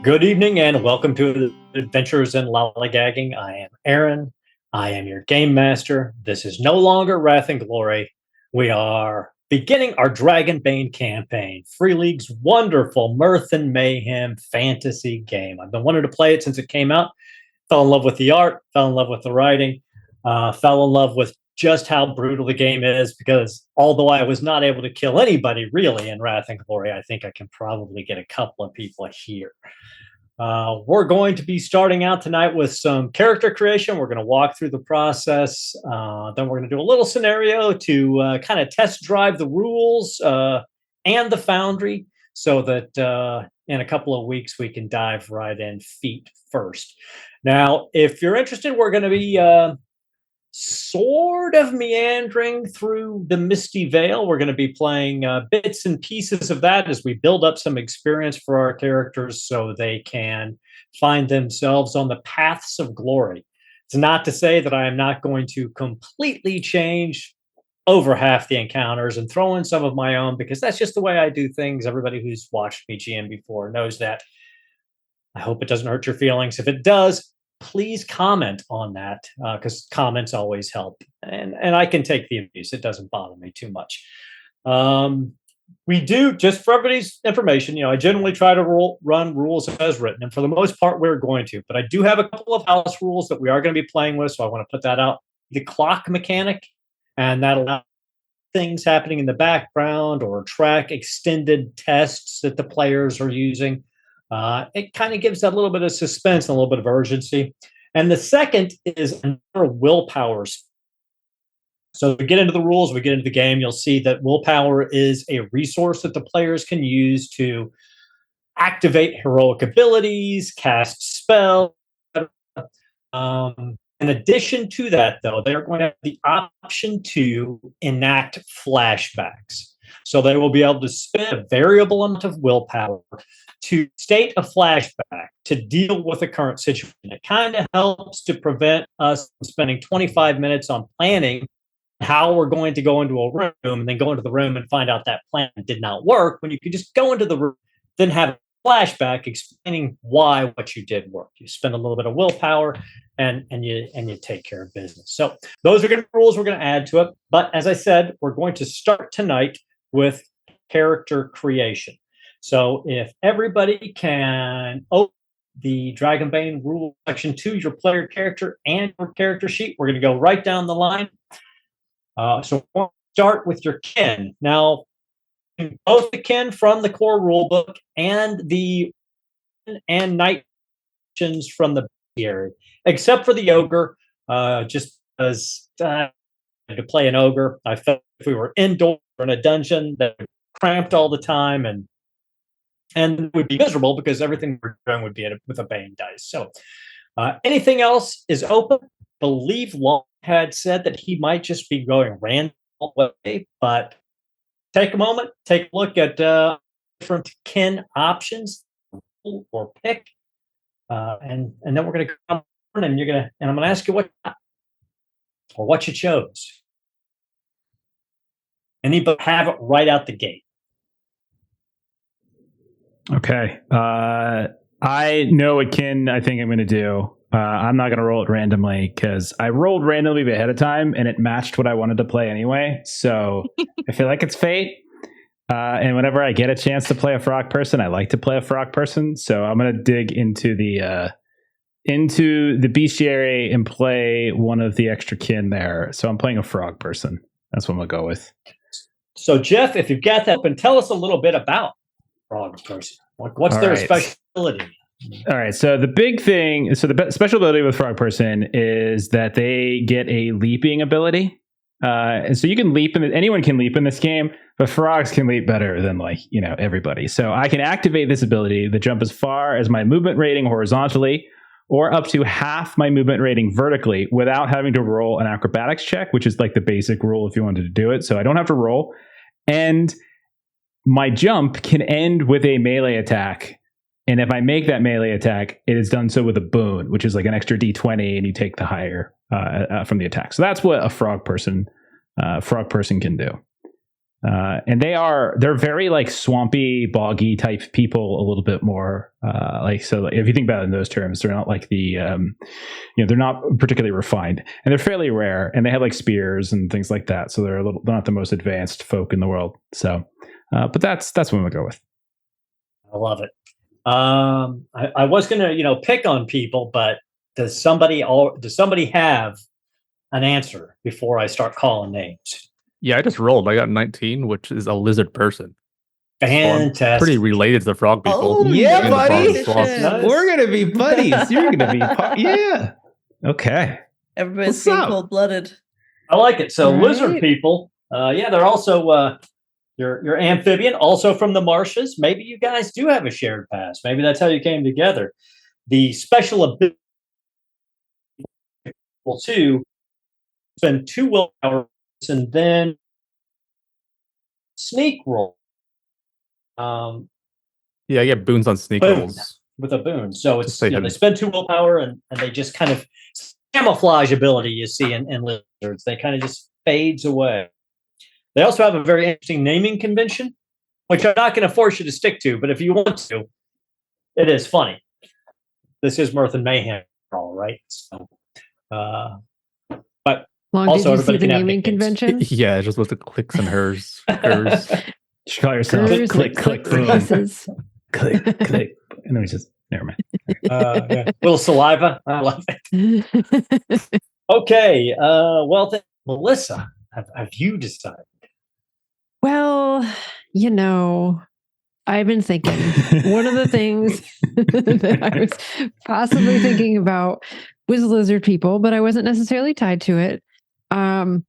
Good evening and welcome to Adventures in Lollygagging. I am Aaron. I am your game master. This is no longer Wrath and Glory. We are beginning our Dragonbane campaign, Free League's wonderful Mirth and Mayhem fantasy game. I've been wanting to play it since it came out. Fell in love with the art, fell in love with the writing, fell in love with just how brutal the game is, because although I was not able to kill anybody really in Wrath and Glory, I think I can probably get a couple of people here. We're going to be starting out tonight with some character creation. We're going to walk through the process. Then we're going to do a little scenario to kind of test drive the rules and the Foundry, so that in a couple of weeks we can dive right in feet first. Now, if you're interested, we're going to be sort of meandering through the Misty Vale. We're going to be playing bits and pieces of that as we build up some experience for our characters so they can find themselves on the paths of glory. It's not to say that I am not going to completely change over half the encounters and throw in some of my own, because that's just the way I do things. Everybody who's watched me GM before knows that. I hope it doesn't hurt your feelings. If it does, please comment on that, because comments always help. And I can take the abuse. It doesn't bother me too much. We do, just for everybody's information, I generally try to run rules as written. And for the most part, we're going to. But I do have a couple of house rules that we are going to be playing with, so I want to put that out. The clock mechanic, and that allows things happening in the background or track extended tests that the players are using. It kind of gives that little bit of suspense and a little bit of urgency. And the second is another willpower. So we get into the rules, we get into the game, you'll see that willpower is a resource that the players can use to activate heroic abilities, cast spells. In addition to that, though, they're going to have the option to enact flashbacks. So they will be able to spend a variable amount of willpower to state a flashback to deal with a current situation. It kind of helps to prevent us from spending 25 minutes on planning how we're going to go into a room and then go into the room and find out that plan did not work, when you could just go into the room, then have a flashback explaining why what you did worked. You spend a little bit of willpower and you take care of business. So those are going to be rules we're going to add to it. But as I said, we're going to start tonight with character creation. So if everybody can open the Dragonbane rule section 2, your player character and your character sheet, we're going to go right down the line. So we'll start with your kin. Now, both the kin from the core rulebook and the knight from the bestiary, except for the ogre, just as to play an ogre. I felt if we were indoor in a dungeon that would cramped all the time and would be miserable, because everything we're doing would be with a Bane dice. So anything else is open. I believe Long had said that he might just be going random way, but take a moment, take a look at different kin options or pick, and then we're going to come and I'm going to ask you what you chose. Anybody have it right out the gate? Okay. I know what kin I think I'm going to do. I'm not going to roll it randomly, because I rolled randomly ahead of time and it matched what I wanted to play anyway. So I feel like it's fate. And whenever I get a chance to play a frog person, I like to play a frog person. So I'm going to dig into the bestiary and play one of the extra kin there. So I'm playing a frog person. That's what I'm going to go with. So Jeff, if you've got that, then tell us a little bit about frog person. What's their specialty? All right. So the big thing, the special ability with frog person is that they get a leaping ability. And so you can leap anyone can leap in this game, but frogs can leap better than everybody. So I can activate this ability to jump as far as my movement rating horizontally, or up to half my movement rating vertically, without having to roll an acrobatics check, which is like the basic rule if you wanted to do it. So I don't have to roll. And my jump can end with a melee attack. And if I make that melee attack, it is done so with a boon, which is like an extra d20, and you take the higher from the attack. So that's what a frog person can do. And they're very like swampy, boggy type people, a little bit more so if you think about it in those terms, they're not like they're not particularly refined, and they're fairly rare, and they have like spears and things like that. So they're not the most advanced folk in the world. So, but that's what I'm gonna go with. I love it. I was gonna pick on people, but does somebody have an answer before I start calling names? Yeah, I just rolled. I got 19, which is a lizard person. Fantastic. So pretty related to the frog people. Oh, yeah, buddy. Nice. We're going to be buddies. You're gonna be yeah. Okay. Everybody's being cold-blooded. I like it. So Right. lizard people, they're also you're amphibian, also from the marshes. Maybe you guys do have a shared past. Maybe that's how you came together. The special ability to spend 2 willpower and then sneak roll. Yeah, I get boons on sneak Boon. rolls. With a boon. So it's Say they spend 2 willpower and they just kind of camouflage ability you see in lizards. They kind of just fades away. They also have a very interesting naming convention, which I'm not going to force you to stick to, but if you want to, it is funny. This is Mirth and Mayhem, all right. So, but Long also did you see everybody the can have naming nicknames. convention? Yeah, just with the clicks and hers. hers. You should call yourself Hers click, with click, click boom. faces. click, click. And then he says, never mind. Yeah. Little saliva. I love it. Okay. Well, then, Melissa, have you decided? Well, I've been thinking. One of the things that I was possibly thinking about was lizard people, but I wasn't necessarily tied to it.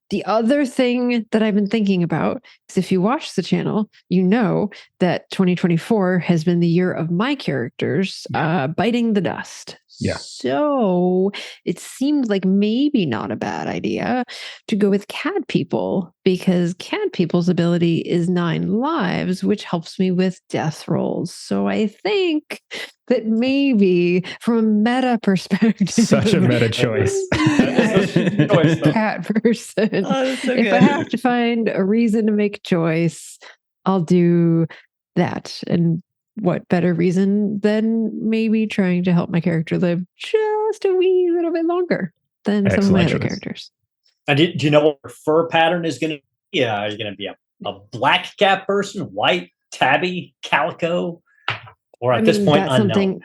The other thing that I've been thinking about is if you watch the channel, you know that 2024 has been the year of my characters biting the dust. Yeah. So it seemed like maybe not a bad idea to go with cat people, because cat people's ability is 9 lives, which helps me with death rolls. So I think that maybe from a meta perspective, Such a meta choice. cat person. Oh, that's so If good. I have to find a reason to make a choice, I'll do that. And what better reason than maybe trying to help my character live just a wee little bit longer than some of my Excellent other choice. characters. And do you know what your fur pattern is going to be? Are you going to be a black cat person, white, tabby, calico, or at this point that's unknown? something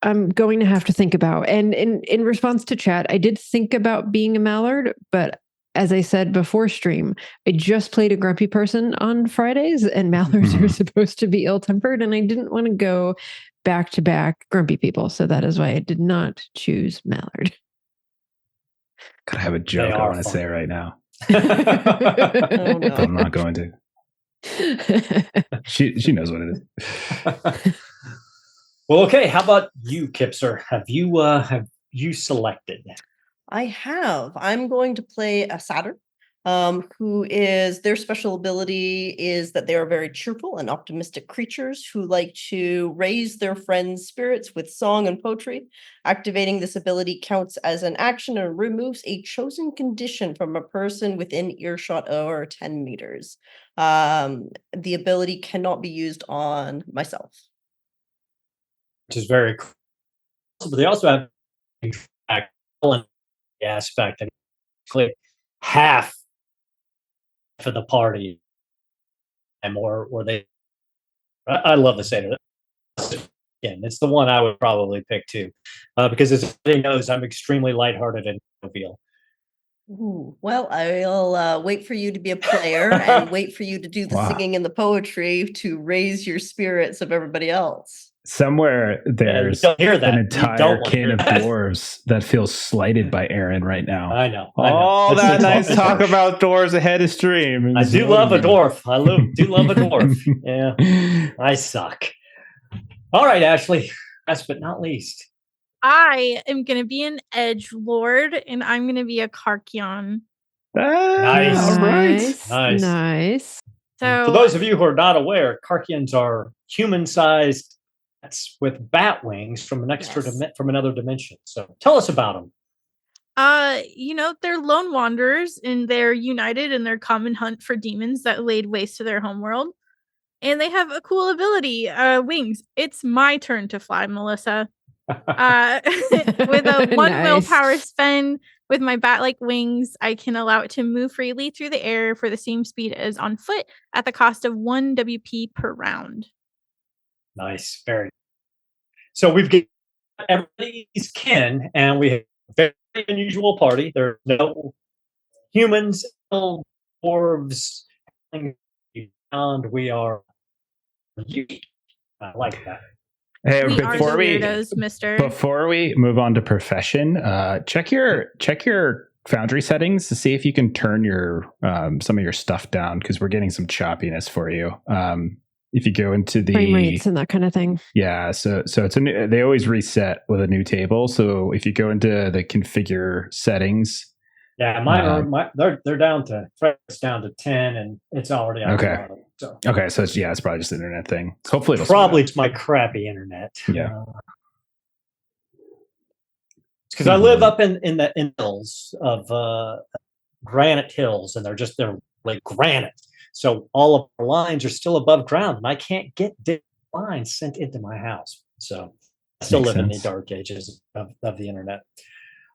I'm going to have to think about. And in response to chat, I did think about being a mallard, but as I said before stream, I just played a grumpy person on Fridays, and mallards are supposed to be ill-tempered, and I didn't want to go back-to-back grumpy people. So that is why I did not choose mallard. Gotta have a joke I are want to fun. say right now. Oh, no. I'm not going to. She knows what it is. Well, okay. How about you, Kipser? Have you selected? I have. I'm going to play a satyr, who is their special ability is that they are very cheerful and optimistic creatures who like to raise their friends' spirits with song and poetry. Activating this ability counts as an action and removes a chosen condition from a person within earshot or 10 meters. The ability cannot be used on myself. Which is very cool. But they also have the aspect that clearly half for the party and more, or they. I love the Satyr. Again, it's the one I would probably pick too, because as everybody knows, I'm extremely lighthearted and feel. Ooh, well, I'll wait for you to be a player and wait for you to do the Wow. singing and the poetry to raise your spirits of everybody else. Somewhere there's don't hear that. an You entire don't want to kin hear of that. dwarves that feels slighted by Aaron right now. I know. All It's- that it's- nice talk about dwarves ahead of stream. I do love a dwarf. Do love a dwarf. Yeah, I suck. All right, Ashley. Last but not least. I am going to be an edge lord, and I'm going to be a Karkion. Nice. All right. Nice. Nice. So For those of you who are not aware, Karkians are human-sized bats with bat wings from an extra Yes. from another dimension. So tell us about them. They're lone wanderers and they're united in their common hunt for demons that laid waste to their homeworld. And they have a cool ability, wings. It's my turn to fly, Melissa. With a 1 Nice. willpower spend with my bat-like wings, I can allow it to move freely through the air for the same speed as on foot at the cost of 1 WP per round. Nice. Very. So we've got everybody's kin, and we have a very unusual party. There are no humans, no dwarves, and we are unique. I like that. Hey, We are the before we weirdos, mister. before we move on to profession, check your Foundry settings to see if you can turn your some of your stuff down, because we're getting some choppiness for you. If you go into the Frame rates and that kind of thing. yeah, so it's a new, they always reset with a new table. So if you go into the configure settings, Yeah, mine are they're down to 10, and it's already out. Okay. So okay, so it's probably just an internet thing. Hopefully, it'll probably sort it's my crappy internet. Yeah. It's because I live up in the hills of granite hills, and they're like granite. So all of our lines are still above ground, and I can't get lines sent into my house. So I still Makes live in sense. the dark ages of the internet.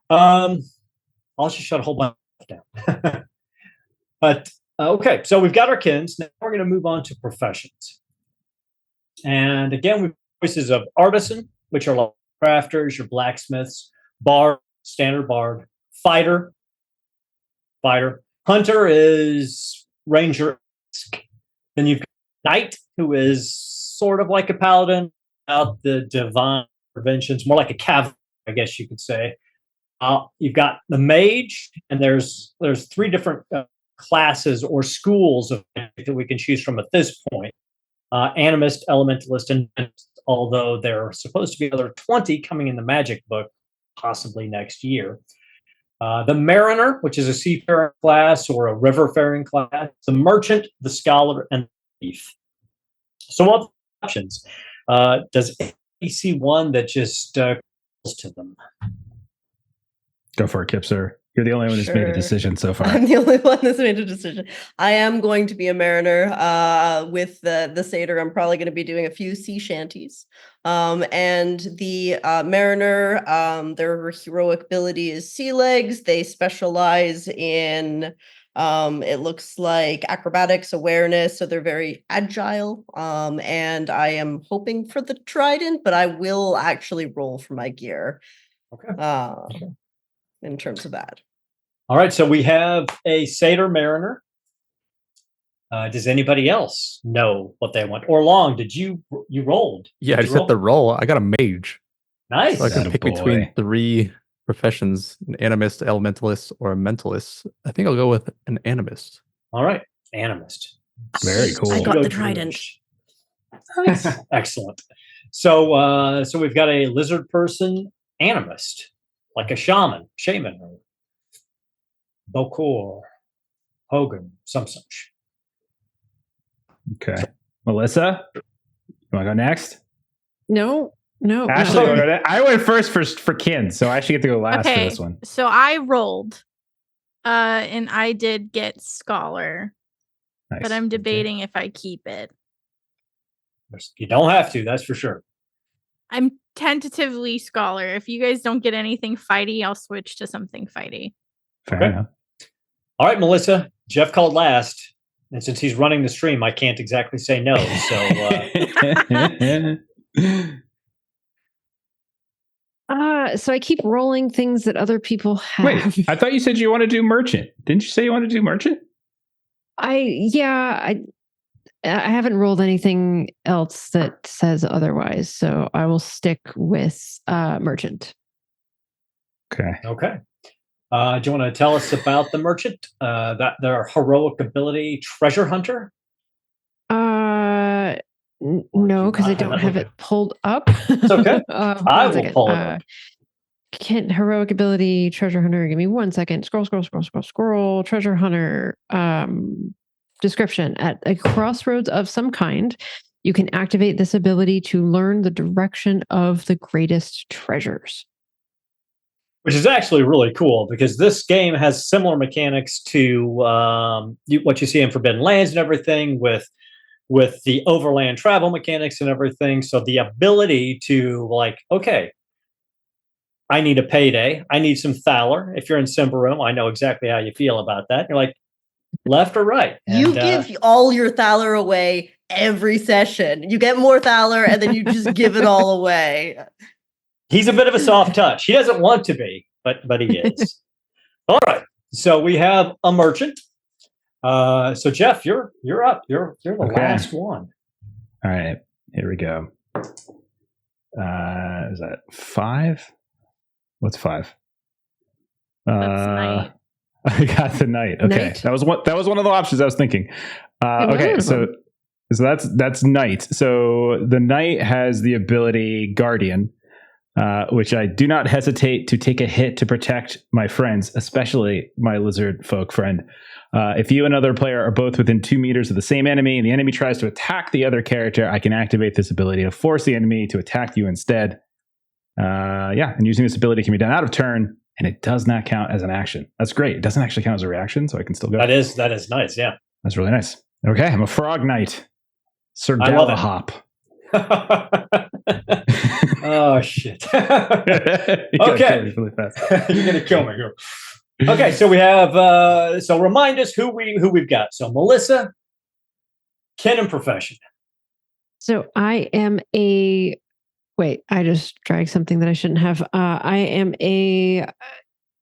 I'll just shut a whole bunch down. But okay, so we've got our kins. Now we're going to move on to professions. And again, we have choices of artisan, which are like crafters, your blacksmiths, bard, standard bard, fighter. Hunter is ranger. Then you've got knight, who is sort of like a paladin, out the divine interventions, more like a cavalry, I guess you could say. You've got the mage, and there's 3 different classes or schools of magic that we can choose from at this point. Animist, elementalist, and although there are supposed to be another 20 coming in the magic book, possibly next year. The mariner, which is a seafaring class or a riverfaring class. The merchant, the scholar, and the thief. So what options? Does anybody see one that just calls to them? Go for it, Kipser. You're the only one who's made a Sure. decision so far. I'm the only one that's made a decision. I am going to be a mariner. With the satyr, I'm probably going to be doing a few sea shanties. And the mariner, their heroic ability is sea legs. They specialize in it looks like acrobatics, awareness, so they're very agile. And I am hoping for the trident, but I will actually roll for my gear. Okay. In terms of that. All right, so we have a satyr mariner. Does anybody else know what they want? Or Long, did you rolled? Yeah, I Did just you hit the roll. I got a mage. Nice. So I can pick Attaboy. between 3 professions, an animist, elementalist, or a mentalist. I think I'll go with an animist. All right, animist. Very cool. I got the Pseudo-druidish. trident. Excellent. So we've got a lizard person animist, like a shaman, or Bokor, Hogan, some such. Okay, Melissa, you want to go next? No. Ashley, no. you wanna go next? I went first for kin, so I should get to go last for Okay, this one. so I rolled, and I did get scholar, Nice. but I'm debating if I keep it. You don't have to, that's for sure. I'm tentatively scholar. If you guys don't get anything fighty, I'll switch to something fighty. Fair Okay. enough. All right, Melissa, Jeff called last. And since he's running the stream, I can't exactly say no. So I keep rolling things that other people have. Wait, I thought you said you want to do merchant. Didn't you say you want to do merchant? I haven't rolled anything else that says otherwise, so I will stick with merchant. Okay. Okay. Do you want to tell us about the merchant? That their heroic ability, treasure hunter? No, because I don't have it pulled up. It's okay. I will pull it up. Can't heroic ability, treasure hunter. Give me 1 second. Scroll. Treasure hunter. Description: at a crossroads of some kind, you can activate this ability to learn the direction of the greatest treasures. which is actually really cool because this game has similar mechanics to what you see in Forbidden Lands and everything with the overland travel mechanics and everything. So the ability to like, okay, I need a payday. I need some Thaler. If you're in Symbaroum, I know exactly how you feel about that. You're like, left or right? You give all your Thaler away every session. You get more Thaler and then you just give it all away. He's a bit of a soft touch. He doesn't want to be, but he is. All right. So we have a merchant. So Jeff, you're up. You're the last one. All right. Here we go. Is that 5? What's 5? That's night. I got the knight. Okay. Knight. That was one of the options I was thinking. Okay, so that's knight. So the knight has the ability Guardian, which I do not hesitate to take a hit to protect my friends, especially my lizard folk friend. If you and another player are both within 2 meters of the same enemy and the enemy tries to attack the other character, I can activate this ability to force the enemy to attack you instead. And using this ability can be done out of turn, and it does not count as an action. That's great. It doesn't actually count as a reaction, so I can still go. That is nice. Yeah, that's really nice. Okay, I'm a frog knight. Sir I love it. Galahop. Oh shit. You gotta kill me really fast. You're gonna kill me. Okay, so we have so remind us who we've got. So Melissa, kin and profession. So I am a wait, I just dragged something that I shouldn't have. I am a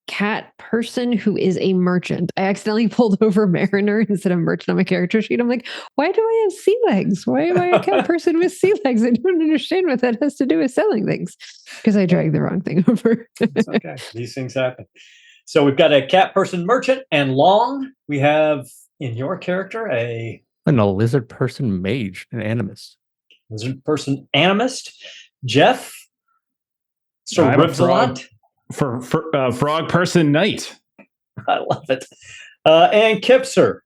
cat person who is a merchant. I accidentally pulled over Mariner instead of merchant on my character sheet. I'm like, why do I have sea legs? Why am I a cat person with sea legs? I don't understand what that has to do with selling things because I dragged the wrong thing over. It's okay. These things happen. So we've got a cat person merchant and long. We have in your character and a lizard person mage, an animist. Lizard person animist. Jeff. So ribs a lot. For frog person knight. I love it. And Kipser.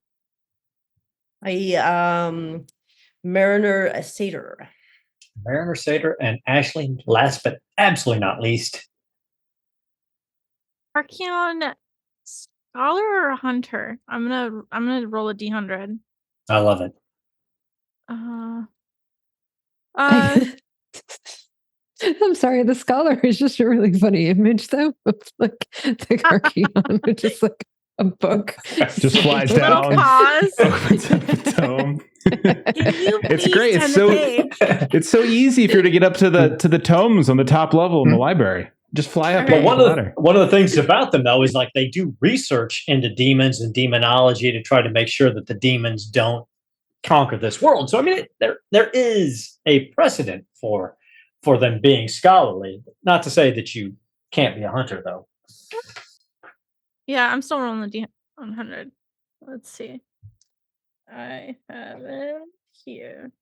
Mariner a satyr. Mariner satyr and Ashley, last but absolutely not least. Archeon scholar or hunter? I'm gonna roll a D100. I love it. I'm sorry, the scholar is just a really funny image though. Of like the Archeon, which is like a book. Just flies down. Little pause. Opens up the tome. It's It's great. It's so easy for you to get up to the tomes on the top level in the library. Just fly up. But one of the things about them though is like they do research into demons and demonology to try to make sure that the demons don't conquer this world. So I mean, there is a precedent for them being scholarly. Not to say that you can't be a hunter though. Yeah, I'm still rolling the D100. Let's see. I have it here.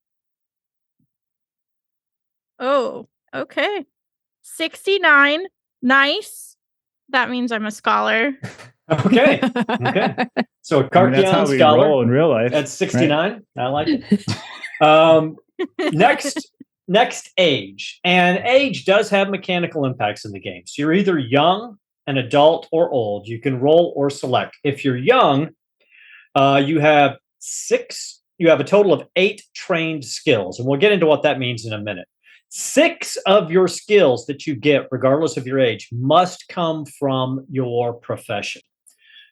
Oh, okay. 69. Nice. That means I'm a scholar. Okay. So a Carcheon that's how we scholar roll in real life. at 69. Right? I like it. Next age. And age does have mechanical impacts in the game. So you're either young, an adult, or old. You can roll or select. If you're young, you have a total of 8 trained skills. And we'll get into what that means in a minute. 6 of your skills that you get, regardless of your age, must come from your profession.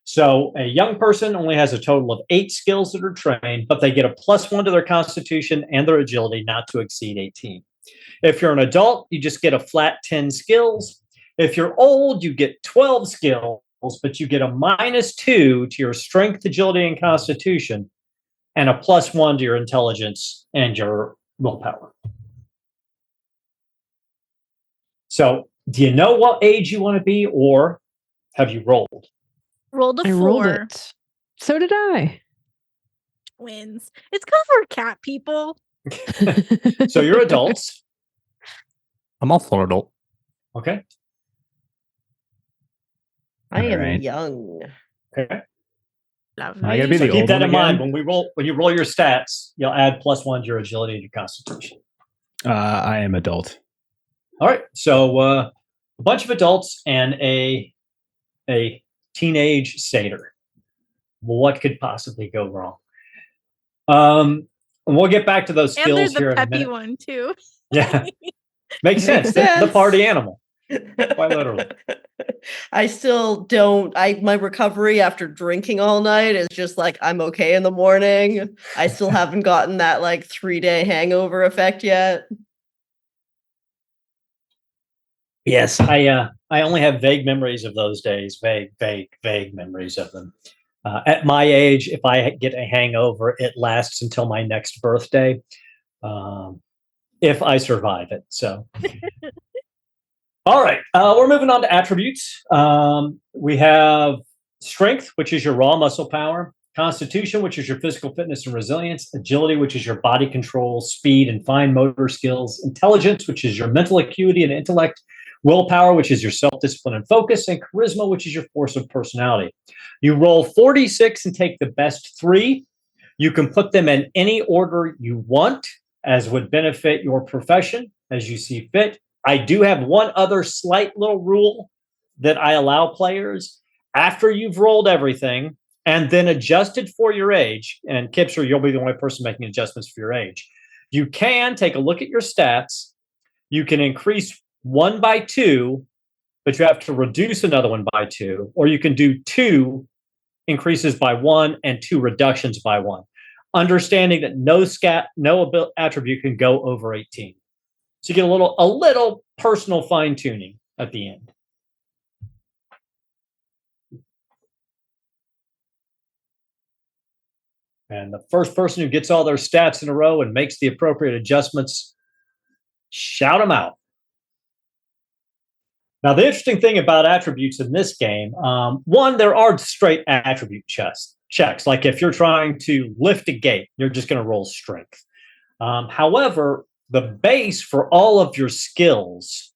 So a young person only has a total of 8 skills that are trained, but they get a +1 to their constitution and their agility not to exceed 18. If you're an adult, you just get a flat 10 skills. If you're old, you get 12 skills, but you get a -2 to your strength, agility, and constitution, and a +1 to your intelligence and your willpower. So do you know what age you want to be, or have you rolled? Rolled a 4. I rolled it. So did I. Twins. It's because we're cat people. So you're adults. I'm also an adult. Okay. I am Alright. young. Okay. Lovely. I gotta be So the keep old that one in mind again? when you roll your stats. You'll add +1 to your agility and your constitution. I am adult. All right. So a bunch of adults and a teenage satyr. What could possibly go wrong? We'll get back to those And skills there's the here in a peppy minute. one too. Yeah, makes sense. The party animal, quite literally. I still don't. My recovery after drinking all night is just like I'm okay in the morning. I still haven't gotten that like 3-day hangover effect yet. Yes, I only have vague memories of those days. Vague memories of them. At my age, if I get a hangover, it lasts until my next birthday, if I survive it. So, all right, we're moving on to attributes. We have strength, which is your raw muscle power; constitution, which is your physical fitness and resilience; agility, which is your body control, speed, and fine motor skills; intelligence, which is your mental acuity and intellect; willpower, which is your self-discipline and focus; and charisma, which is your force of personality. You roll 46 and take the best 3. You can put them in any order you want, as would benefit your profession as you see fit. I do have one other slight little rule that I allow players. After you've rolled everything and then adjusted for your age, and Kipser, you'll be the only person making adjustments for your age, you can take a look at your stats. You can increase 1 by 2, but you have to reduce another one by 2, or you can do 2 increases by 1 and 2 reductions by 1, understanding that no attribute can go over 18. So you get a little personal fine tuning at the end. And the first person who gets all their stats in a row and makes the appropriate adjustments, shout them out. Now, the interesting thing about attributes in this game, one, there are straight attribute checks. Like if you're trying to lift a gate, you're just going to roll strength. However, the base for all of your skills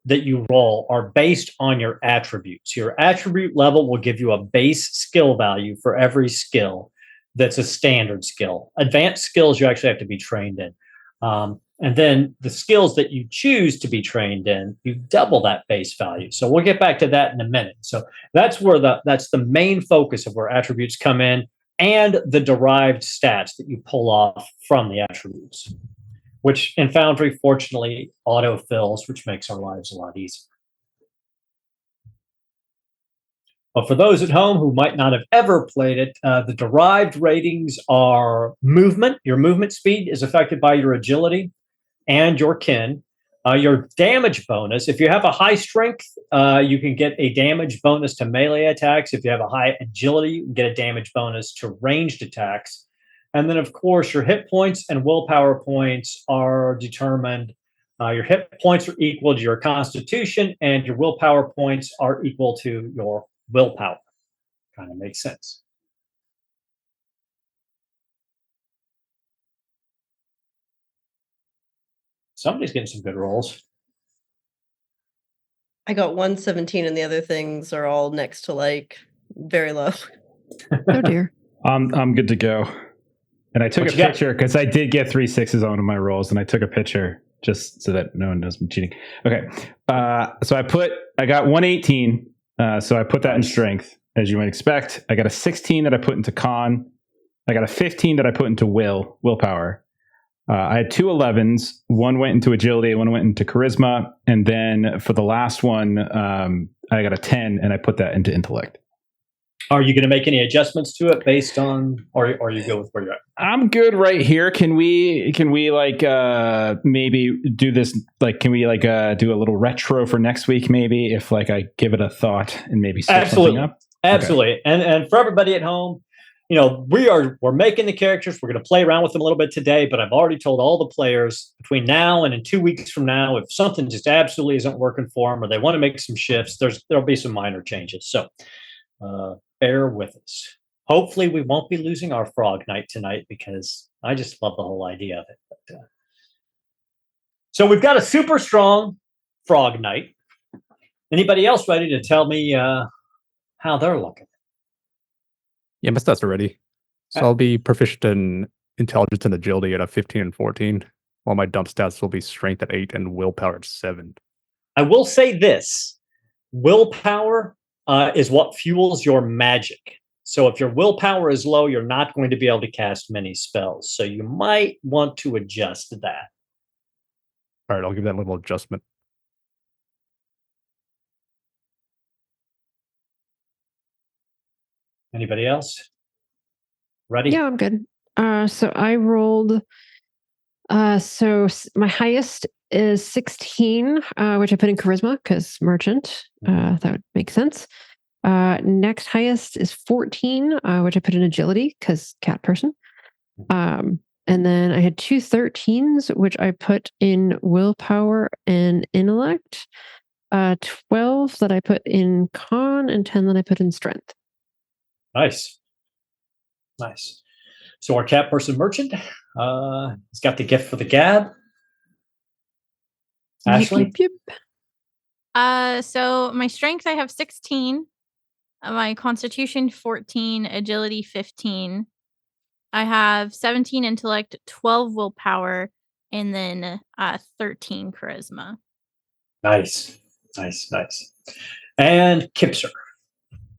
that you roll are based on your attributes. Your attribute level will give you a base skill value for every skill that's a standard skill. Advanced skills you actually have to be trained in. And then the skills that you choose to be trained in, you double that base value. So we'll get back to that in a minute. So that's the main focus of where attributes come in, and the derived stats that you pull off from the attributes, which in Foundry, fortunately, auto-fills, which makes our lives a lot easier. But for those at home who might not have ever played it, the derived ratings are movement. Your movement speed is affected by your agility and your kin. Your damage bonus, if you have a high strength, you can get a damage bonus to melee attacks. If you have a high agility, you can get a damage bonus to ranged attacks. And then, of course, your hit points and willpower points are determined. Your hit points are equal to your constitution, and your willpower points are equal to your willpower. Kind of makes sense. Somebody's getting some good rolls. I got 117 and the other things are all next to like very low. Oh dear. I'm good to go. And I took What a you got? picture because I did get 3 6s on one of my rolls, and I took a picture just so that no one knows I'm cheating. Okay. So I got 118. So I put that in strength, as you might expect. I got a 16 that I put into con. I got a 15 that I put into willpower. I had 2 11s. One went into agility, one went into charisma. And then for the last one, I got a 10 and I put that into intellect. Are you going to make any adjustments to it based on, or you go with where you're at? I'm good right here. Can we like maybe do this? Like, can we like do a little retro for next week? Maybe if like I give it a thought and maybe switch something up. Absolutely. Okay. And for everybody at home, you know, we're making the characters. We're going to play around with them a little bit today, but I've already told all the players between now and in 2 weeks from now, if something just absolutely isn't working for them or they want to make some shifts, there'll be some minor changes. So bear with us. Hopefully we won't be losing our frog night tonight, because I just love the whole idea of it. But, so we've got a super strong frog night. Anybody else ready to tell me how they're looking? Yeah, my stats are ready. So I'll be proficient in intelligence and agility at a 15 and 14, while my dump stats will be strength at 8 and willpower at 7. I will say this: willpower is what fuels your magic. So if your willpower is low, you're not going to be able to cast many spells. So you might want to adjust that. All right, I'll give that little adjustment. Anybody else? Ready? Yeah, I'm good. So I rolled. My highest is 16, which I put in charisma because merchant. That would make sense. Next highest is 14, which I put in agility because cat person. And then I had 2 13s, which I put in willpower and intellect. 12 that I put in con, and 10 that I put in strength. Nice. So our cat person merchant, he's got the gift for the gab. Ashley? Yep. So my strength, I have 16. My constitution, 14. Agility, 15. I have 17 intellect, 12 willpower, and then 13 charisma. Nice. And Kipser.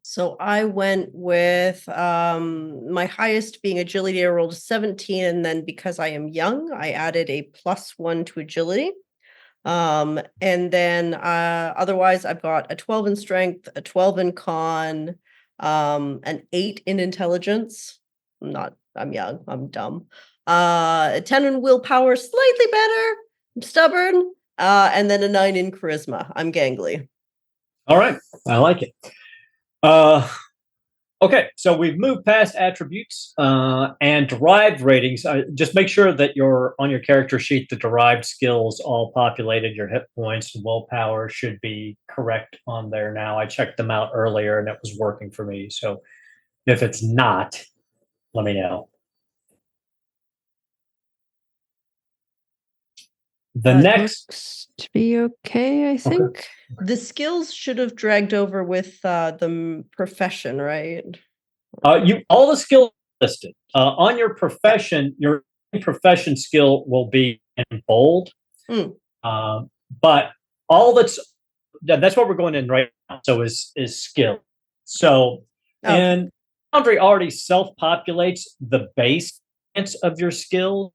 So I went with my highest being agility. I rolled a 17, and then because I am young, I added a +1 to agility. And then otherwise I've got a 12 in strength, a 12 in con, an 8 in intelligence. I'm young, I'm dumb. A 10 in willpower, slightly better. I'm stubborn. And then a 9 in charisma. I'm gangly. All right, I like it. Okay, so we've moved past attributes and derived ratings. Just make sure that on your character sheet, the derived skills all populated. Your hit points and willpower should be correct on there now. I checked them out earlier and it was working for me. So if it's not, let me know. The next looks to be okay, I think. Okay. The skills should have dragged over with the profession, right? All the skills listed on your profession profession skill will be in bold. But all that's what we're going in right now. So is skill. So and Foundry already self-populates the base of your skill.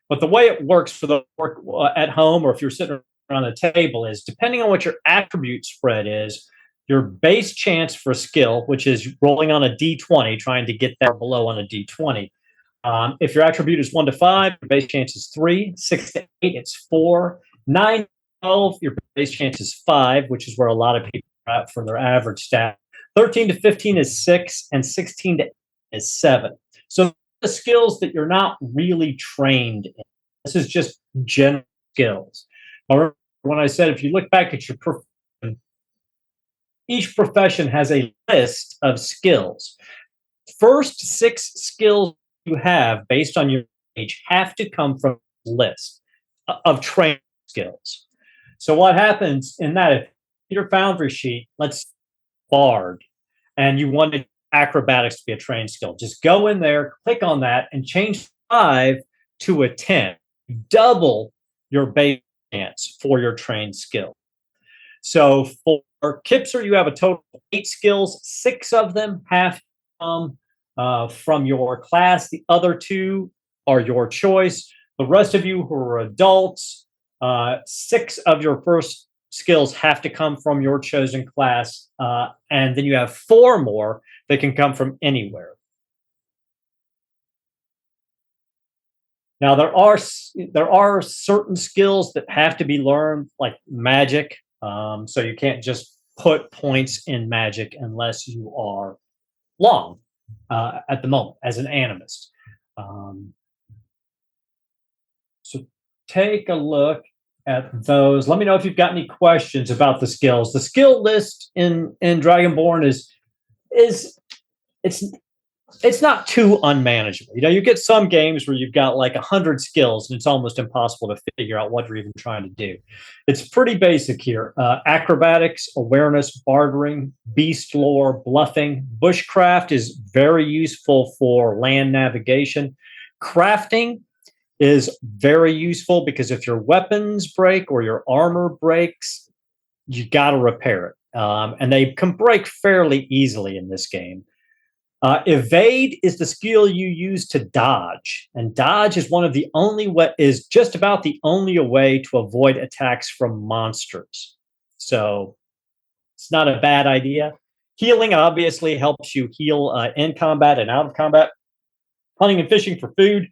But the way it works for the work at home, or if you're sitting around a table, is depending on what your attribute spread is, your base chance for skill, which is rolling on a d20, trying to get that below on a d20. If your attribute is 1 to 5, your base chance is 3. 6 to 8, it's 4. 9 to 12, your base chance is 5, which is where a lot of people are at for their average stat. 13 to 15 is 6, and 16 to 18 is 7. So the skills that you're not really trained in. This is just general skills. When I said if you look back at your profession, each profession has a list of skills. First 6 skills you have based on your age have to come from a list of training skills. So what happens in that, if your Foundry sheet, let's Bard, and you wanted acrobatics to be a trained skill, just go in there, click on that, and change 5 to a 10. Double your base chance for your trained skill. So for Kipser, you have a total of 8 skills. 6 of them have come from your class. The other 2 are your choice. The rest of you who are adults, 6 of your first skills have to come from your chosen class, and then you have 4 more that can come from anywhere. Now there are certain skills that have to be learned, like magic. So you can't just put points in magic unless you are long at the moment as an animist. So take a look at those. Let me know if you've got any questions about the skills. The skill list in Dragonborn is it's not too unmanageable. You know, you get some games where you've got like 100 skills and it's almost impossible to figure out what you're even trying to do. It's pretty basic here. Acrobatics, awareness, bartering, beast lore, bluffing. Bushcraft is very useful for land navigation. Crafting is very useful because if your weapons break or your armor breaks, you got to repair it. And they can break fairly easily in this game. Evade is the skill you use to dodge, and dodge is is just about the only way to avoid attacks from monsters. So it's not a bad idea. Healing obviously helps you heal in combat and out of combat. Hunting and fishing for food.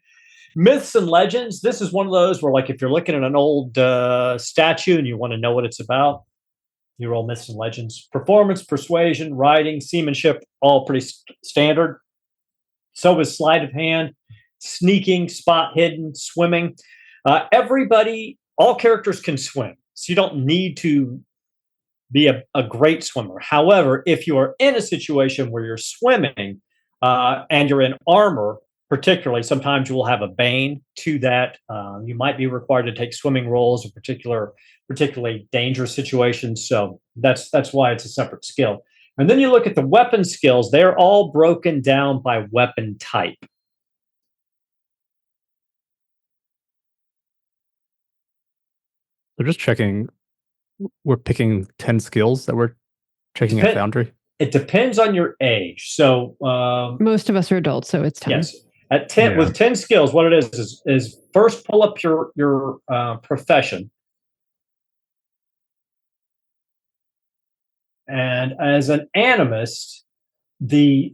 Myths and legends. This is one of those where, like, if you're looking at an old statue and you want to know what it's about, you roll myths and legends. Performance, persuasion, riding, seamanship, all pretty standard. So is sleight of hand, sneaking, spot hidden, swimming. All characters can swim, so you don't need to be a great swimmer. However, if you are in a situation where you're swimming and you're in armor, particularly, sometimes you will have a bane to that. You might be required to take swimming rolls in particularly dangerous situations. So that's why it's a separate skill. And then you look at the weapon skills. They're all broken down by weapon type. So just checking, we're picking 10 skills that we're checking at Foundry? It depends on your age. So most of us are adults, so it's 10. Yes. At 10, with 10 skills, what it is first pull up your profession. And as an animist, the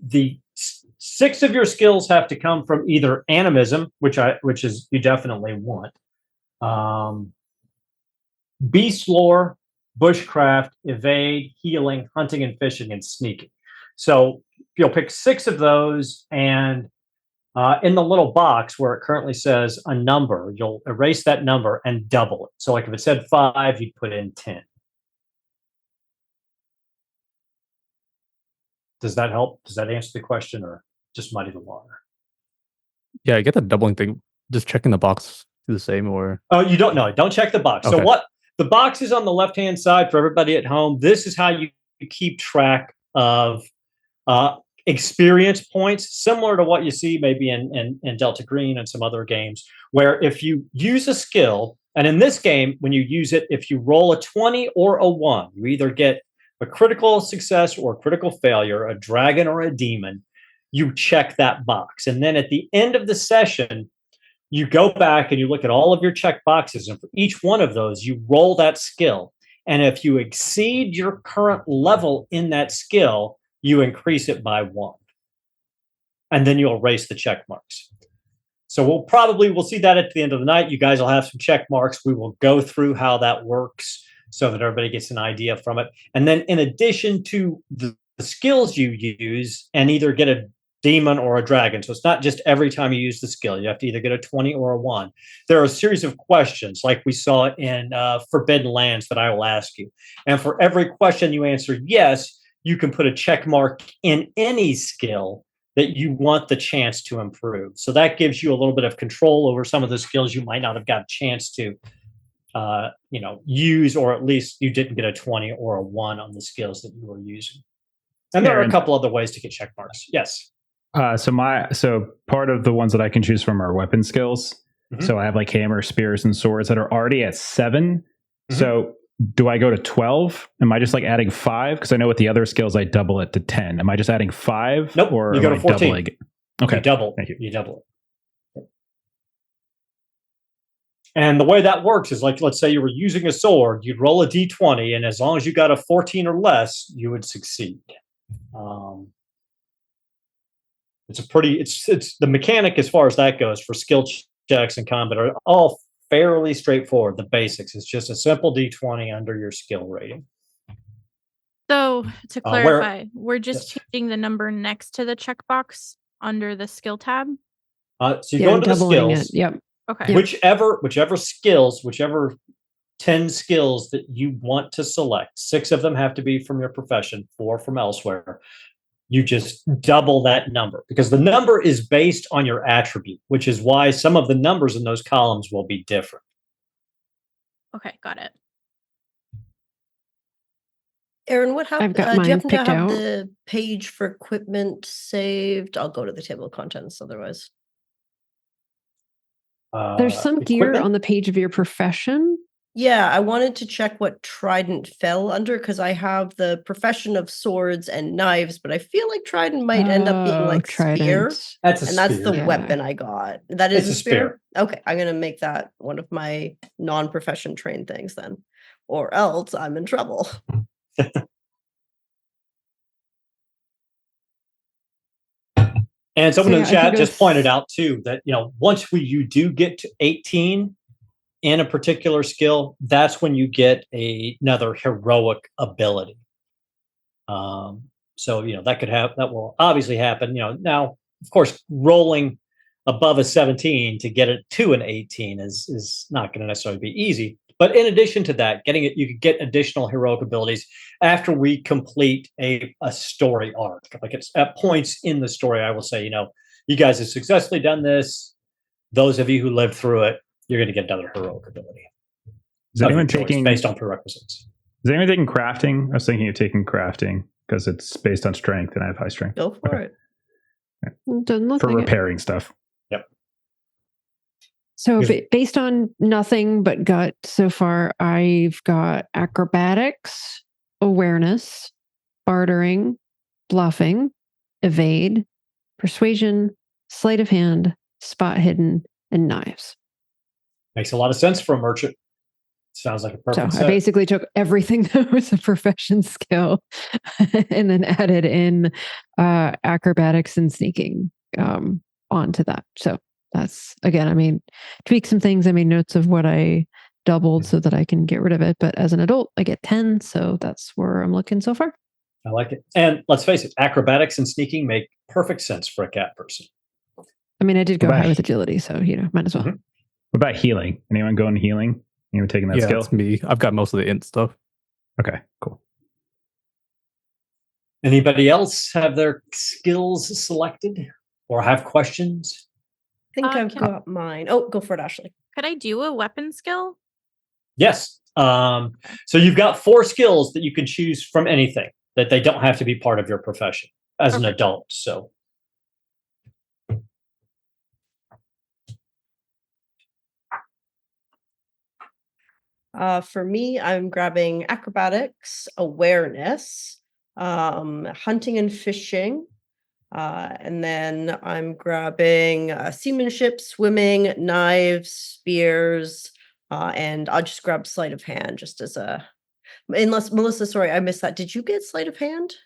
6 of your skills have to come from either animism, which is you definitely want, beast lore, bushcraft, evade, healing, hunting and fishing, and sneaking. So you'll pick 6 of those, and in the little box where it currently says a number, you'll erase that number and double it. So like if it said 5, you'd put in 10. Does that help? Does that answer the question, or just muddy the water? Yeah, I get the doubling thing. Just checking the box do the same, or? Oh, you don't know. Don't check the box. Okay. So what the box is on the left-hand side for everybody at home. This is how you keep track of experience points, similar to what you see maybe in Delta Green and some other games, where if you use a skill, and in this game, when you use it, if you roll a 20 or a 1, you either get a critical success or a critical failure, a dragon or a demon. You check that box. And then at the end of the session, you go back and you look at all of your check boxes. And for each one of those, you roll that skill. And if you exceed your current level in that skill, you increase it by 1. And then you'll erase the check marks. So we'll see that at the end of the night. You guys will have some check marks. We will go through how that works so that everybody gets an idea from it. And then in addition to the skills you use, and either get a demon or a dragon. So it's not just every time you use the skill. You have to either get a 20 or a 1. There are a series of questions like we saw in Forbidden Lands that I will ask you. And for every question you answer yes, you can put a check mark in any skill that you want the chance to improve. So that gives you a little bit of control over some of the skills you might not have got a chance to use, or at least you didn't get a 20 or a 1 on the skills that you were using. And there are a couple other ways to get check marks. Yes. So part of the ones that I can choose from are weapon skills. Mm-hmm. So I have like hammer, spears, and swords that are already at 7. Mm-hmm. So do I go to 12? Am I just like adding 5? Because I know with the other skills I double it to 10. Am I just adding 5? Nope. Or you go to 14. Okay. You double. Thank you. You double it. And the way that works is, like, let's say you were using a sword, you'd roll a d20, and as long as you got a 14 or less, you would succeed. It's the mechanic as far as that goes for skill checks and combat are all fairly straightforward. The basics. It's just a simple d20 under your skill rating. So to clarify, we're just changing the number next to the checkbox under the skill tab. So you go into the skills. Yep. Okay. Whichever 10 skills that you want to select, 6 of them have to be from your profession, 4 from elsewhere. You just double that number, because the number is based on your attribute, which is why some of the numbers in those columns will be different. Okay, got it. Aaron, what happened? I've got do you mine happen to picked have out. the page for equipment saved? I'll go to the table of contents otherwise. There's some gear on the page of your profession. Yeah, I wanted to check what Trident fell under because I have the profession of swords and knives, but I feel like Trident might end up being like spear. Trident. That's a And that's the spear. Yeah. weapon I got. That is It's a a spear? Okay, I'm gonna make that one of my non-profession trained things then. Or else I'm in trouble. And someone So, in yeah, the I chat could just go pointed out too that once you do get to 18 in a particular skill, that's when you get another heroic ability. So that will obviously happen. Now of course rolling above a 17 to get it to an 18 is not going to necessarily be easy. But in addition to that, you could get additional heroic abilities after we complete a story arc. Like it's at points in the story, I will say, you guys have successfully done this. Those of you who lived through it, you're going to get another heroic ability. Is anyone taking based on prerequisites? Is anyone taking crafting? I was thinking of taking crafting because it's based on strength, and I have high strength. Go for it. Doesn't look For like it. repairing stuff. Yep. So based on nothing but gut so far, I've got acrobatics, awareness, bartering, bluffing, evade, persuasion, sleight of hand, spot hidden, and knives. Makes a lot of sense for a merchant. Sounds like a perfect So set. I basically took everything that was a profession skill and then added in acrobatics and sneaking onto that. So that's, again, tweak some things. I made notes of what I doubled so that I can get rid of it. But as an adult, I get 10. So that's where I'm looking so far. I like it. And let's face it, acrobatics and sneaking make perfect sense for a cat person. I did go high with agility. So, might as well. What about healing? Anyone going healing? Anyone taking that skill? It's me. I've got most of the int stuff. Okay, cool. Anybody else have their skills selected or have questions? I think I've got mine. Oh, go for it, Ashley. Could I do a weapon skill? Yes. So you've got 4 skills that you can choose from anything, that they don't have to be part of your profession as an adult. So for me, I'm grabbing acrobatics, awareness, hunting and fishing, and then I'm grabbing seamanship, swimming, knives, spears, and I'll just grab sleight of hand just as a. Unless Melissa, sorry, I missed that. Did you get sleight of hand?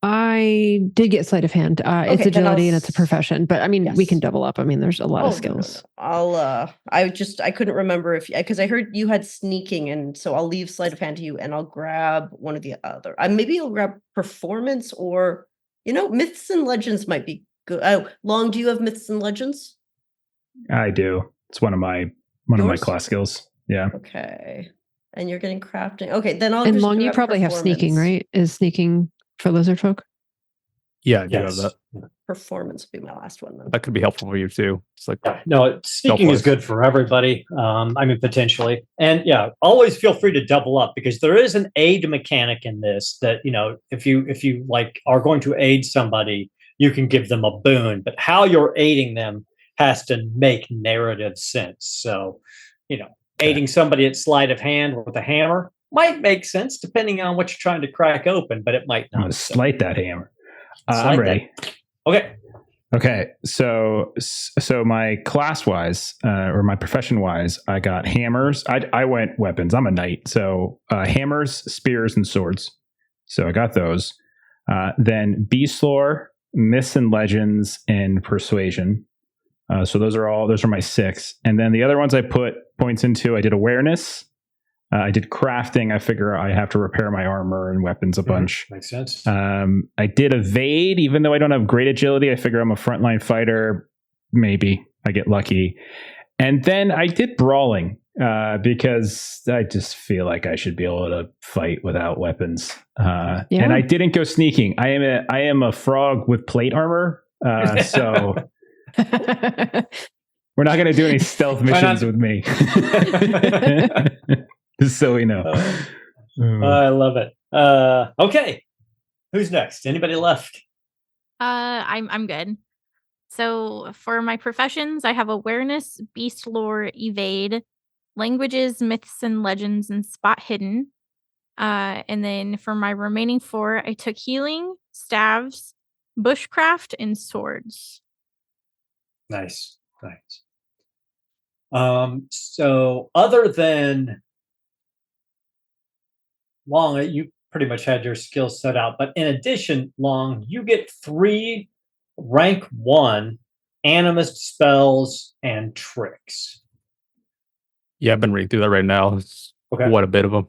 I did get sleight of hand. It's Okay, then agility and it's a profession, but we Yes. can double up. There's a lot of No, skills. I'll I couldn't remember because I heard you had sneaking, and so I'll leave sleight of hand to you and I'll grab one of the other. Maybe I'll grab performance or myths and legends might be good. Oh, Long, do you have myths and legends? I do. It's one of my class skills. Yeah. Okay. And you're getting crafting. Okay, then I'll And just Long, you grab probably have sneaking, performance. right? Is sneaking for lizard folk? Yeah, I do have that. Performance would be my last one then. That could be helpful for you too. It's like no, sneaking is good for everybody. Potentially, and always feel free to double up because there is an aid mechanic in this that if you like are going to aid somebody, you can give them a boon, but how you're aiding them has to make narrative sense. So, aiding somebody at sleight of hand with a hammer might make sense depending on what you're trying to crack open, but it might not. I'm gonna slight that hammer. I'm ready. Okay. So my class wise, or my profession wise, I got hammers. I went weapons. I'm a knight. So hammers, spears, and swords. So I got those. Then beast lore, myths and legends, and persuasion. So those are my 6. And then the other ones I put points into, I did awareness. I did crafting. I figure I have to repair my armor and weapons a bunch. Makes sense. I did evade, even though I don't have great agility. I figure I'm a frontline fighter. Maybe I get lucky. And then I did brawling because I just feel like I should be able to fight without weapons. And I didn't go sneaking. I am a frog with plate armor. So we're not going to do any stealth missions with me. Just so we know. I love it. Okay. Who's next? Anybody left? I'm good. So for my professions, I have awareness, beast lore, evade, languages, myths, and legends, and spot hidden. And then for my remaining 4, I took healing, staves, bushcraft, and swords. Nice. So other than Long, you pretty much had your skills set out, but in addition, Long, you get 3 rank 1 animist spells and tricks. Yeah, I've been reading through that right now. It's Okay. quite a bit of them.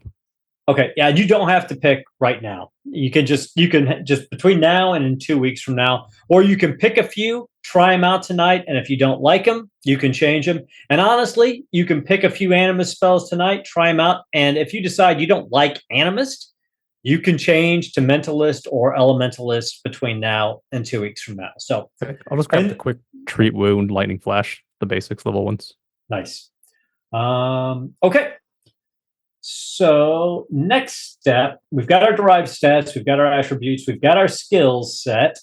Okay, yeah, you don't have to pick right now. You can just between now and in 2 weeks from now, or you can pick a few, try them out tonight, and if you don't like them, you can change them. And honestly, you can pick a few animist spells tonight, try them out, and if you decide you don't like animist, you can change to mentalist or elementalist between now and 2 weeks from now. So Okay. I'll just grab the quick treat wound, lightning flash, the basics level ones. nice. Okay. So next step, we've got our derived stats, we've got our attributes, we've got our skills set.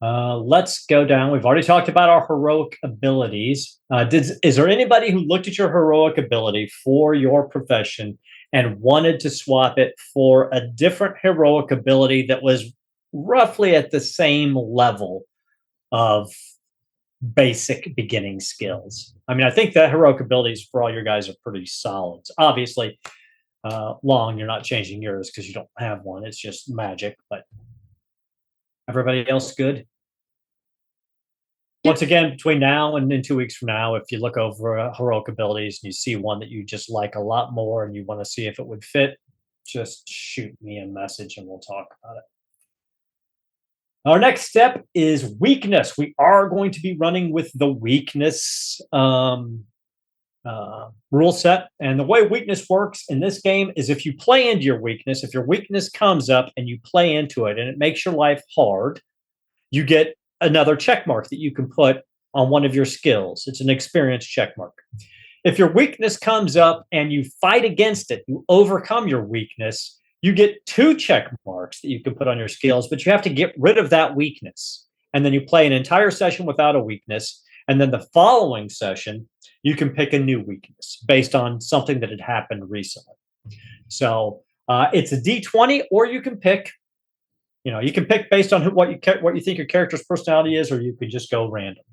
Let's go down. We've already talked about our heroic abilities. Is there anybody who looked at your heroic ability for your profession and wanted to swap it for a different heroic ability that was roughly at the same level of basic beginning skills? I mean, I think the heroic abilities for all your guys are pretty solid. Obviously, Long, you're not changing yours because you don't have one. It's just magic, but everybody else good? Once again, between now and in 2 weeks from now, if you look over heroic abilities and you see one that you just like a lot more and you want to see if it would fit, just shoot me a message and we'll talk about it. Our next step is weakness. We are going to be running with the weakness rule set. And the way weakness works in this game is if you play into your weakness, if your weakness comes up and you play into it and it makes your life hard, you get another check mark that you can put on one of your skills. It's an experience check mark. If your weakness comes up and you fight against it, you overcome your weakness, you get 2 check marks that you can put on your skills, but you have to get rid of that weakness. And then you play an entire session without a weakness. And then the following session, you can pick a new weakness based on something that had happened recently. So it's a D20, or you can pick, you can pick based on what you think your character's personality is, or you could just go random.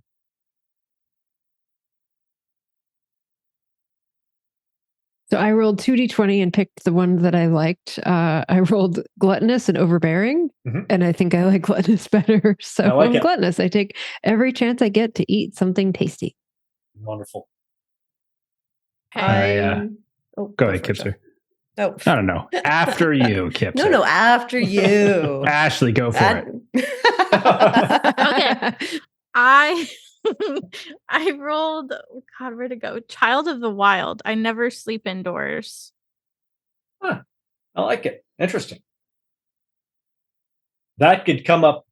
So I rolled 2d20 and picked the one that I liked. I rolled gluttonous and overbearing, and I think I like gluttonous better. So I'm gluttonous. I take every chance I get to eat something tasty. Wonderful. Go ahead, Kipster. Oh, I don't know. After you, Kipster. No, after you. Ashley, go for it. Okay. I rolled, God, where'd it go? Child of the Wild. I never sleep indoors. Huh. I like it. Interesting. That could come up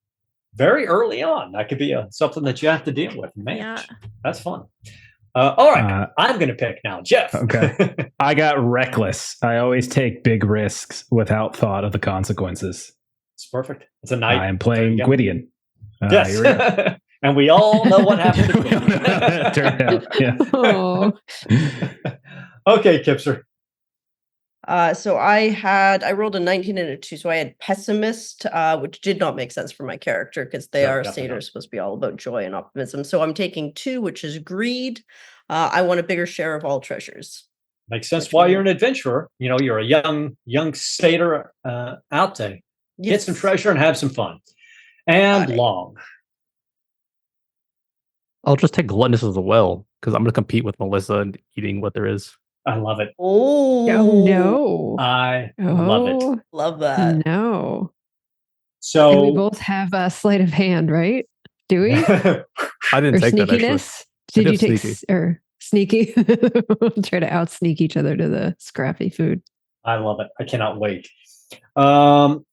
very early on. That could be something that you have to deal with. Man, yeah. That's fun. All right. I'm going to pick now. Jeff. Okay. I got reckless. I always take big risks without thought of the consequences. It's perfect. It's a night. I'm playing Gwydion. Yes. Here we go. And we all know what happened to Gwydion. Turned out. Yeah. Okay, Kipser. So I rolled a 19 and a 2, so I had pessimist, which did not make sense for my character because satyrs supposed to be all about joy and optimism. So I'm taking 2, which is greed. I want a bigger share of all treasures. Makes sense. While you're an adventurer, you're a young satyr out there. Yes. Get some treasure and have some fun. And Long. I'll just take gluttonous as well because I'm going to compete with Melissa and eating what there is. I love it. Oh no! I love it. Love that. No. So and we both have a sleight of hand, right? Do we? I didn't take that actually. Did you take sneaky? We'll try to out sneak each other to the scrappy food. I love it. I cannot wait.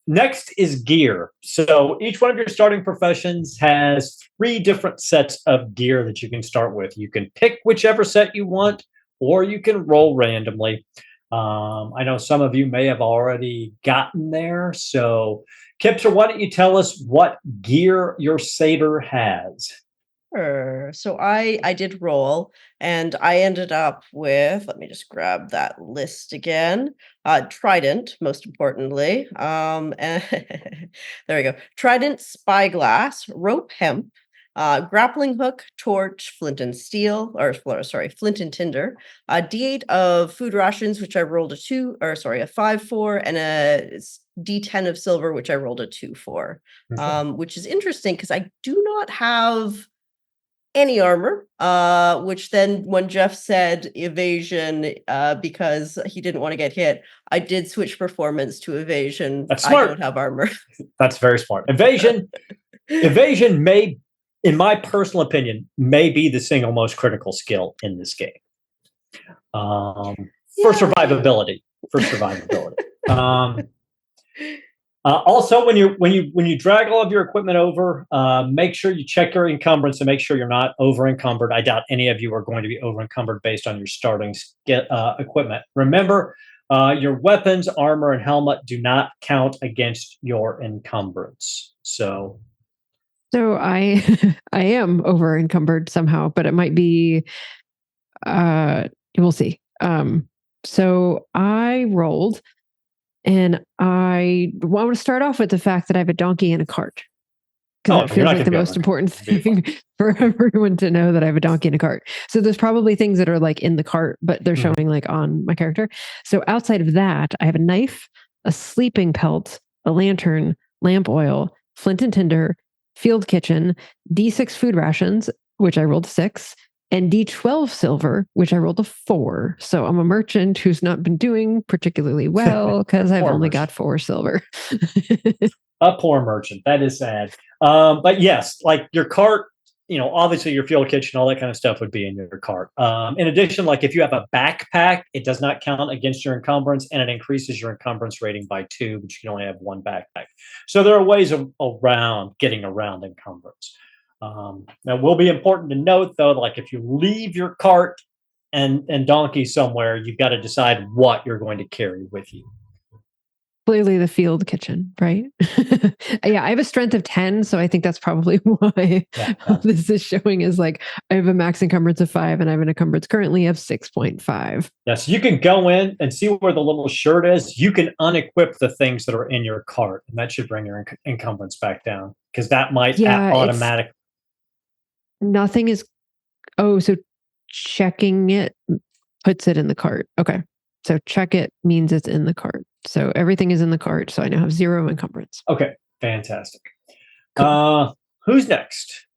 Next is gear. So each one of your starting professions has 3 different sets of gear that you can start with. You can pick whichever set you want, or you can roll randomly. I know some of you may have already gotten there. So Kipser, why don't you tell us what gear your satyr has? Sure. So I did roll, and I ended up with, let me just grab that list again. Trident, most importantly. And there we go. Trident, spyglass, rope hemp, grappling hook, torch, flint and steel, sorry, flint and tinder. A D8 of food rations, which I rolled a 5 for, and a D10 of silver, which I rolled a 2 for. Okay. Which is interesting because I do not have any armor, which then when Jeff said evasion, because he didn't want to get hit, I did switch performance to evasion. That's I smart. don't have armor. That's very smart. Evasion may, in my personal opinion, may be the single most critical skill in this game. For survivability. Also, when you drag all of your equipment over, make sure you check your encumbrance and make sure you're not over encumbered. I doubt any of you are going to be over encumbered based on your starting equipment. Remember, your weapons, armor, and helmet do not count against your encumbrance. So I I am over encumbered somehow, but it might be we'll see. So I rolled, and I want to start off with the fact that I have a donkey and a cart. Because it feels like the most important thing for everyone to know, that I have a donkey and a cart. So there's probably things that are like in the cart, but they're showing like on my character. So outside of that, I have a knife, a sleeping pelt, a lantern, lamp oil, flint and tinder, field kitchen, D6 food rations, which I rolled a 6, and D12 silver, which I rolled a 4. So I'm a merchant who's not been doing particularly well because I've only got 4 silver. A poor merchant. That is sad. But yes, like your cart, obviously your field kitchen, all that kind of stuff would be in your cart. In addition, like if you have a backpack, it does not count against your encumbrance, and it increases your encumbrance rating by 2, but you can only have 1 backpack. So there are ways around getting around encumbrance. Now, it will be important to note, though, like if you leave your cart and donkey somewhere, you've got to decide what you're going to carry with you. Clearly the field kitchen, right? Yeah, I have a strength of 10, so I think that's probably why this is showing is like I have a max encumbrance of 5, and I have an encumbrance currently of 6.5. Yes, you can go in and see where the little shirt is. You can unequip the things that are in your cart, and that should bring your encumbrance back down, because that might automatically. Nothing is. Oh, so checking it puts it in the cart. Okay. So check it means it's in the cart. So everything is in the cart. So I now have 0 encumbrance. Okay, fantastic. Cool. Who's next?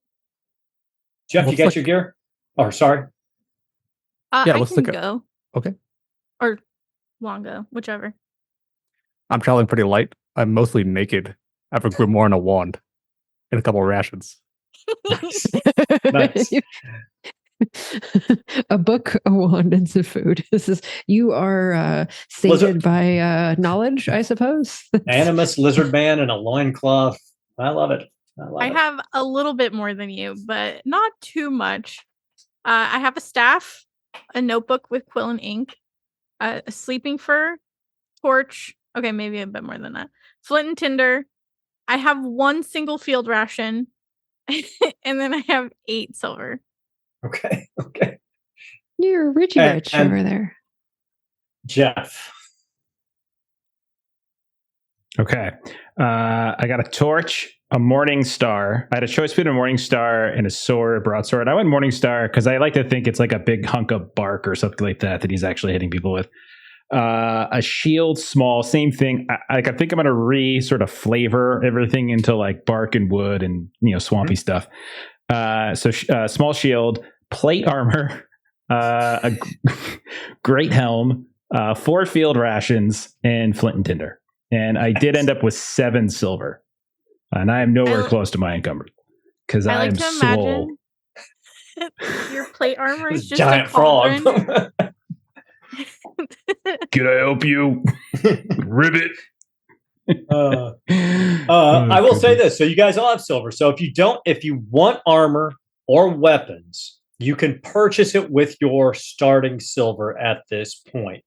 Jeff, you got your gear? Or sorry. I can go. Okay. Or Longo, whichever. I'm traveling pretty light. I'm mostly naked. I have a grimoire and a wand and a couple of rations. Nice. A book, a wand, and some food. You are sated by knowledge, I suppose. Animus, lizard man, and a loincloth. I love it. I have a little bit more than you, but not too much. I have a staff, a notebook with quill and ink, a sleeping fur, torch. Okay, maybe a bit more than that. Flint and tinder. I have 1 single field ration, and then I have 8 silver. Okay. You're rich over there. Jeff. Okay. I got a torch, a morning star. I had a choice between a morning star and a sword, a broadsword. I went morning star because I like to think it's like a big hunk of bark or something like that he's actually hitting people with. A shield, small, same thing. I think I'm going to sort of flavor everything into like bark and wood and swampy stuff. So small shield, plate armor, a great helm, 4 field rations, and flint and tinder. And I did end up with 7 silver, and I am nowhere close to my encumbered because I am swole. Your plate armor is just giant a frog. Could I help you, Ribbit? I will say this: so you guys all have silver. So if you want armor or weapons, you can purchase it with your starting silver at this point.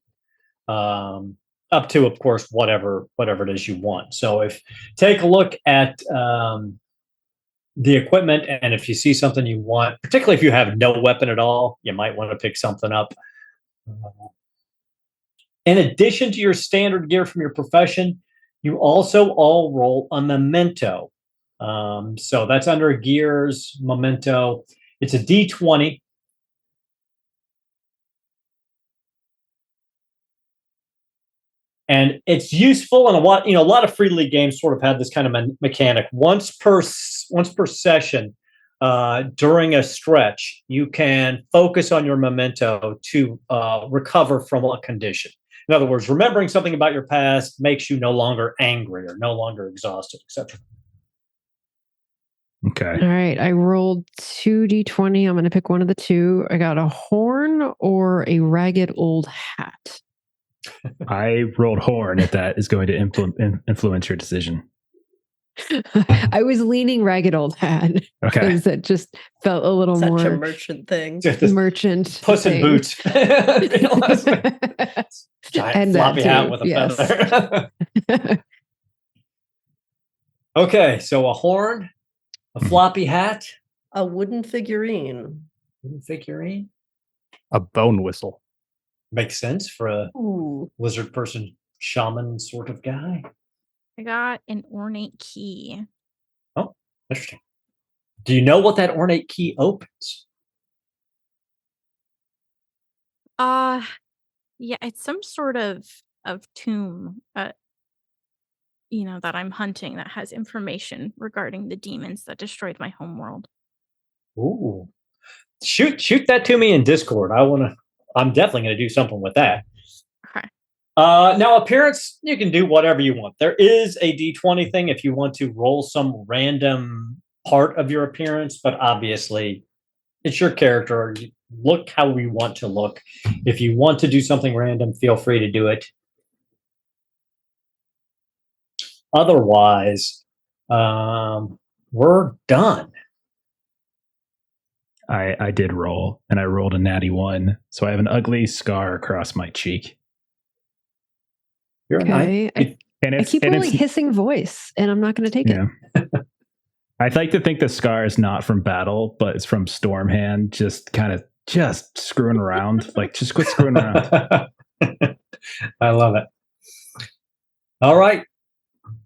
Up to, of course, whatever it is you want. So take a look at the equipment, and if you see something you want, particularly if you have no weapon at all, you might want to pick something up. In addition to your standard gear from your profession, you also all roll a memento. So that's under gears, memento. It's a D20. And it's useful, and a lot of free league games sort of have this kind of mechanic. Once per session, during a stretch, you can focus on your memento to recover from a condition. In other words, remembering something about your past makes you no longer angry or no longer exhausted, etc. Okay. All right. I rolled 2d20. I'm going to pick one of the two. I got a horn or a ragged old hat. I rolled horn if that is going to influence your decision. I was leaning ragged old hat Okay. because it just felt a little Such more a merchant thing. merchant. Puss in thing. Boots. Giant And that floppy hat too, with a yes. feather. Okay, so a horn, a floppy hat, A wooden figurine. wooden figurine. A bone whistle. Makes sense for a Ooh. lizard person shaman sort of guy. I got an ornate key. Interesting. Do you know what that ornate key opens? Yeah, it's some sort of tomb, that I'm hunting that has information regarding the demons that destroyed my homeworld. Ooh. Shoot that to me in Discord. I'm definitely going to do something with that. Okay. Now, appearance, you can do whatever you want. There is a D20 thing if you want to roll some random part of your appearance, but obviously it's your character. You look how you want to look. If you want to do something random, feel free to do it. Otherwise, we're done. I did roll, and I rolled a natty 1, so I have an ugly scar across my cheek. You're Okay. And I keep rolling hissing voice, and I'm not going to take it. I'd like to think the scar is not from battle, but it's from Stormhand, just screwing around. Like, just quit screwing around. I love it. All right.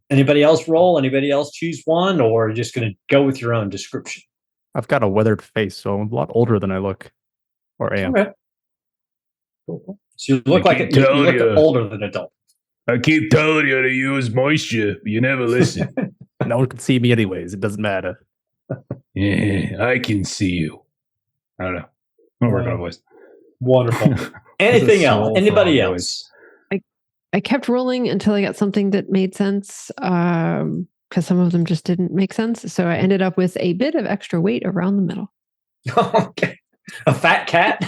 Anybody else roll? Anybody else choose one, or are you just going to go with your own description? I've got a weathered face, so I'm a lot older than I look or am. Okay. Cool. So you look like you look older than adult. I keep telling you to use moisture, but you never listen. No one can see me anyways. It doesn't matter. Yeah, I can see you. I don't know. I'm working on voice. Wonderful. Anything else? Anybody else? I kept rolling until I got something that made sense, because some of them just didn't make sense. So I ended up with a bit of extra weight around the middle. Okay. A fat cat?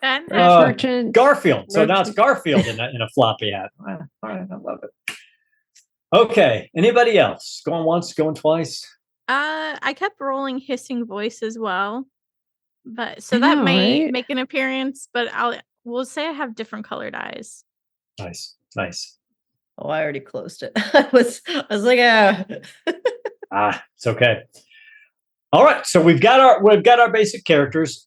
And Merchant. Garfield. So now it's Garfield in a floppy hat. All right, I love it. Okay. Anybody else? Going once, going twice? I kept rolling hissing voice as well. But so that may make an appearance, but we'll say I have different colored eyes. Nice. Oh, I already closed it. I was like, it's okay. All right, so we've got our basic characters.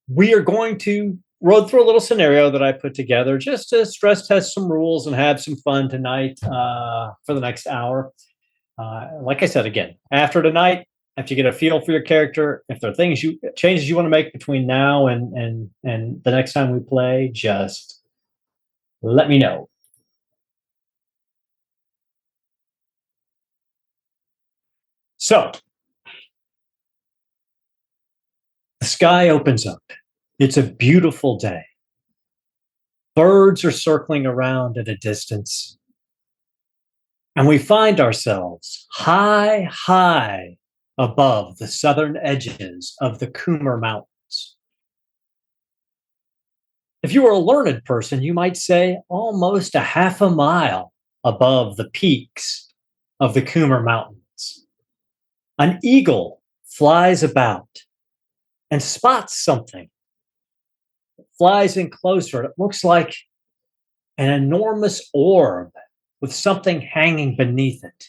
We are going to run through a little scenario that I put together just to stress test some rules and have some fun tonight for the next hour. Like I said, again, after tonight, after you get a feel for your character, if there are changes you want to make between now and the next time we play, just let me know. So, the sky opens up. It's a beautiful day. Birds are circling around at a distance. And we find ourselves high, high above the southern edges of the Coomer Mountains. If you were a learned person, you might say almost a half a mile above the peaks of the Coomer Mountains. An eagle flies about and spots something. It flies in closer. It looks like an enormous orb with something hanging beneath it.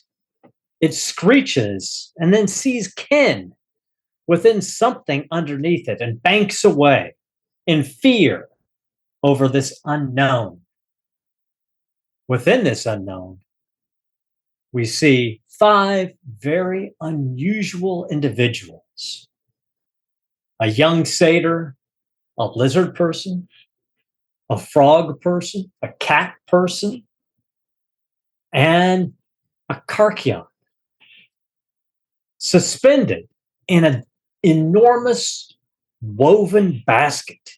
It screeches and then sees kin within something underneath it and banks away in fear over this unknown. Within this unknown, we see 5 very unusual individuals. A young satyr, a lizard person, a frog person, a cat person, and a Karkion, suspended in an enormous woven basket.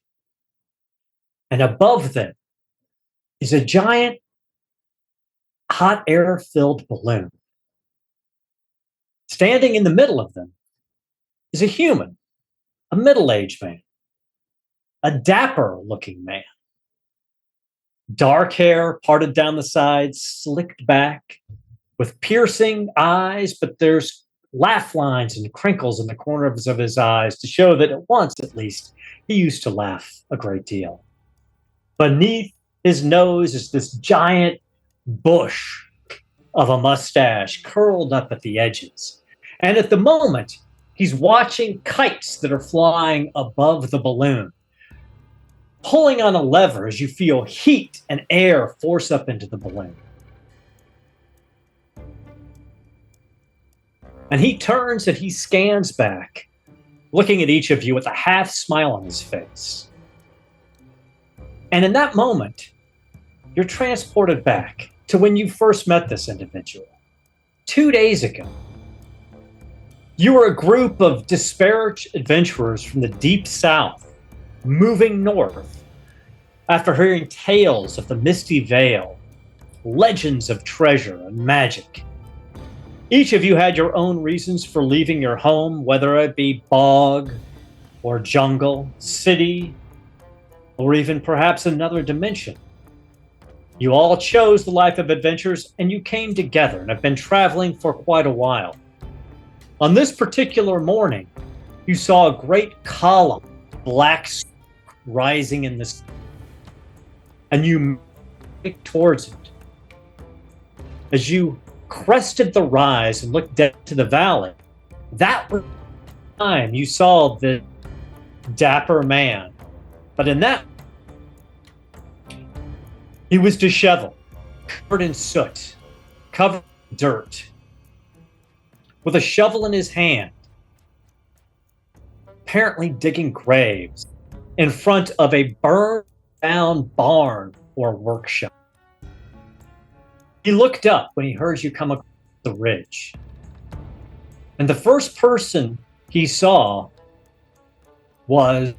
And above them is a giant hot air-filled balloon. Standing in the middle of them is a human, a middle-aged man, a dapper-looking man. Dark hair parted down the sides, slicked back, with piercing eyes, but there's laugh lines and crinkles in the corners of his eyes to show that at once, at least, he used to laugh a great deal. Beneath his nose is this giant bush of a mustache curled up at the edges. And at the moment, he's watching kites that are flying above the balloon, pulling on a lever as you feel heat and air force up into the balloon. And he turns and he scans back, looking at each of you with a half smile on his face. And in that moment, you're transported back to when you first met this individual 2 days ago. You were a group of disparate adventurers from the deep south, moving north after hearing tales of the Misty Vale, legends of treasure and magic. Each of you had your own reasons for leaving your home, whether it be bog or jungle, city, or even perhaps another dimension. You all chose the life of adventures and you came together and have been traveling for quite a while. On this particular morning, you saw a great column, black smoke rising in the sky, and you moved towards it. As you crested the rise and looked down to the valley, that was the time you saw the dapper man. But in that, he was disheveled, covered in soot, covered in dirt, with a shovel in his hand, apparently digging graves in front of a burned down barn or workshop. He looked up when he heard you come across the ridge. And the first person he saw was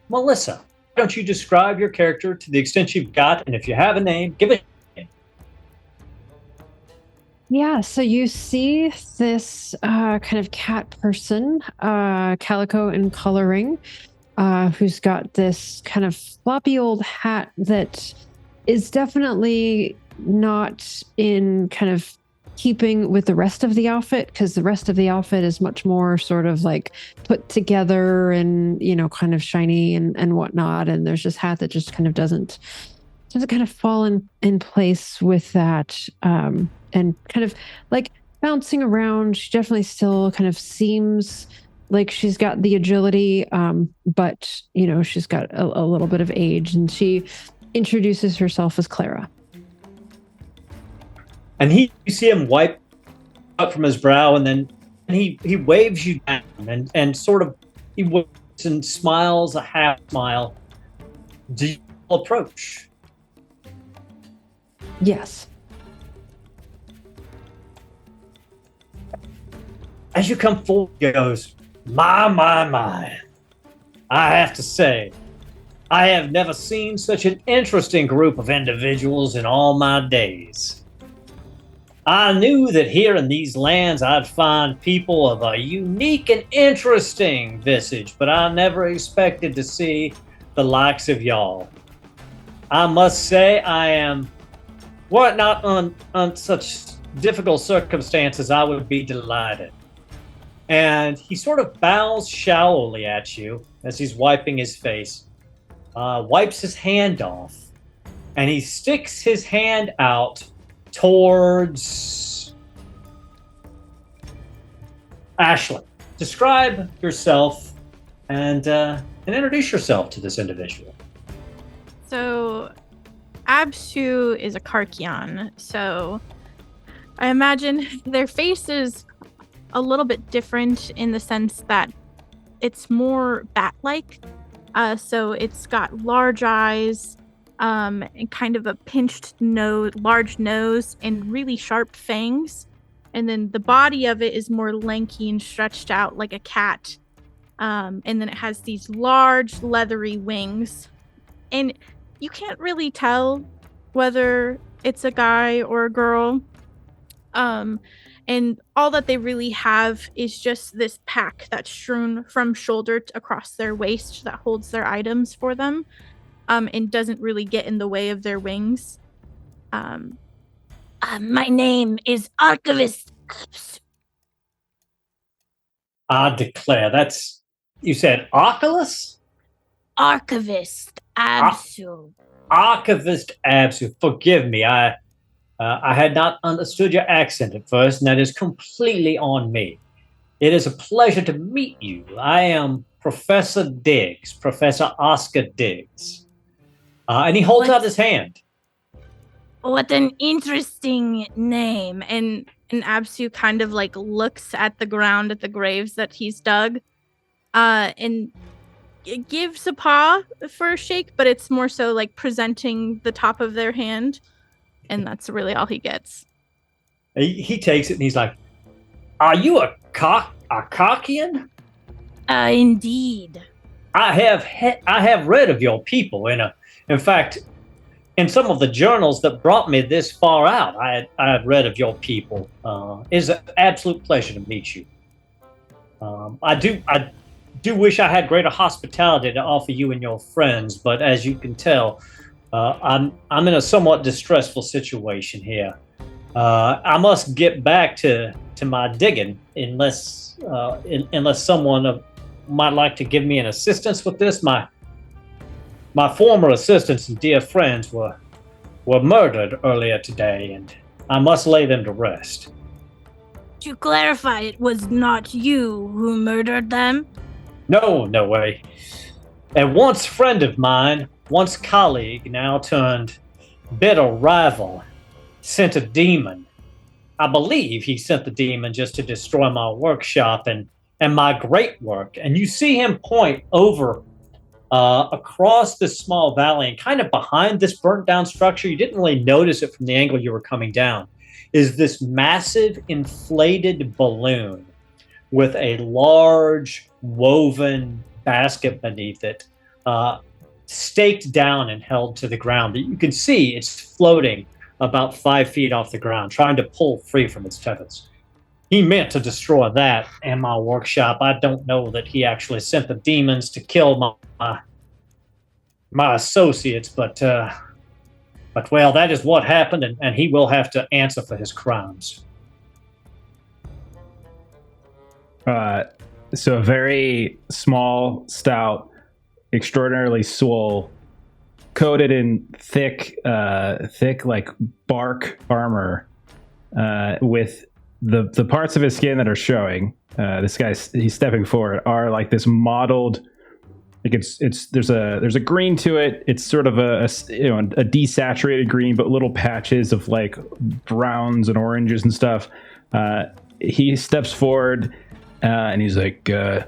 Melissa. Why don't you describe your character to the extent you've got, and if you have a name, give it a name. Yeah, so you see this kind of cat person, calico in coloring, who's got this kind of floppy old hat that is definitely not in kind of keeping with the rest of the outfit, because the rest of the outfit is much more sort of like put together and, you know, kind of shiny and whatnot. And there's this hat that just kind of doesn't kind of fall in place with that. And kind of like bouncing around. She definitely still kind of seems like she's got the agility, but, you know, she's got a little bit of age, and she introduces herself as Clara. And you see him wipe up from his brow, and then he waves you down and sort of he waves and smiles a half smile. Do you approach? Yes. As you come forward, he goes, my. I have to say, I have never seen such an interesting group of individuals in all my days. I knew that here in these lands I'd find people of a unique and interesting visage, but I never expected to see the likes of y'all. I must say I am, were it not on such difficult circumstances, I would be delighted. And he sort of bows shallowly at you as he's wiping his face, wipes his hand off, and he sticks his hand out towards Ashley, describe yourself and introduce yourself to this individual. So, Absu is a Karkion. So, I imagine their face is a little bit different in the sense that it's more bat-like. So it's got large eyes, and kind of a pinched nose, large nose, and really sharp fangs. And then the body of it is more lanky and stretched out like a cat. And then it has these large leathery wings. And you can't really tell whether it's a guy or a girl. And all that they really have is just this pack that's strewn from shoulder across their waist that holds their items for them, and doesn't really get in the way of their wings. My name is Archivist. I declare, you said Oculus? Archivist Absu. Archivist Absu. Forgive me, I had not understood your accent at first, and that is completely on me. It is a pleasure to meet you. I am Professor Diggs, Professor Oscar Diggs. And he holds out his hand. What an interesting name. And Absu kind of like looks at the ground at the graves that he's dug, and it gives a paw for a shake, but it's more so like presenting the top of their hand. And that's really all he gets. He takes it and he's like, "Are you a Karkian?" Indeed. I have read of your people. In fact, in some of the journals that brought me this far out, I had read of your people. It's an absolute pleasure to meet you. I do wish I had greater hospitality to offer you and your friends, but as you can tell, I'm in a somewhat distressful situation here. I must get back to my digging unless someone might like to give me an assistance with this. My former assistants and dear friends were murdered earlier today, and I must lay them to rest. To clarify, it was not you who murdered them? No way. A once friend of mine, once colleague, now turned bitter rival, sent a demon. I believe he sent the demon just to destroy my workshop and my great work. And you see him point over across this small valley, and kind of behind this burnt down structure, you didn't really notice it from the angle you were coming down, is this massive inflated balloon with a large woven basket beneath it, staked down and held to the ground. That you can see it's floating about 5 feet off the ground, trying to pull free from its tethers. He meant to destroy that and my workshop. I don't know that he actually sent the demons to kill my associates, but well, that is what happened, and he will have to answer for his crimes. So a very small, stout, extraordinarily swole, coated in thick like bark armor, with the parts of his skin that are showing. This he's stepping forward, are like this mottled. Like there's a green to it. It's sort of a desaturated green, but little patches of like browns and oranges and stuff. He steps forward, and he's like, "I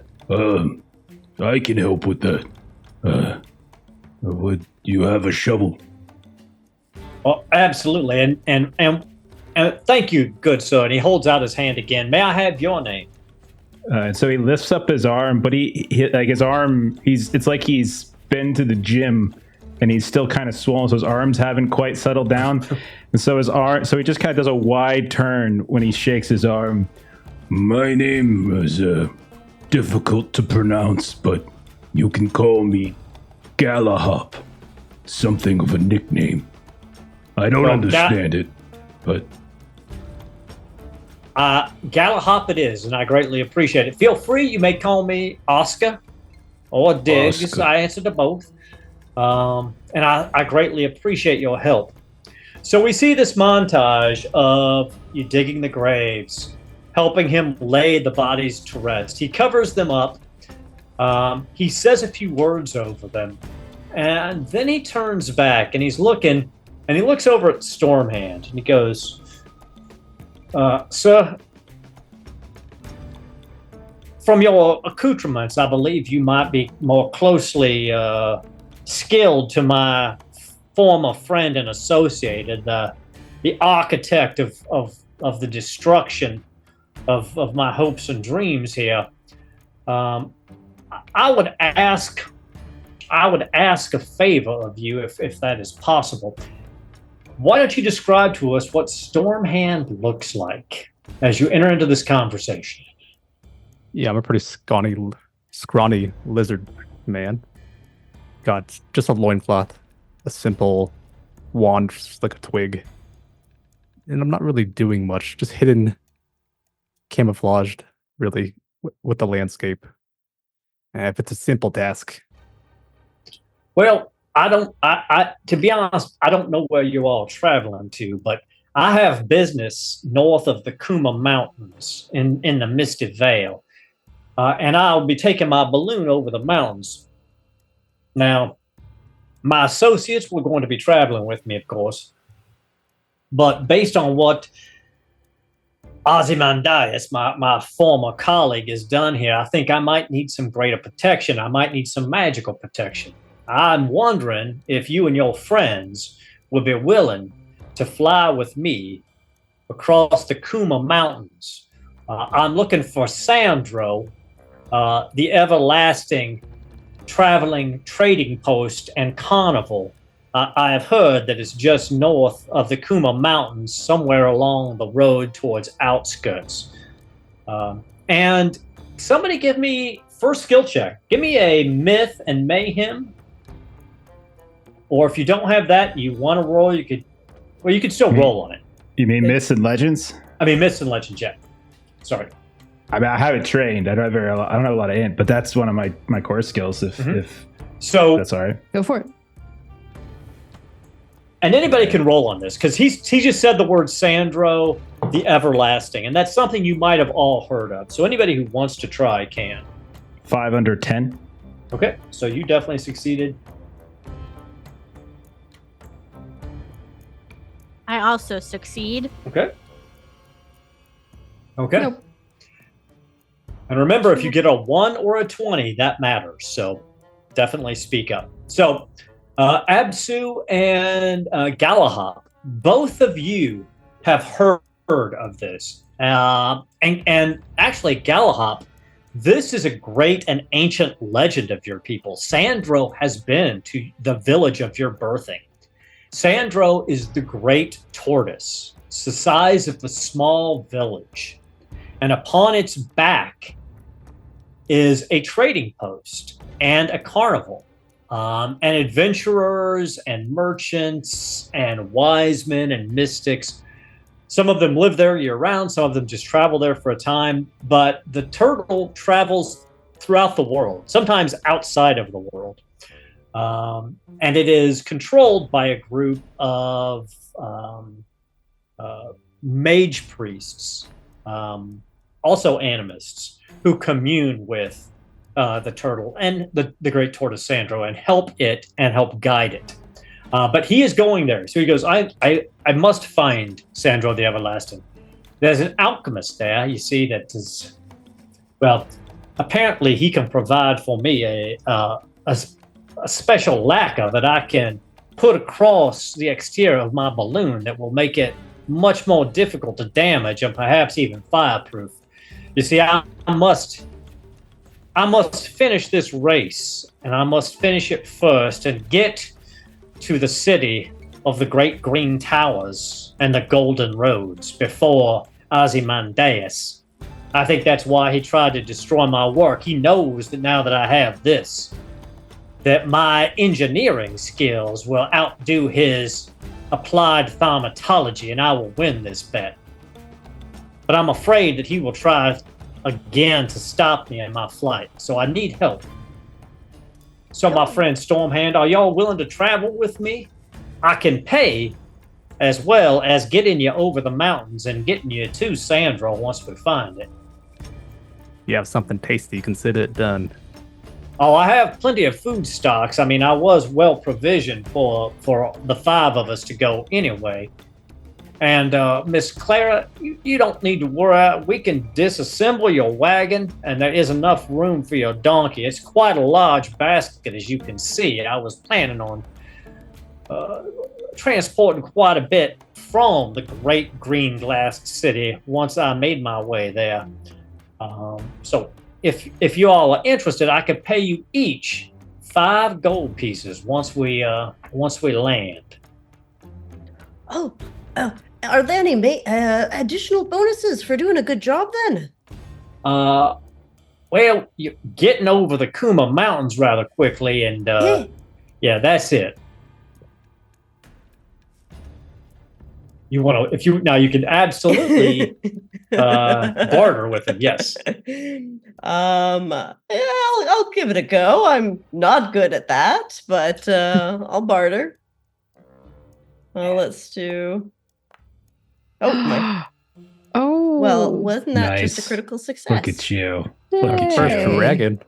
can help with that. Would you have a shovel?" Oh, absolutely, and thank you, good sir. And he holds out his hand again. May I have your name? And so he lifts up his arm, but he like his arm, it's like he's been to the gym and he's still kind of swollen, so his arms haven't quite settled down. And so so he just kind of does a wide turn when he shakes his arm. "My name is difficult to pronounce, but you can call me Galahop. Something of a nickname. I don't understand it, but Galahop it is, and I greatly appreciate it. Feel free, you may call me Oscar or Diggs. Oscar. I answer to both. And I greatly appreciate your help. So we see this montage of you digging the graves, helping him lay the bodies to rest. He covers them up. He says a few words over them, and then he turns back and he's looking, and he looks over at Stormhand and he goes, "Sir, from your accoutrements, I believe you might be more closely skilled to my former friend and associated, the architect of the destruction of my hopes and dreams here. I would ask a favor of you if that is possible. Why don't you describe to us what Stormhand looks like as you enter into this conversation?" Yeah, I'm a pretty scrawny lizard man. Got just a loincloth, a simple wand, just like a twig. And I'm not really doing much, just hidden, camouflaged, really, with the landscape. If it's a simple task. Well, to be honest, I don't know where you're all traveling to, but I have business north of the Kuma Mountains in the Misty Vale. And I'll be taking my balloon over the mountains. Now, my associates were going to be traveling with me, of course. But based on what Ozymandias, my former colleague, has done here, I think I might need some greater protection. I might need some magical protection. I'm wondering if you and your friends would be willing to fly with me across the Kuma Mountains. I'm looking for Sandro, the everlasting traveling trading post and carnival. I have heard that it's just north of the Kuma Mountains, somewhere along the road towards outskirts. And somebody give me first skill check. Give me a Myth and Mayhem. Or if you don't have that, you want to roll, you could still roll on it. You mean Myths and Legends? I mean Myths and Legends, yeah. Sorry. I mean, I haven't trained. I don't have a lot of int, but that's one of my core skills. If so, that's all right. Go for it. And anybody can roll on this because he just said the word Sandro, the everlasting, and that's something you might have all heard of. So anybody who wants to try can. 5 under 10. Okay, so you definitely succeeded. I also succeed. Okay. Nope. And remember, if you get a 1 or a 20, that matters. So definitely speak up. So Absu and Galahop, both of you have heard of this. And actually, Galahop, this is a great and ancient legend of your people. Sandro has been to the village of your birthing. Sandro is the great tortoise. It's the size of a small village. And upon its back is a trading post and a carnival. And adventurers and merchants and wise men and mystics. Some of them live there year-round. Some of them just travel there for a time. But the turtle travels throughout the world, sometimes outside of the world. And it is controlled by a group of mage priests, also animists, who commune with the turtle and the great tortoise Sandro and help it and help guide it. But he is going there. So he goes, I must find Sandro the Everlasting. There's an alchemist there, you see, that is, well, apparently he can provide for me a special lacquer that I can put across the exterior of my balloon that will make it much more difficult to damage and perhaps even fireproof. You see, I must finish this race, and I must finish it first and get to the city of the Great Green Towers and the Golden Roads before Ozymandias. I think that's why he tried to destroy my work. He knows that now that I have this, that my engineering skills will outdo his applied thaumatology, and I will win this bet. But I'm afraid that he will try again to stop me in my flight, so I need help. So my friend Stormhand, are y'all willing to travel with me? I can pay as well as getting you over the mountains and getting you to Sandra once we find it. You have something tasty, consider it done. Oh, I have plenty of food stocks. I mean, I was well provisioned for the 5 of us to go anyway. And Miss Clara, you don't need to worry. We can disassemble your wagon, and there is enough room for your donkey. It's quite a large basket, as you can see. I was planning on transporting quite a bit from the great green glass city once I made my way there. So if you all are interested, I could pay you each 5 gold pieces once we land. Oh, are there any additional bonuses for doing a good job then? Well, you're getting over the Kuma Mountains rather quickly, and yeah, that's it. You want to? You can absolutely barter with him. Yes. Yeah, I'll give it a go. I'm not good at that, but I'll barter. Well, let's do. Oh my. Oh. Well, wasn't that just a Nice. critical success? Look at you. Lucky first Yay. dragon.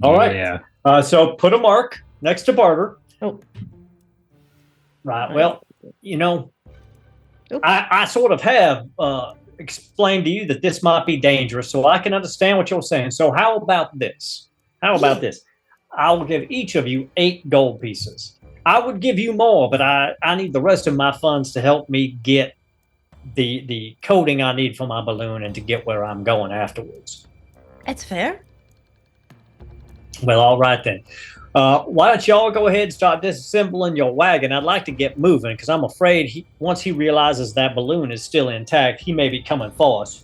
All right. Yeah. So put a mark next to barter. Oh. Right. Well, Oops. I sort of have explained to you that this might be dangerous, so I can understand what you're saying. So how about this? I will give each of you 8 gold pieces. I would give you more, but I need the rest of my funds to help me get the coating I need for my balloon and to get where I'm going afterwards. That's fair. Well, all right then. Why don't y'all go ahead and start disassembling your wagon? I'd like to get moving because I'm afraid once he realizes that balloon is still intact, he may be coming for us.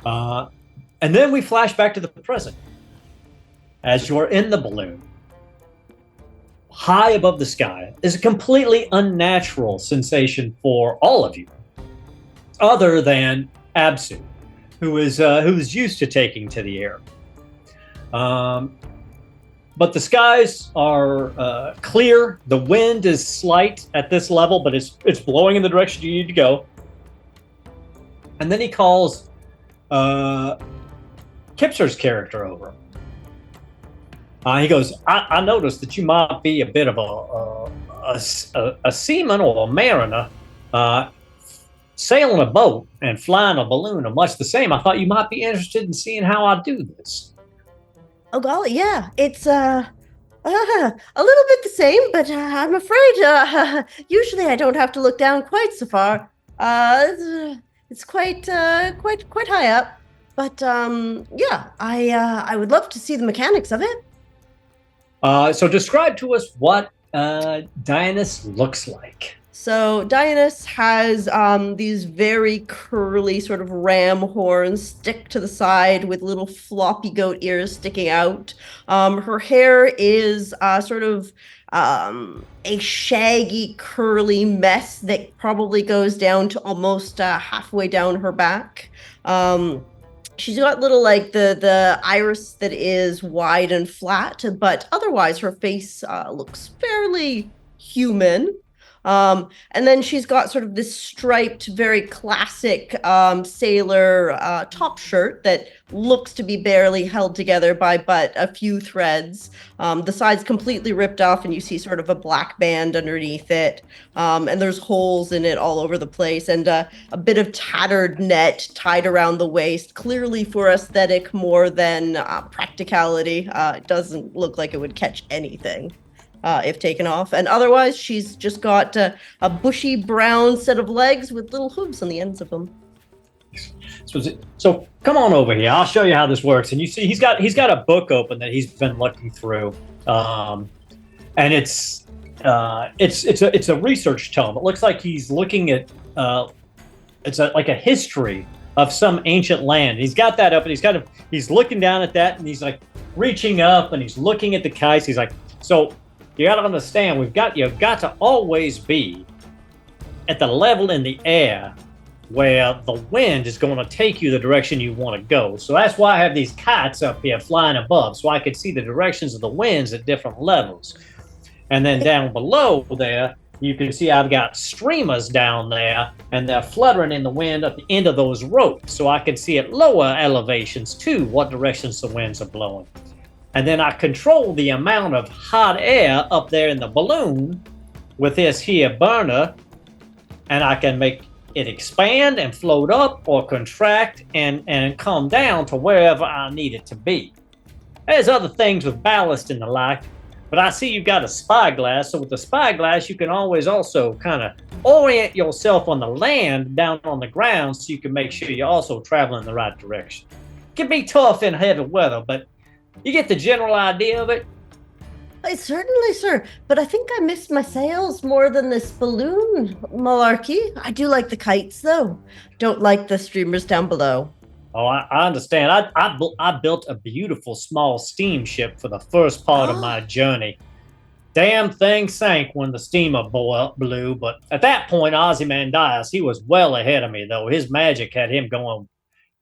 And then we flash back to the present. As you're in the balloon, high above the sky is a completely unnatural sensation for all of you, other than Absu, who is used to taking to the air. But the skies are clear. The wind is slight at this level, but it's blowing in the direction you need to go. And then he calls Kipser's character over. He goes, I noticed that you might be a bit of a seaman or a mariner. Sailing a boat and flying a balloon are much the same. I thought you might be interested in seeing how I do this. Oh golly, yeah, it's a little bit the same, but I'm afraid usually I don't have to look down quite so far. It's quite high up, but yeah, I would love to see the mechanics of it. So describe to us what Dionysus looks like. So Dionysus has these very curly sort of ram horns stick to the side with little floppy goat ears sticking out. Her hair is sort of a shaggy curly mess that probably goes down to almost halfway down her back. She's got little like the iris that is wide and flat, but otherwise her face looks fairly human. And then she's got sort of this striped, very classic sailor top shirt that looks to be barely held together by but a few threads. The side's completely ripped off and you see sort of a black band underneath it. And there's holes in it all over the place and a bit of tattered net tied around the waist, clearly for aesthetic more than practicality. It doesn't look like it would catch anything. If taken off. And otherwise, she's just got a bushy brown set of legs with little hooves on the ends of them. So come on over here. I'll show you how this works. And you see, he's got a book open that he's been looking through, and it's a research tome. It looks like he's looking at like a history of some ancient land. He's got that up, and he's looking down at that, and he's like reaching up, and he's looking at the kites. He's like, so. You got to understand, you've got to always be at the level in the air where the wind is going to take you the direction you want to go. So that's why I have these kites up here flying above, so I could see the directions of the winds at different levels. And then down below there, you can see I've got streamers down there, and they're fluttering in the wind at the end of those ropes, so I can see at lower elevations too what directions the winds are blowing. And then I control the amount of hot air up there in the balloon with this here burner, and I can make it expand and float up or contract and come down to wherever I need it to be. There's other things with ballast and the like, but I see you've got a spyglass, so with the spyglass you can always also kind of orient yourself on the land down on the ground so you can make sure you're also traveling in the right direction. It can be tough in heavy weather, but you get the general idea of it. Certainly, sir. But I think I missed my sails more than this balloon malarkey. I do like the kites, though. Don't like the streamers down below. Oh, I understand. I built a beautiful small steamship for the first part of my journey. Damn thing sank when the steamer blew, but at that point, Ozymandias, he was well ahead of me, though. His magic had him going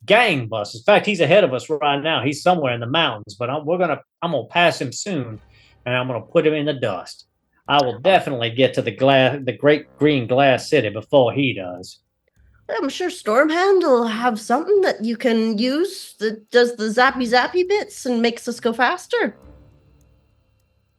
gangbusters. In fact, he's ahead of us right now. He's somewhere in the mountains, but I'm gonna pass him soon, and I'm gonna put him in the dust. I will definitely get to the great green glass city before he does. I'm sure Stormhand will have something that you can use that does the zappy bits and makes us go faster.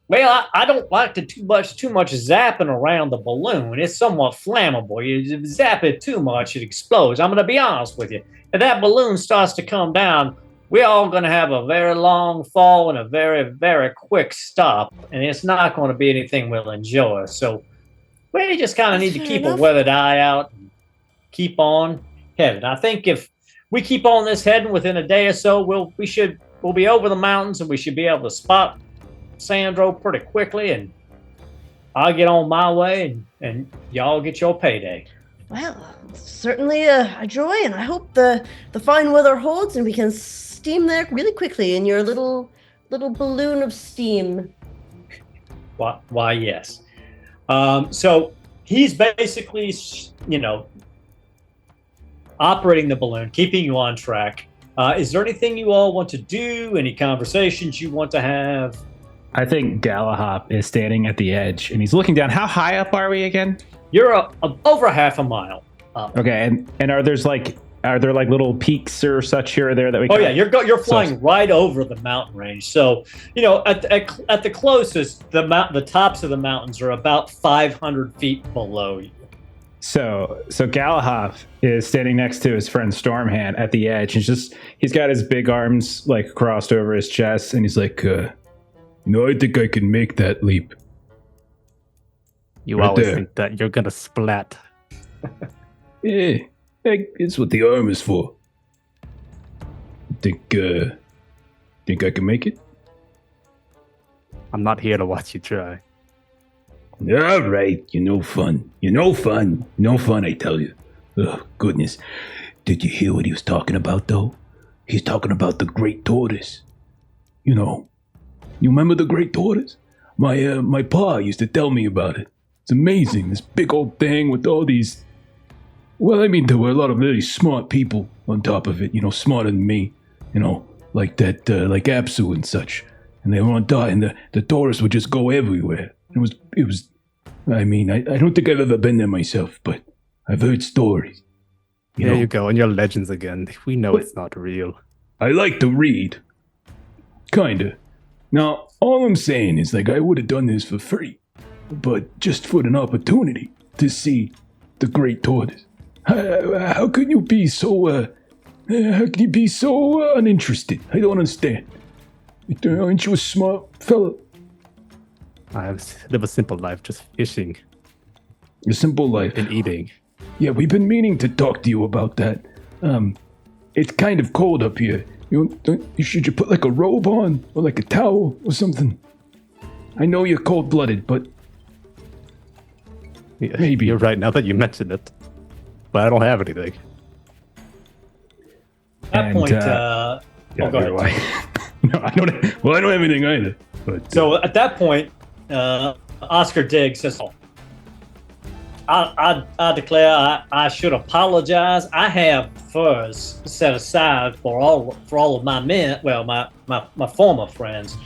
Well, I don't like to too much zapping around the balloon. It's somewhat flammable. You zap it too much, it explodes. I'm going to be honest with you. If that balloon starts to come down, we're all going to have a very long fall and a very, very quick stop, and it's not going to be anything we'll enjoy. So we just kind of need to keep a weathered eye out and keep on heading. I think if we keep on this heading within a day or so, we'll be over the mountains, and we should be able to spot Sandro pretty quickly, and I'll get on my way, and y'all get your payday. Well, certainly a joy, and I hope the fine weather holds and we can steam there really quickly in your little balloon of steam. Why yes. So he's basically, operating the balloon, keeping you on track. Is there anything you all want to do? Any conversations you want to have? I think Galahop is standing at the edge and he's looking down. How high up are we again? You're over half a mile up. Okay, and are there like little peaks or such here or there that we? Oh yeah, you're flying right over the mountain range. So at the closest, the tops of the mountains are about 500 feet below you. So Galahop is standing next to his friend Stormhand at the edge. He's got his big arms like crossed over his chest, and he's like, I think I can make that leap. You right always there. Think that you're gonna splat. Yeah, it's what the arm is for. Think I can make it? I'm not here to watch you try. All right, you're no fun. No fun, I tell you. Oh, goodness. Did you hear what he was talking about, though? He's talking about the Great Tortoise. You remember the Great Tortoise? My pa used to tell me about it. It's amazing, this big old thing with all these... Well, I mean, there were a lot of really smart people on top of it, smarter than me. Like that, like Apsu and such. And they were on top, and the tortoise would just go everywhere. It was, I mean, I don't think I've ever been there myself, but I've heard stories. There you go, and your legends again. We know it's not real. I like to read. Kinda. Now, all I'm saying is, I would have done this for free, but just for an opportunity to see the Great Tortoise. How can you be so, uninterested? I don't understand. Aren't you a smart fellow? I live a simple life, just fishing. A simple life. And eating. Yeah, we've been meaning to talk to you about that. It's kind of cold up here. Should you put like a robe on or like a towel or something? I know you're cold-blooded, but yeah, maybe. You're right now that you mentioned it, but I don't have anything. At that point, go ahead. No, I don't have anything either. But, so at that point, Oscar Diggs says, I declare I should apologize. I have furs set aside for all of my men, well, my former friends.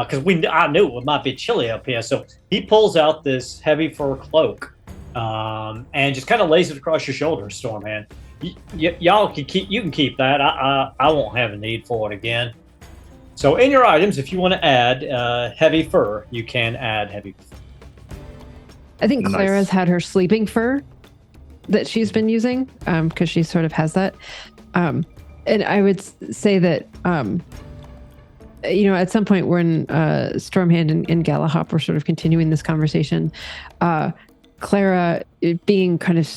because I knew it might be chilly up here. So he pulls out this heavy fur cloak and just kind of lays it across your shoulders, Stormhand. Y'all can keep that. I won't have a need for it again. So in your items, if you want to add heavy fur, you can add heavy fur. I think Nice. Clara's had her sleeping fur that she's been using because she sort of has that. And I would say that, at some point when Stormhand and Galahop were sort of continuing this conversation, Clara, being kind of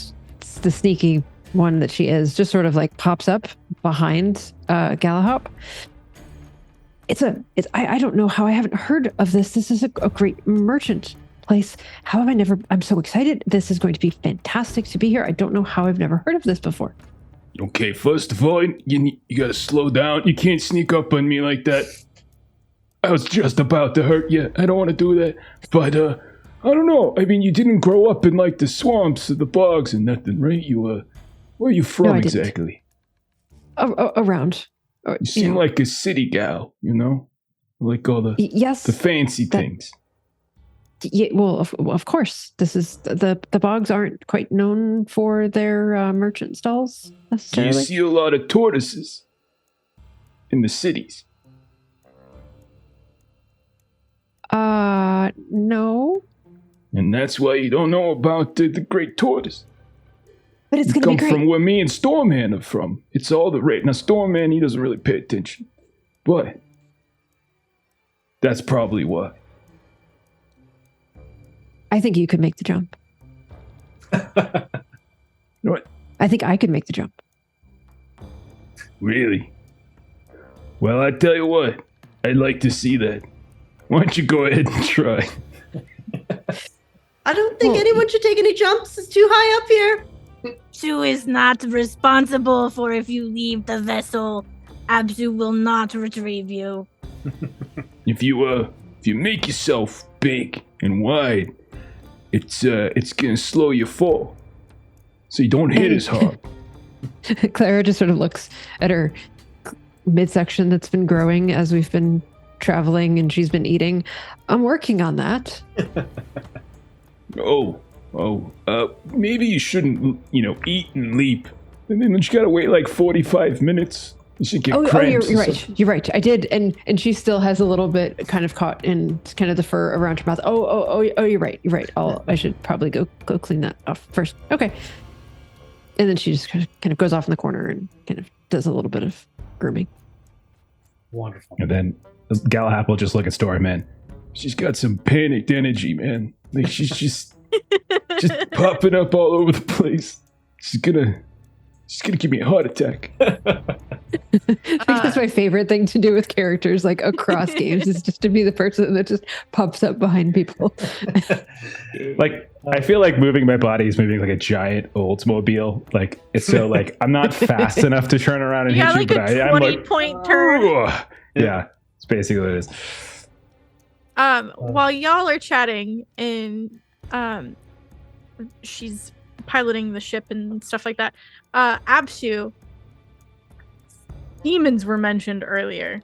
the sneaky one that she is, just sort of like pops up behind Galahop. I don't know how I haven't heard of this. This is a great merchant place. How have I never? I'm so excited. This is going to be fantastic to be here. I don't know how I've never heard of this before. Okay, first of all, you gotta slow down. You can't sneak up on me like that. I was just about to hurt you. I don't want to do that. But, I don't know. I mean, you didn't grow up in, like, the swamps or the bogs and nothing, right? Where are you from exactly? Around. You seem like a city gal, Like all the the fancy things. Yeah, well, of course. This is the bogs aren't quite known for their merchant stalls Do necessarily. you see a lot of tortoises in the cities? No. And that's why you don't know about the great tortoise. But it's You going to come be great. from where me and Stormhand are from. It's all the rate. Now, Stormhand, he doesn't really pay attention. But that's probably why. I think you could make the jump. What? I think I could make the jump. Really? Well, I tell you what. I'd like to see that. Why don't you go ahead and try? I don't think anyone should take any jumps. It's too high up here. Absu is not responsible for if you leave the vessel. Absu will not retrieve you. If you make yourself big and wide, it's gonna slow your fall. So you don't hit as hard. Clara just sort of looks at her midsection that's been growing as we've been traveling and she's been eating. I'm working on that. Maybe you shouldn't, eat and leap. And then you gotta wait like 45 minutes. You should get cramps. You're right. You're right. I did, and she still has a little bit kind of caught in kind of the fur around her mouth. Oh, you're right. You're right. I should probably go clean that off first. Okay. And then she just kind of goes off in the corner and kind of does a little bit of grooming. Wonderful. And then Galahap will just look at Stormhand. She's got some panicked energy, man. Like she's just popping up all over the place. She's gonna give me a heart attack. I think that's my favorite thing to do with characters, like across games, is just to be the person that just pops up behind people. Like, I feel like moving my body is moving like a giant Oldsmobile. Like, it's so like I'm not fast enough to turn around and You hit got you, like but a I'm 20 like, point turn. "Ugh." Yeah, it's basically what it is. While y'all are chatting and she's piloting the ship and stuff like that, Absu, demons were mentioned earlier,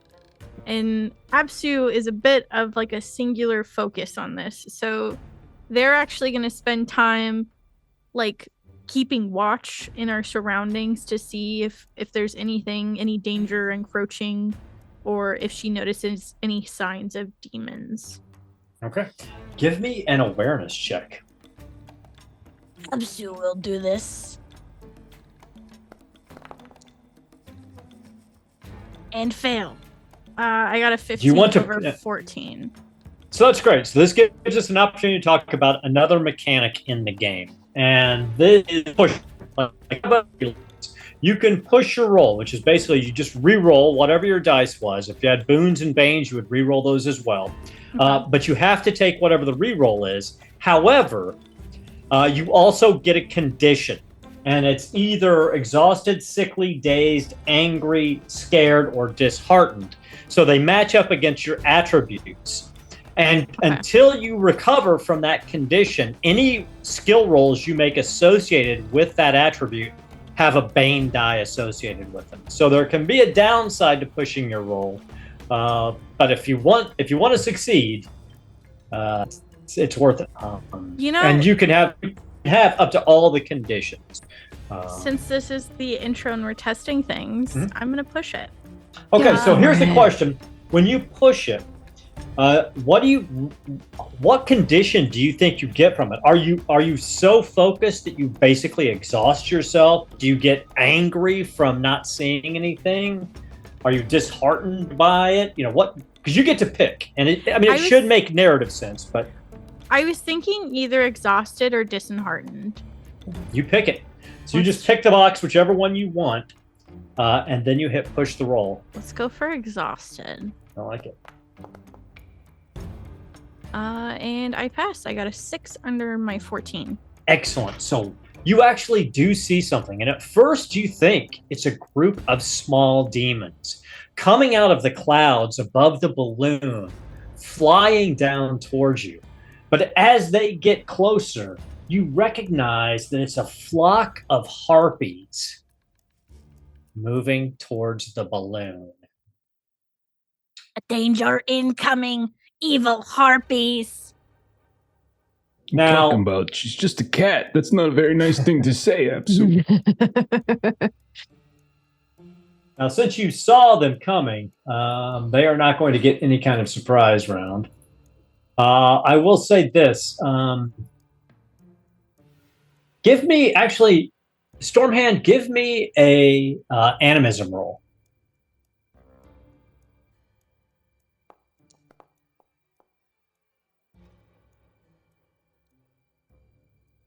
and Absu is a bit of like a singular focus on this, so they're actually going to spend time like keeping watch in our surroundings to see if there's any danger encroaching, or if she notices any signs of demons. Okay. Give me an awareness check. Absu will do this. And fail. I got a 15 want to- over 14. So that's great. So this gives us an opportunity to talk about another mechanic in the game. And this is push. You can push your roll, which is basically you just re-roll whatever your dice was. If you had boons and banes, you would re-roll those as well. But you have to take whatever the re-roll is. However, you also get a condition. And it's either exhausted, sickly, dazed, angry, scared, or disheartened. So they match up against your attributes. And until you recover from that condition, any skill rolls you make associated with that attribute have a Bane die associated with them. So there can be a downside to pushing your roll, But if you want to succeed, it's worth it. And you can have up to all the conditions. Since this is the intro and we're testing things, I'm going to push it. Okay, so here's the question: when you push it, what condition do you think you get from it? Are you so focused that you basically exhaust yourself? Do you get angry from not seeing anything? Are you disheartened by it? What? Because you get to pick, and it should make narrative sense. But I was thinking either exhausted or disheartened. You pick it. So you just pick the box, whichever one you want, and then you hit push the roll. Let's go for exhausted. I like it. And I passed. I got a 6 under my 14. Excellent. So you actually do see something. And at first you think it's a group of small demons coming out of the clouds above the balloon, flying down towards you. But as they get closer, you recognize that it's a flock of harpies moving towards the balloon. A danger incoming. Evil harpies. Now, talking about? She's just a cat. That's not a very nice thing to say, absolutely. Now, since you saw them coming, they are not going to get any kind of surprise round. I will say this. Stormhand, give me a animism roll.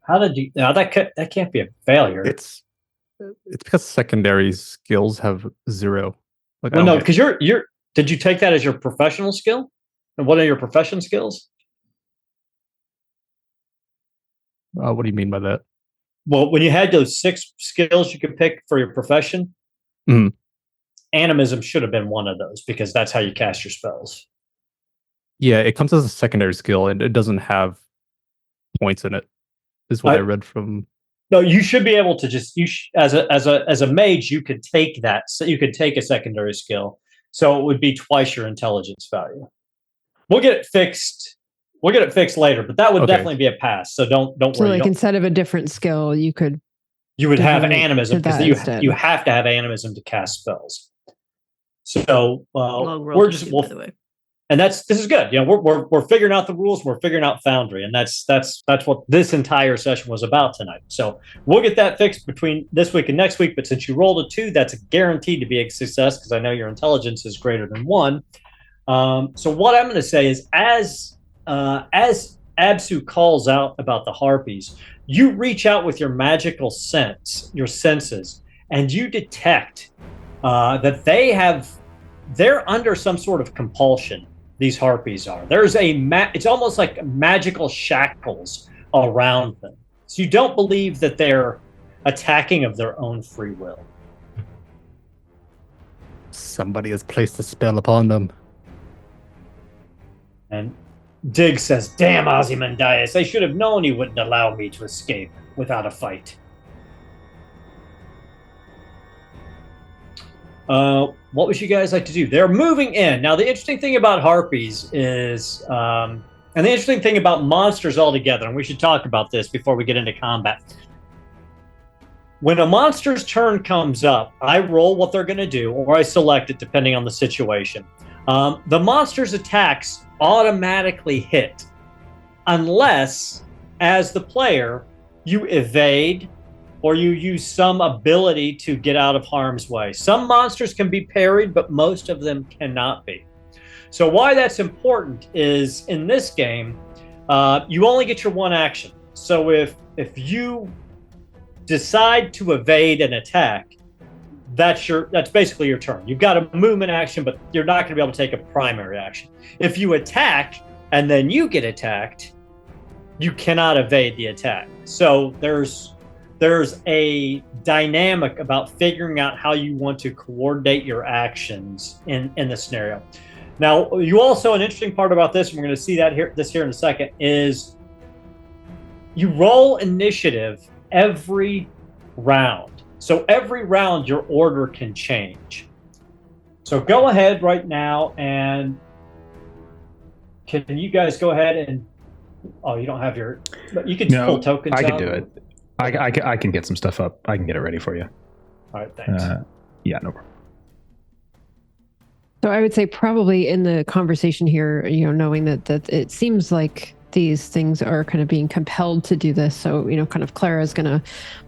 How did you? Now that can't be a failure. It's because secondary skills have 0. Like, well, no, because you're. Did you take that as your professional skill? And what are your profession skills? What do you mean by that? Well, when you had those 6 skills you could pick for your profession, animism should have been one of those because that's how you cast your spells. Yeah, it comes as a secondary skill and it doesn't have points in it. Is what I read from. No, you should be able to just as a mage, you could take that. So you could take a secondary skill, so it would be twice your intelligence value. We'll get it fixed. We'll get it fixed later, but that would definitely be a pass. So don't So worry. like instead of a different skill, you would have animism because instead. you have to have animism to cast spells. So by the way. And this is good. We're figuring out the rules. We're figuring out Foundry, and that's what this entire session was about tonight. So we'll get that fixed between this week and next week. But since you rolled a 2, that's guaranteed to be a success because I know your intelligence is greater than 1. So what I'm going to say is, as Absu calls out about the harpies, you reach out with your magical your senses, and you detect that they're under some sort of compulsion. These harpies are. There's it's almost like magical shackles around them. So you don't believe that they're attacking of their own free will. Somebody has placed a spell upon them. And Dig says, "Damn Ozymandias, I should have known he wouldn't allow me to escape without a fight." What would you guys like to do? They're moving in. Now, the interesting thing about harpies is, and the interesting thing about monsters altogether, and we should talk about this before we get into combat. When a monster's turn comes up, I roll what they're going to do, or I select it depending on the situation. The monster's attacks automatically hit, unless, as the player, you evade or you use some ability to get out of harm's way. Some monsters can be parried, but most of them cannot be. So why that's important is, in this game, you only get your one action. So if you decide to evade an attack, that's basically your turn. You've got a movement action, but you're not going to be able to take a primary action. If you attack and then you get attacked, you cannot evade the attack. So there's a dynamic about figuring out how you want to coordinate your actions in the scenario. Now, you also, an interesting part about this, and we're going to see that here in a second, is you roll initiative every round. So every round, your order can change. So go ahead right now, and can you guys go ahead and? Oh, you don't have your. But you can pull tokens. I can out. do it. I can get some stuff up. I can get it ready for you. All right, thanks. Yeah, no problem. So I would say probably in the conversation here, knowing that it seems like these things are kind of being compelled to do this. So, kind of Clara's going to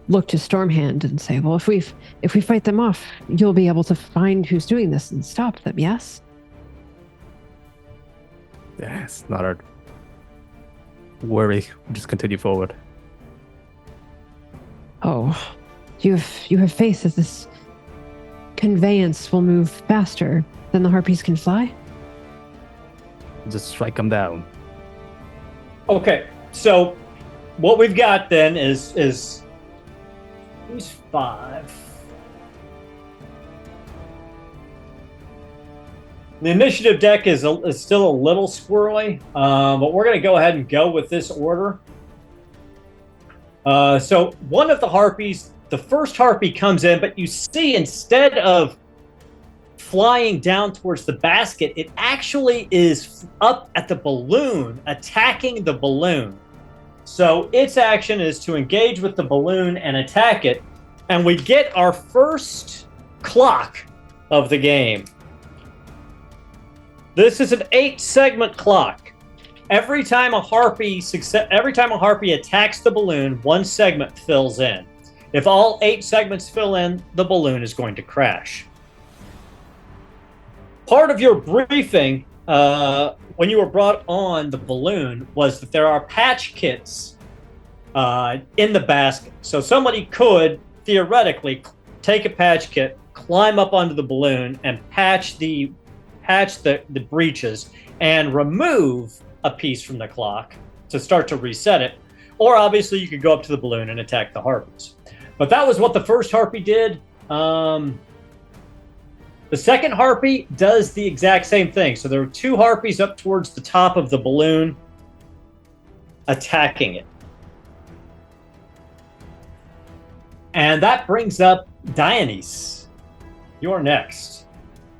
look to Stormhand and say, well, if we fight them off, you'll be able to find who's doing this and stop them. Yes. Yeah, it's not our worry. We'll just continue forward. Oh, you have faith that this conveyance will move faster than the harpies can fly? Just strike them down. Okay, so what we've got then is who's 5? The initiative deck is still a little squirrely, but we're going to go ahead and go with this order. So one of the harpies, the first harpy comes in, but you see instead of flying down towards the basket, it actually is up at the balloon, attacking the balloon. So its action is to engage with the balloon and attack it, and we get our first clock of the game. This is an 8-segment clock. Every time a harpy attacks the balloon, 1 segment fills in. If all 8 segments fill in, the balloon is going to crash. Part of your briefing when you were brought on the balloon was that there are patch kits in the basket. So somebody could theoretically take a patch kit, climb up onto the balloon, and patch the breaches and remove a piece from the clock to start to reset it. Or obviously you could go up to the balloon and attack the harpies. But that was what the first harpy did. The second harpy does the exact same thing. So there are 2 harpies up towards the top of the balloon attacking it. And that brings up Dionysus. You're next.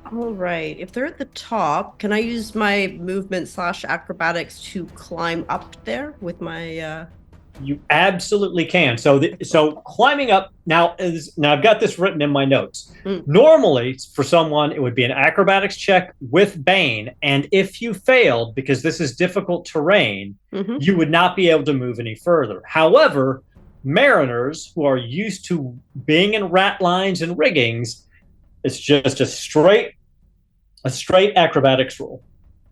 All right. If they're at the top, can I use my movement / acrobatics to climb up there with my... You absolutely can. So climbing up now I've got this written in my notes. Normally, for someone, it would be an acrobatics check with Bane, and if you failed, because this is difficult terrain, you would not be able to move any further. However, mariners who are used to being in rat lines and riggings, it's just a straight acrobatics roll.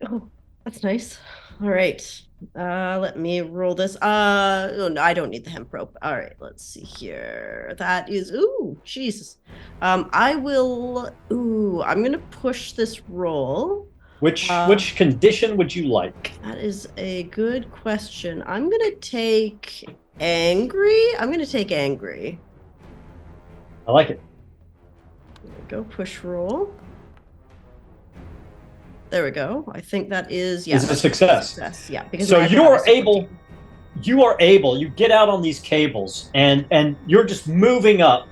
Oh, that's nice. All right. Let me roll this. Oh, no, I don't need the hemp rope. All right, let's see here. That is, Jesus. I'm gonna push this roll. Which condition would you like? That is a good question. I'm gonna take angry. I like it. There we go, push roll. There we go. I think that is a success. Yeah. Because so you get out on these cables and you're just moving up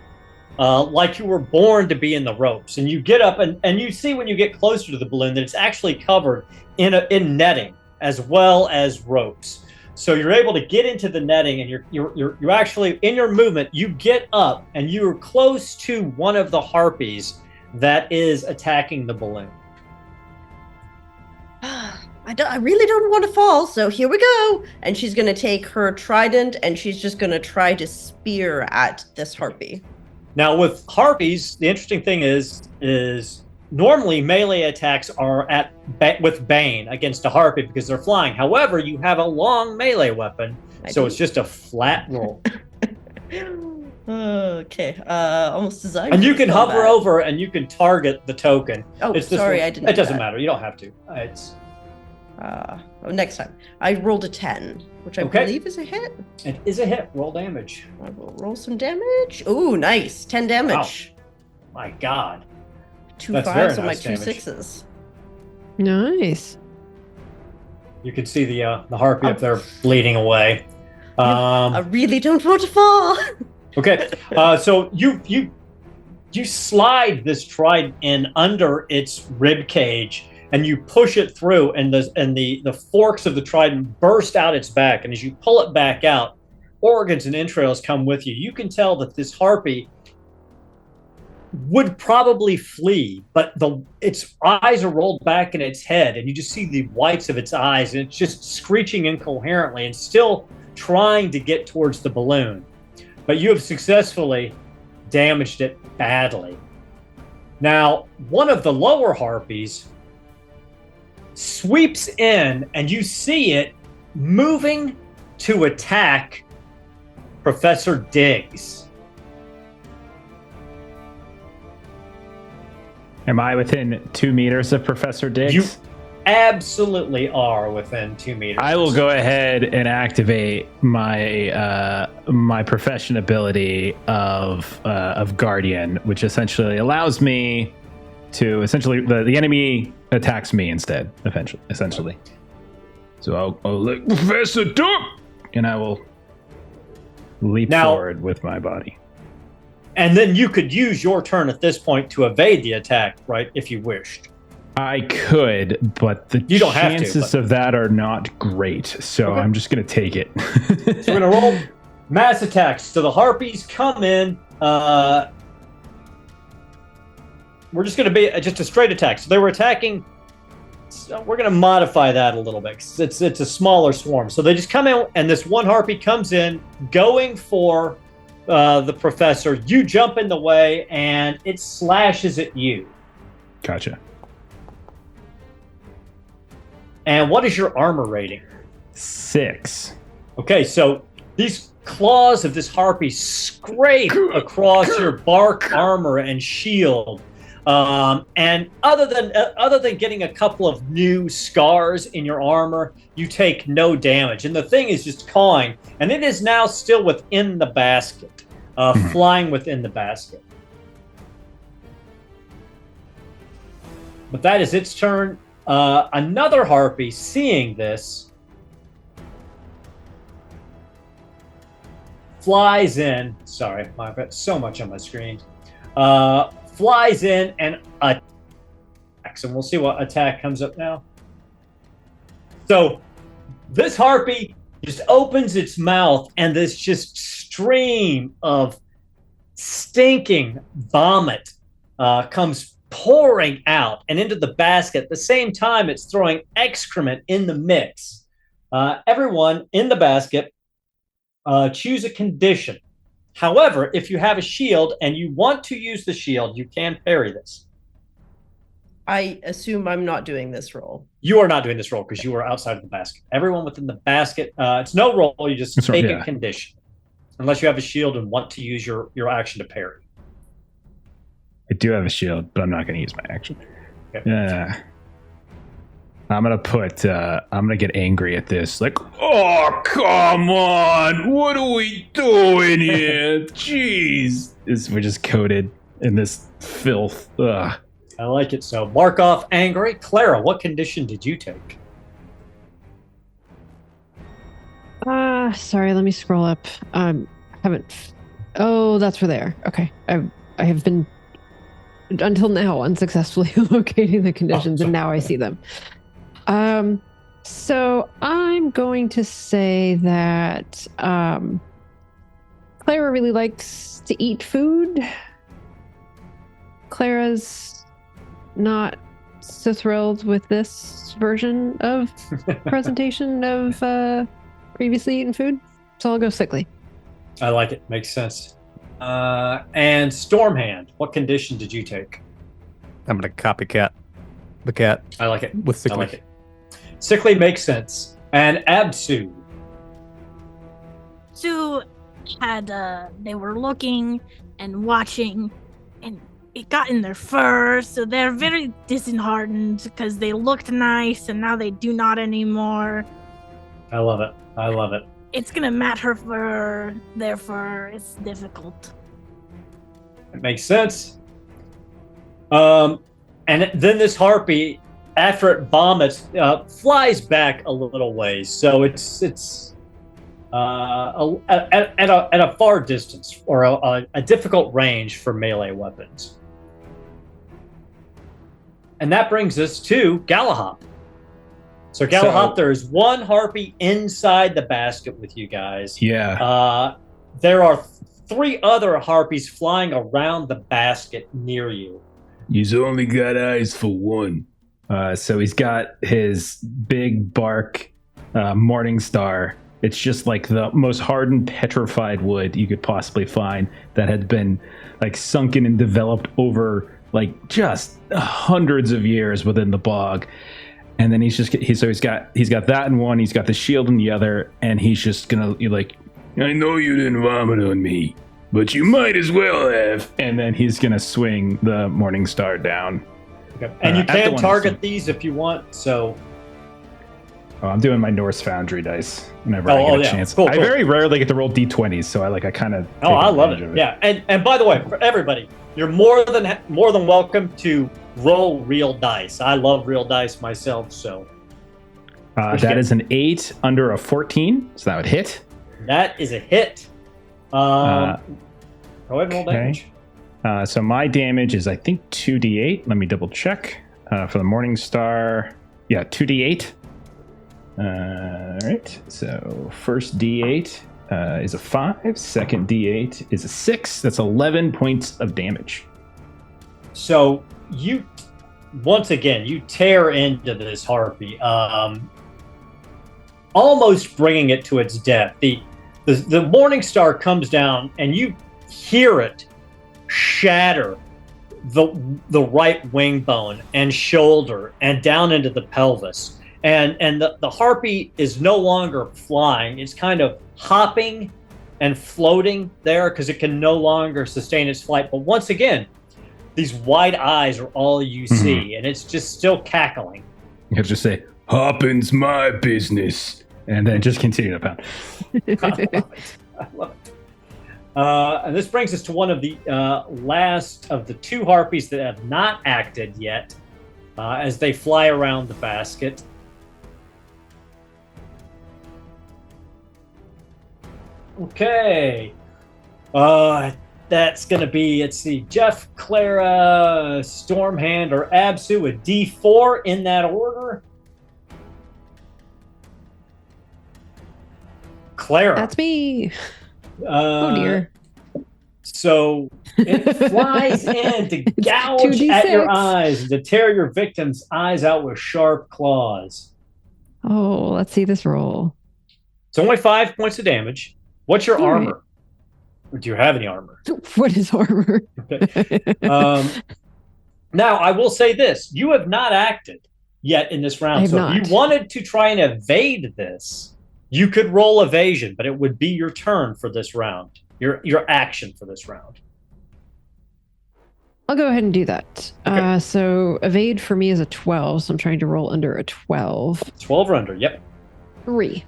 like you were born to be in the ropes. And you get up and you see when you get closer to the balloon that it's actually covered in netting as well as ropes. So you're able to get into the netting, and you're actually in your movement. You get up and you're close to one of the harpies that is attacking the balloon. I really don't want to fall, so here we go. And she's going to take her trident, and she's just going to try to spear at this harpy. Now, with harpies, the interesting thing is normally melee attacks are with Bane against a harpy because they're flying. However, you have a long melee weapon, so it's just a flat roll. Okay, almost designed. And you can hover over and you can target the token. Oh, sorry, I didn't. It doesn't matter. You don't have to. It's. Next time. I rolled a 10, which I believe is a hit. It is a hit. Roll damage. I will roll some damage. Ooh, nice. 10 damage. Wow. My God. 2 That's 5s and nice my 2 damage. 6s. Nice. You can see the harpy up there bleeding away. I really don't want to fall. Okay, so you you slide this trident in under its rib cage, and you push it through, and the forks of the trident burst out its back. And as you pull it back out, organs and entrails come with you. You can tell that this harpy would probably flee, but its eyes are rolled back in its head, and you just see the whites of its eyes, and it's just screeching incoherently and still trying to get towards the balloon. But you have successfully damaged it badly. Now, one of the lower harpies sweeps in, and you see it moving to attack Professor Diggs. Am I within 2 meters of Professor Diggs? You absolutely are within 2 meters. I will go ahead and activate my my profession ability of Guardian, which essentially allows me to the enemy attacks me instead. Essentially. So I'll let Professor Duck, and I will leap forward with my body. And then you could use your turn at this point to evade the attack, right, if you wished. I could, but the chances of that are not great. So I'm just going to take it. So we're going to roll mass attacks. So the harpies come in. We're just going to be just a straight attack. So they were attacking. So we're going to modify that a little bit, 'cause it's a smaller swarm. So they just come in, and this one harpy comes in going for the professor. You jump in the way, and it slashes at you. Gotcha. And what is your armor rating? 6. Okay, so these claws of this harpy scrape across your bark armor and shield. And other than getting a couple of new scars in your armor, you take no damage. And the thing is just cawing, and it is now still within the basket, flying within the basket. But that is its turn. Another harpy, seeing this, flies in. Sorry, I've got so much on my screen. Flies in and attacks, and we'll see what attack comes up now. So this harpy just opens its mouth, and this just stream of stinking vomit comes pouring out and into the basket. At the same time, it's throwing excrement in the mix. Everyone in the basket, choose a condition. However, if you have a shield and you want to use the shield, you can parry this. I assume I'm not doing this roll. You are not doing this roll because you are outside of the basket. Everyone within the basket, it's no roll. You just take a condition. Unless you have a shield and want to use your action to parry. I do have a shield, but I'm not going to use my action. Okay. I'm gonna get angry at this. Like, oh, come on! What are we doing here? Jeez, we're just coated in this filth. Ugh. I like it. So mark off angry. Clara, what condition did you take? Sorry. Let me scroll up. Haven't. Oh, that's where they are. Okay. I have been until now unsuccessfully locating the conditions, and now I see them. So I'm going to say that Clara really likes to eat food. Clara's not so thrilled with this version of presentation of previously eaten food, so I'll go sickly. I like it. Makes sense. And Stormhand, what condition did you take? I'm gonna copycat the cat. I like it. With sickly. I like it. Sickly makes sense. And Absu. Sue had they were looking and watching, and it got in their fur, so they're very disheartened because they looked nice and now they do not anymore. I love it. I love it. It's gonna mat her fur, their fur. It's difficult. It makes sense. And then this harpy, after it vomits, flies back a little ways. So it's at a far distance or a difficult range for melee weapons. And that brings us to Galahop. So Galahop, there's one harpy inside the basket with you guys. Yeah. There are 3 other harpies flying around the basket near you. He's only got eyes for one. So he's got his big bark Morning Star. It's just like the most hardened, petrified wood you could possibly find that had been like sunken and developed over like just hundreds of years within the bog. And then he's got that in one, he's got the shield in the other, and he's just gonna like, I know you didn't vomit on me, but you might as well have. And then he's gonna swing the Morning Star down. Okay. And you can target these if you want. So I'm doing my Norse Foundry dice whenever I get a chance. Cool. I very rarely get to roll d20s, so I kind of. Oh, I love it. Yeah, and by the way, for everybody, you're more than welcome to roll real dice. I love real dice myself, so. That is an 8 under a 14, so that would hit. That is a hit. Go ahead and roll damage. So my damage is, I think, 2d8. Let me double check. For the Morning Star, 2d8. All right, so first D8 is a 5. Second D8 is a 6. That's 11 points of damage. So you, once again, you tear into this harpy, almost bringing it to its death. The Morning Star comes down, and you hear it shatter the right wing bone and shoulder and down into the pelvis. And the harpy is no longer flying. It's kind of hopping and floating there because it can no longer sustain its flight. But once again, these wide eyes are all you see, and it's just still cackling. You have to just say, "Hopping's my business," and then just continue to pound. I love it. And this brings us to one of the last of the 2 harpies that have not acted yet as they fly around the basket. Okay. That's going to be, let's see, Jeff, Clara, Stormhand, or Absu, a D4 in that order. Clara. That's me. Oh, dear. So it flies in to gouge at your eyes and to tear your victim's eyes out with sharp claws. Oh, let's see this roll. It's only 5 points of damage. What's your All armor? Or do you have any armor? What is armor? Okay. Now, I will say this. You have not acted yet in this round. So if you wanted to try and evade this, you could roll evasion, but it would be your turn for this round. Your action for this round. I'll go ahead and do that. Okay. So evade for me is a 12, so I'm trying to roll under a 12. 12 or under, yep. 3.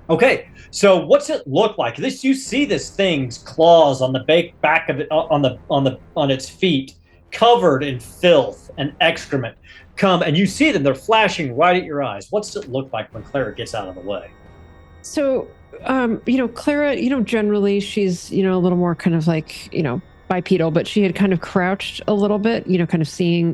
Okay, so what's it look like? You see this thing's claws on the back of it, on its feet, covered in filth and excrement. Come and you see them; they're flashing right at your eyes. What's it look like when Clara gets out of the way? So, Clara, generally she's, a little more kind of like, bipedal, but she had kind of crouched a little bit, kind of seeing,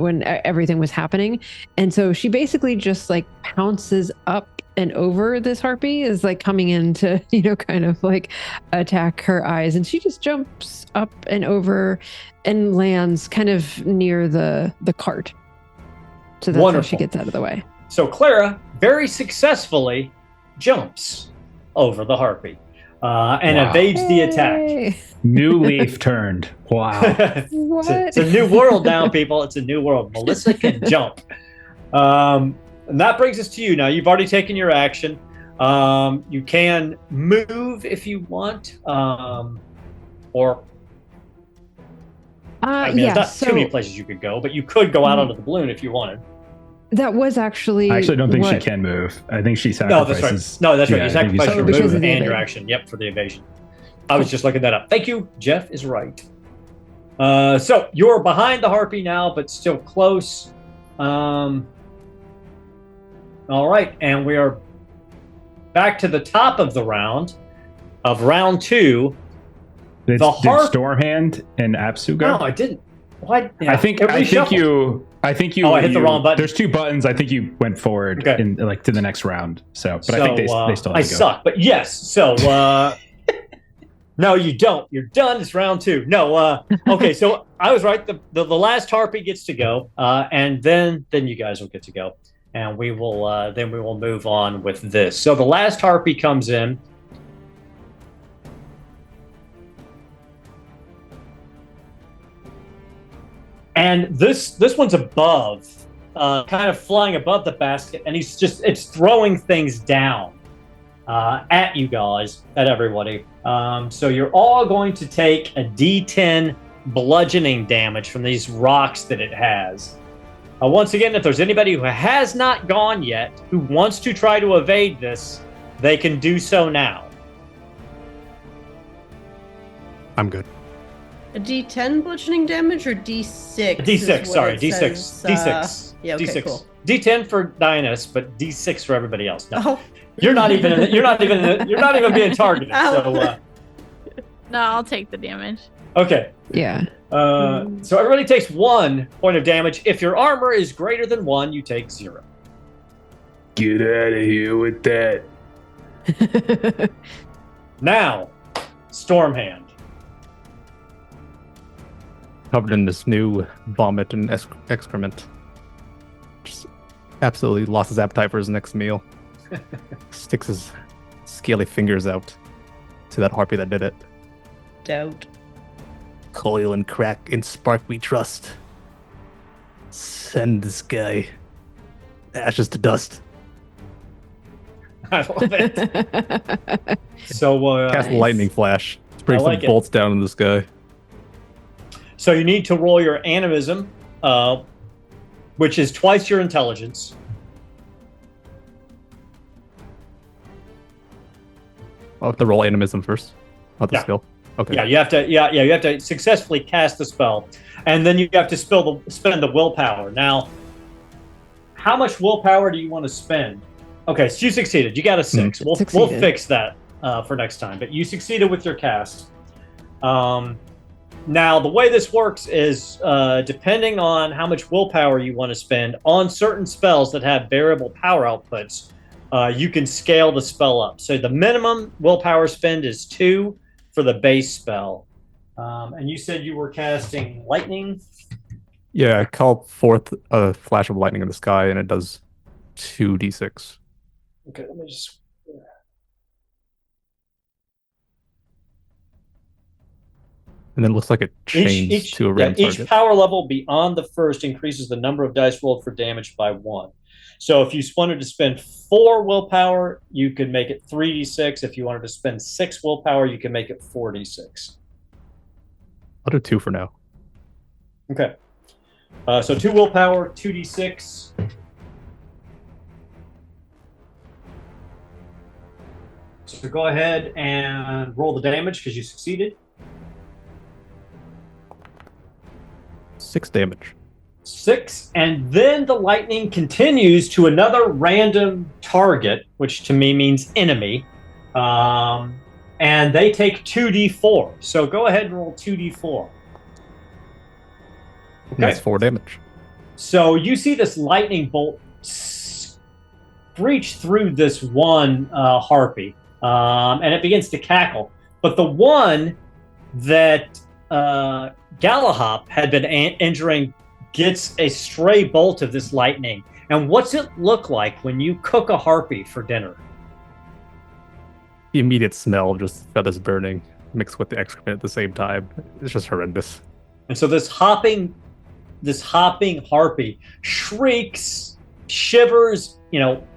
when everything was happening. And so she basically just like pounces up and over this harpy, is like coming in to, kind of like attack her eyes. And she just jumps up and over and lands kind of near the cart. So that's Wonderful. how she gets out of the way. So Clara very successfully jumps over the harpy and evades the attack. New leaf turned. Wow. It's a new world now, people. It's a new world. Melissa can jump. And that brings us to you. Now, you've already taken your action. You can move if you want, or there's not too many places you could go, but you could go out onto the balloon if you wanted. That was actually. I actually don't think she can move. I think she sacrifices. No, that's right. You sacrifice your move and your evasion. action. Yep, for the evasion. I was just looking that up. Thank you. Jeff is right. So you're behind the harpy now, but still close. All right, and we are back to the top of round 2. Did The harp- Stormhand and Apsu go? No, I didn't. Why? Yeah. I think you. Oh, I hit the wrong button. There's 2 buttons. I think you went forward Okay. to the next round. So, but I think they still have to go. I suck, but yes. So, no, you don't. You're done. It's round 2. No. Okay. So I was right. The last harpy gets to go, and then you guys will get to go, and we will move on with this. So the last harpy comes in. And this one's above, kind of flying above the basket, and it's throwing things down at you guys, at everybody. So you're all going to take a D10 bludgeoning damage from these rocks that it has. Once again, if there's anybody who has not gone yet, who wants to try to evade this, they can do so now. I'm good. A D10 bludgeoning damage or D6? D6, sorry, D6. Says, D6. yeah, okay, D6. cool. D10 for Dionysus, but D6 for everybody else. No. Oh. You're not even being targeted. So No, I'll take the damage. okay. Yeah. So everybody takes 1 point of damage. If your armor is greater than 1, you take 0. Get out of here with that. Now, Stormhand. Covered in this new vomit and excrement. Just absolutely lost his appetite for his next meal. Sticks his scaly fingers out to that harpy that did it. Doubt. Coil and crack and spark we trust. Send this guy ashes to dust. I love it. So Cast lightning flash. Spray I some like it. bolts down in this guy. So you need to roll your animism, which is twice your intelligence. I'll have to roll animism first. Not the Yeah. skill. Okay. Yeah, you have to successfully cast the spell, and then you have to spend the willpower. Now, how much willpower do you want to spend? Okay, so you succeeded. You got a 6. We'll Succeeded. fix that for next time. But you succeeded with your cast. Now, the way this works is depending on how much willpower you want to spend on certain spells that have variable power outputs, you can scale the spell up. So the minimum willpower spend is 2 for the base spell. And you said you were casting lightning? Yeah, I call forth a flash of lightning in the sky, and it does 2d6. Okay, let me just... And then it looks like it chains to a random each target. power level beyond the first increases the number of dice rolled for damage by 1. So if you wanted to spend 4 willpower, you could make it 3d6. If you wanted to spend 6 willpower, you can make it 4d6. I'll do 2 for now. Okay. So 2 willpower, 2d6. So go ahead and roll the damage because you succeeded. 6 damage. 6, and then the lightning continues to another random target, which to me means enemy, and they take 2d4. So go ahead and roll 2d4. Okay. That's 4 damage. So you see this lightning bolt screech through this one harpy, and it begins to cackle. But the one that Galahop had been injuring gets a stray bolt of this lightning. And what's it look like when you cook a harpy for dinner? The immediate smell of just feathers burning mixed with the excrement at the same time. It's just horrendous. And so this hopping harpy shrieks, shivers,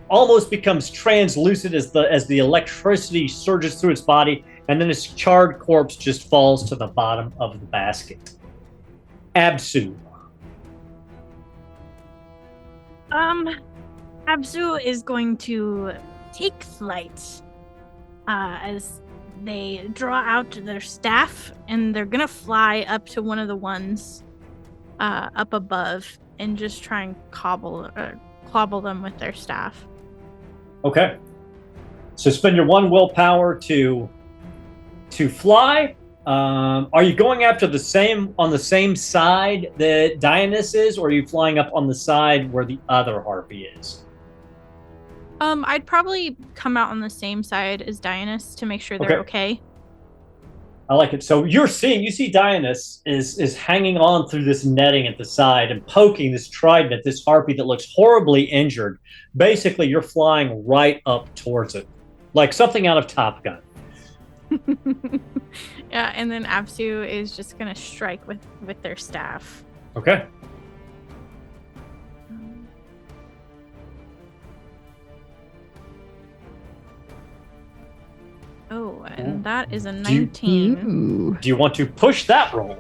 almost becomes translucent as the electricity surges through its body, and then its charred corpse just falls to the bottom of the basket. Absu. Abzu is going to take flight as they draw out their staff, and they're gonna fly up to one of the ones up above and just try and clobble them with their staff. Okay. So spend your 1 willpower to fly. Are you going after the same side that Dionysus is, or are you flying up on the side where the other harpy is? I'd probably come out on the same side as Dionysus to make sure they're okay. I like it. So you see Dionysus is hanging on through this netting at the side and poking this trident at this harpy that looks horribly injured. Basically, you're flying right up towards it, like something out of Top Gun. Yeah, and then Apsu is just gonna strike with their staff. Okay. Oh, and that is a 19. Do you want to push that roll?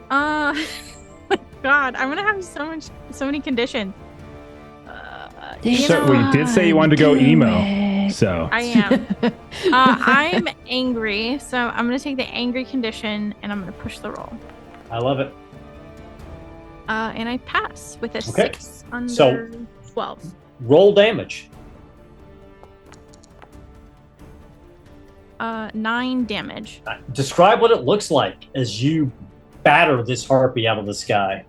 My God, I'm gonna have so many conditions. So we did say you wanted to go emo. So I am. I'm angry, so I'm gonna take the angry condition and I'm gonna push the roll. I love it. And I pass with a 6 under So 12. Roll damage. 9 damage. Describe what it looks like as you batter this harpy out of the sky.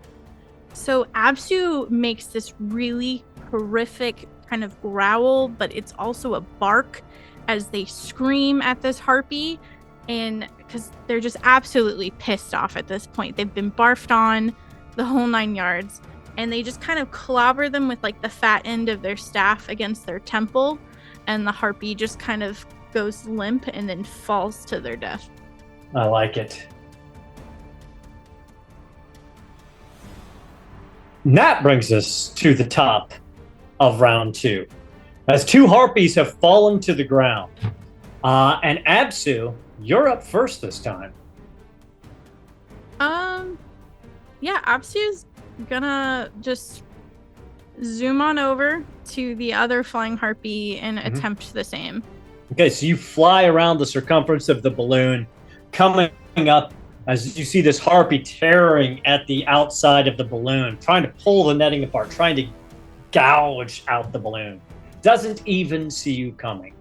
So Apsu makes this really horrific kind of growl, but it's also a bark as they scream at this harpy, and because they're just absolutely pissed off at this point. They've been barfed on the whole 9 yards, and they just kind of clobber them with like the fat end of their staff against their temple, and the harpy just kind of goes limp and then falls to their death. I like it. And that brings us to the top of round 2, as 2 harpies have fallen to the ground. And Apsu, you're up first this time. Yeah, Apsu's gonna just zoom on over to the other flying harpy and attempt the same. Okay, so you fly around the circumference of the balloon, coming up as you see this harpy tearing at the outside of the balloon, trying to pull the netting apart, trying to gouge out the balloon. Doesn't even see you coming.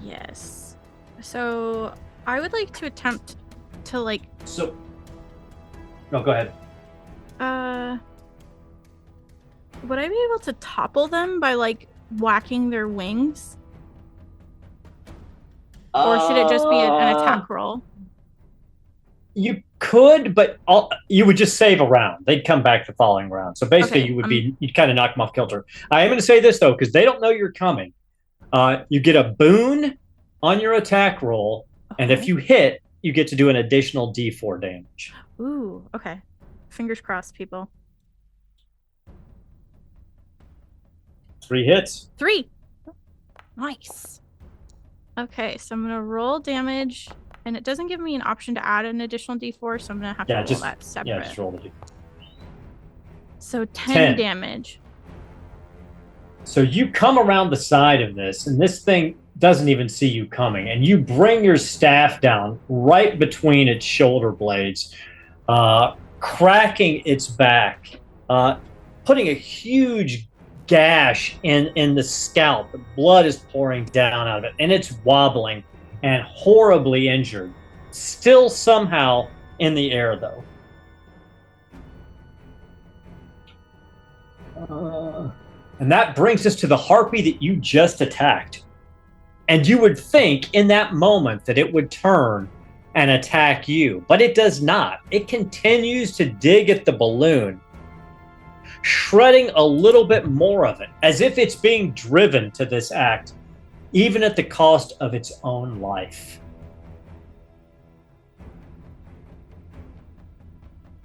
Yes. So I would like to attempt to No, go ahead. would I be able to topple them by whacking their wings? Or should it just be an attack roll? You could, but you would just save a round. They'd come back the following round. So basically, Okay, you'd kind of knock them off kilter. I am going to say this though, because they don't know you're coming. You get a boon on your attack roll, and if you hit, you get to do an additional D4 damage. Ooh, okay. Fingers crossed, people. 3 hits. 3. Nice. Okay, so I'm gonna roll damage, and it doesn't give me an option to add an additional D4, so I'm gonna have to roll that separate. Yeah, just roll the D4. So 10 damage. So you come around the side of this, and this thing doesn't even see you coming, and you bring your staff down right between its shoulder blades, cracking its back, putting a huge gash in the scalp. The blood is pouring down out of it, and it's wobbling and horribly injured. Still somehow in the air, though. And that brings us to the harpy that you just attacked. And you would think in that moment that it would turn and attack you, but it does not. It continues to dig at the balloon, shredding a little bit more of it, as if it's being driven to this act, even at the cost of its own life.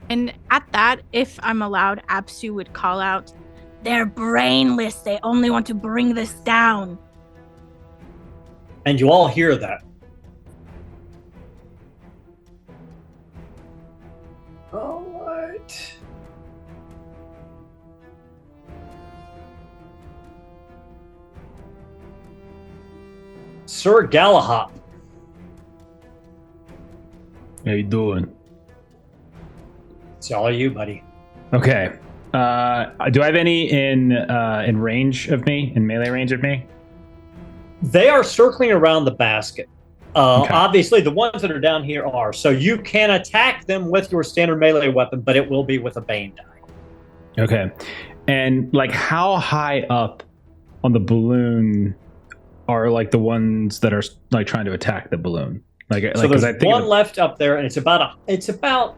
And at that, if I'm allowed, Apsu would call out, "They're brainless. They only want to bring this down." And you all hear that. All right. Sir Galahop. How you doing? It's all you, buddy. Okay. Do I have any in range of me, in melee range of me? They are circling around the basket. Okay. Obviously, the ones that are down here are. So you can attack them with your standard melee weapon, but it will be with a Bane die. Okay. And like, how high up on the balloon are like the ones that are like trying to attack the balloon? So there's one left up there, and it's about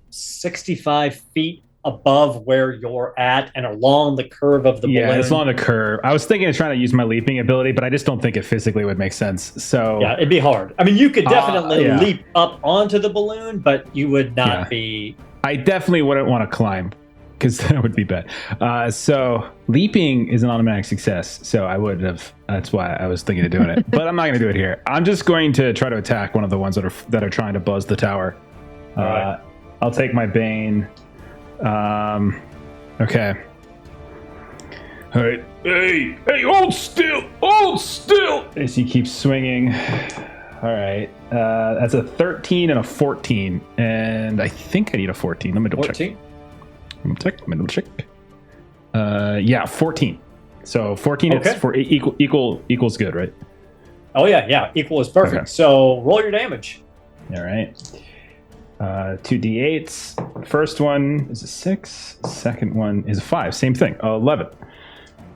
65 feet above where you're at and along the curve of the balloon. Yeah, it's along the curve. I was thinking of trying to use my leaping ability, but I just don't think it physically would make sense. So yeah, it'd be hard. I mean, you could definitely leap up onto the balloon, but you would not be. I definitely wouldn't want to climb because that would be bad. So leaping is an automatic success. So I would have. That's why I was thinking of doing it, but I'm not going to do it here. I'm just going to try to attack one of the ones that are trying to buzz the tower. Right. I'll take my Bane. Okay. All right. Hey, hold still, as he keeps swinging. All right. That's a 13 and a 14, and I think I need a 14. Let me double check. Let me double check. Yeah, 14. So 14 it's for equals good, right? Oh yeah, equal is perfect. Okay. So roll your damage. All right. 2d8s. First one is a 6. Second one is a 5. Same thing. 11.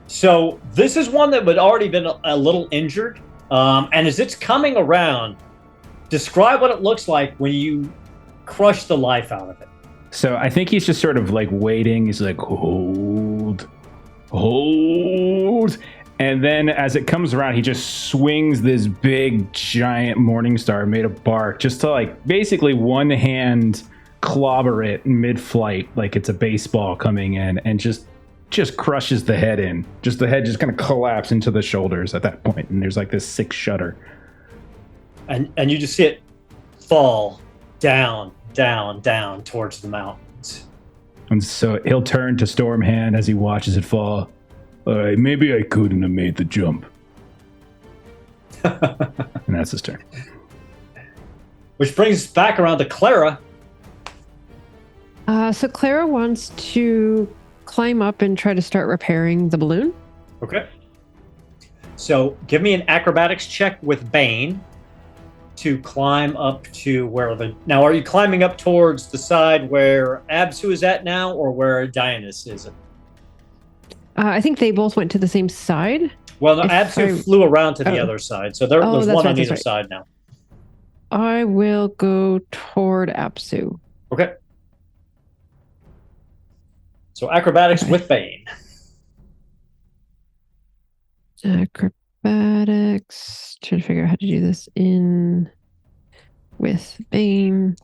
So this is one that would already been a little injured. And as it's coming around, describe what it looks like when you crush the life out of it. So I think he's just sort of like waiting. He's like, hold. And then as it comes around, he just swings this big, giant Morningstar made of bark just to like basically one hand clobber it mid-flight like it's a baseball coming in and just crushes the head in. Just the head just kind of collapses into the shoulders at that point, and there's like this sick shudder. And you just see it fall down towards the mountains. And so he'll turn to Stormhand as he watches it fall. All right, maybe I couldn't have made the jump. And that's his turn. Which brings us back around to Clara. So Clara wants to climb up and try to start repairing the balloon. Okay. So give me an acrobatics check with Bane to climb up to where the... Now, are you climbing up towards the side where Absu is at now, or where Dionysus is? I think they both went to the same side. Well, no, Absu flew around to the other side, so there's one on either side now. I will go toward Absu. Okay. So acrobatics with Bane. Acrobatics. Trying to figure out how to do this with Bane.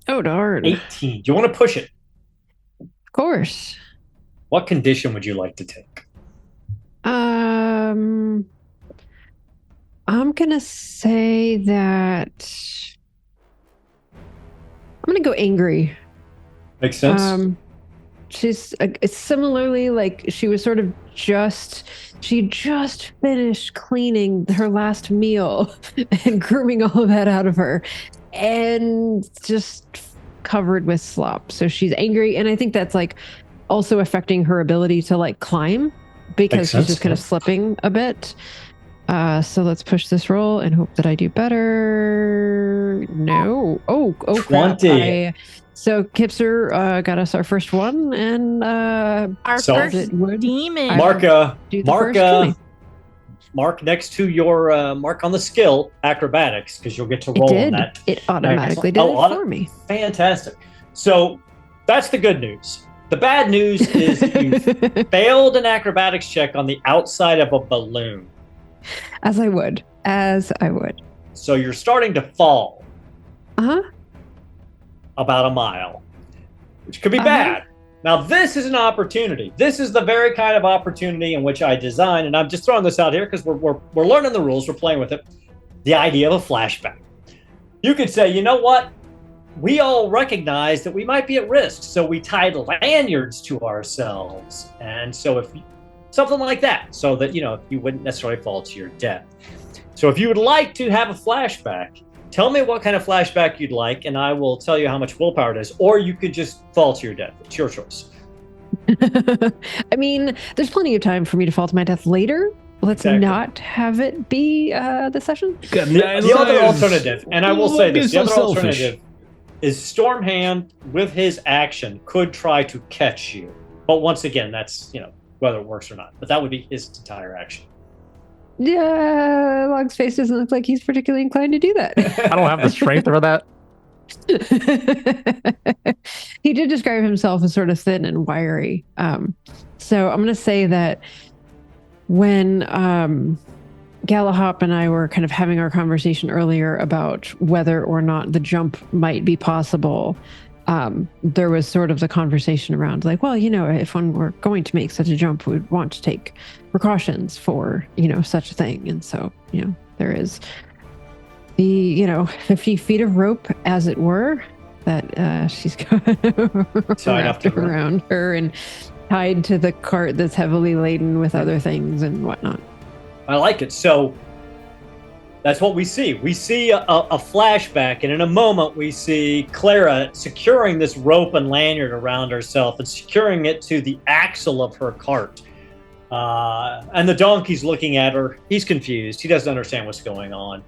Oh, darn. 18. Do you want to push it? Of course. What condition would you like to take? I'm gonna say that I'm gonna go angry. Makes sense. She's similarly like she was sort of she just finished cleaning her last meal and grooming all of that out of her, and just covered with slop. So she's angry, and I think that's like also affecting her ability to like climb because she's just kind of slipping a bit. So let's push this roll and hope that I do better. No. Oh, 20. So Kipser got us our first one, and our first demon. Mark next to your mark on the skill acrobatics, because you'll get to roll on that. It automatically did it for me. Fantastic. So that's the good news. The bad news is that you failed an acrobatics check on the outside of a balloon. As I would. So you're starting to fall. Uh-huh. About a mile, which could be bad. Now, this is an opportunity. This is the very kind of opportunity in which I design, and I'm just throwing this out here because we're learning the rules, we're playing with it. The idea of a flashback. You could say, you know what? We all recognize that we might be at risk, so we tied lanyards to ourselves, and so if something like that, so that if you wouldn't necessarily fall to your death. So if you would like to have a flashback, Tell me what kind of flashback you'd like, and I will tell you how much willpower it is. Or you could just fall to your death. It's your choice. I mean, there's plenty of time for me to fall to my death later. Let's not have it be the session. The other alternative, and I will say this, the other selfish. alternative is Stormhand, with his action, could try to catch you. But once again, that's, whether it works or not. But that would be his entire action. Yeah, Log's face doesn't look like he's particularly inclined to do that. I don't have the strength for that. He did describe himself as sort of thin and wiry. So I'm going to say that when Galahop and I were kind of having our conversation earlier about whether or not the jump might be possible, there was sort of the conversation around like, well, if one were going to make such a jump, we'd want to take precautions for, such a thing. And so, there is the, 50 feet of rope, as it were, that she's got wrapped around her and tied to the cart that's heavily laden with other things and whatnot. I like it. So that's what we see. We see a flashback, and in a moment we see Clara securing this rope and lanyard around herself and securing it to the axle of her cart. And the donkey's looking at her. He's confused. He doesn't understand what's going on.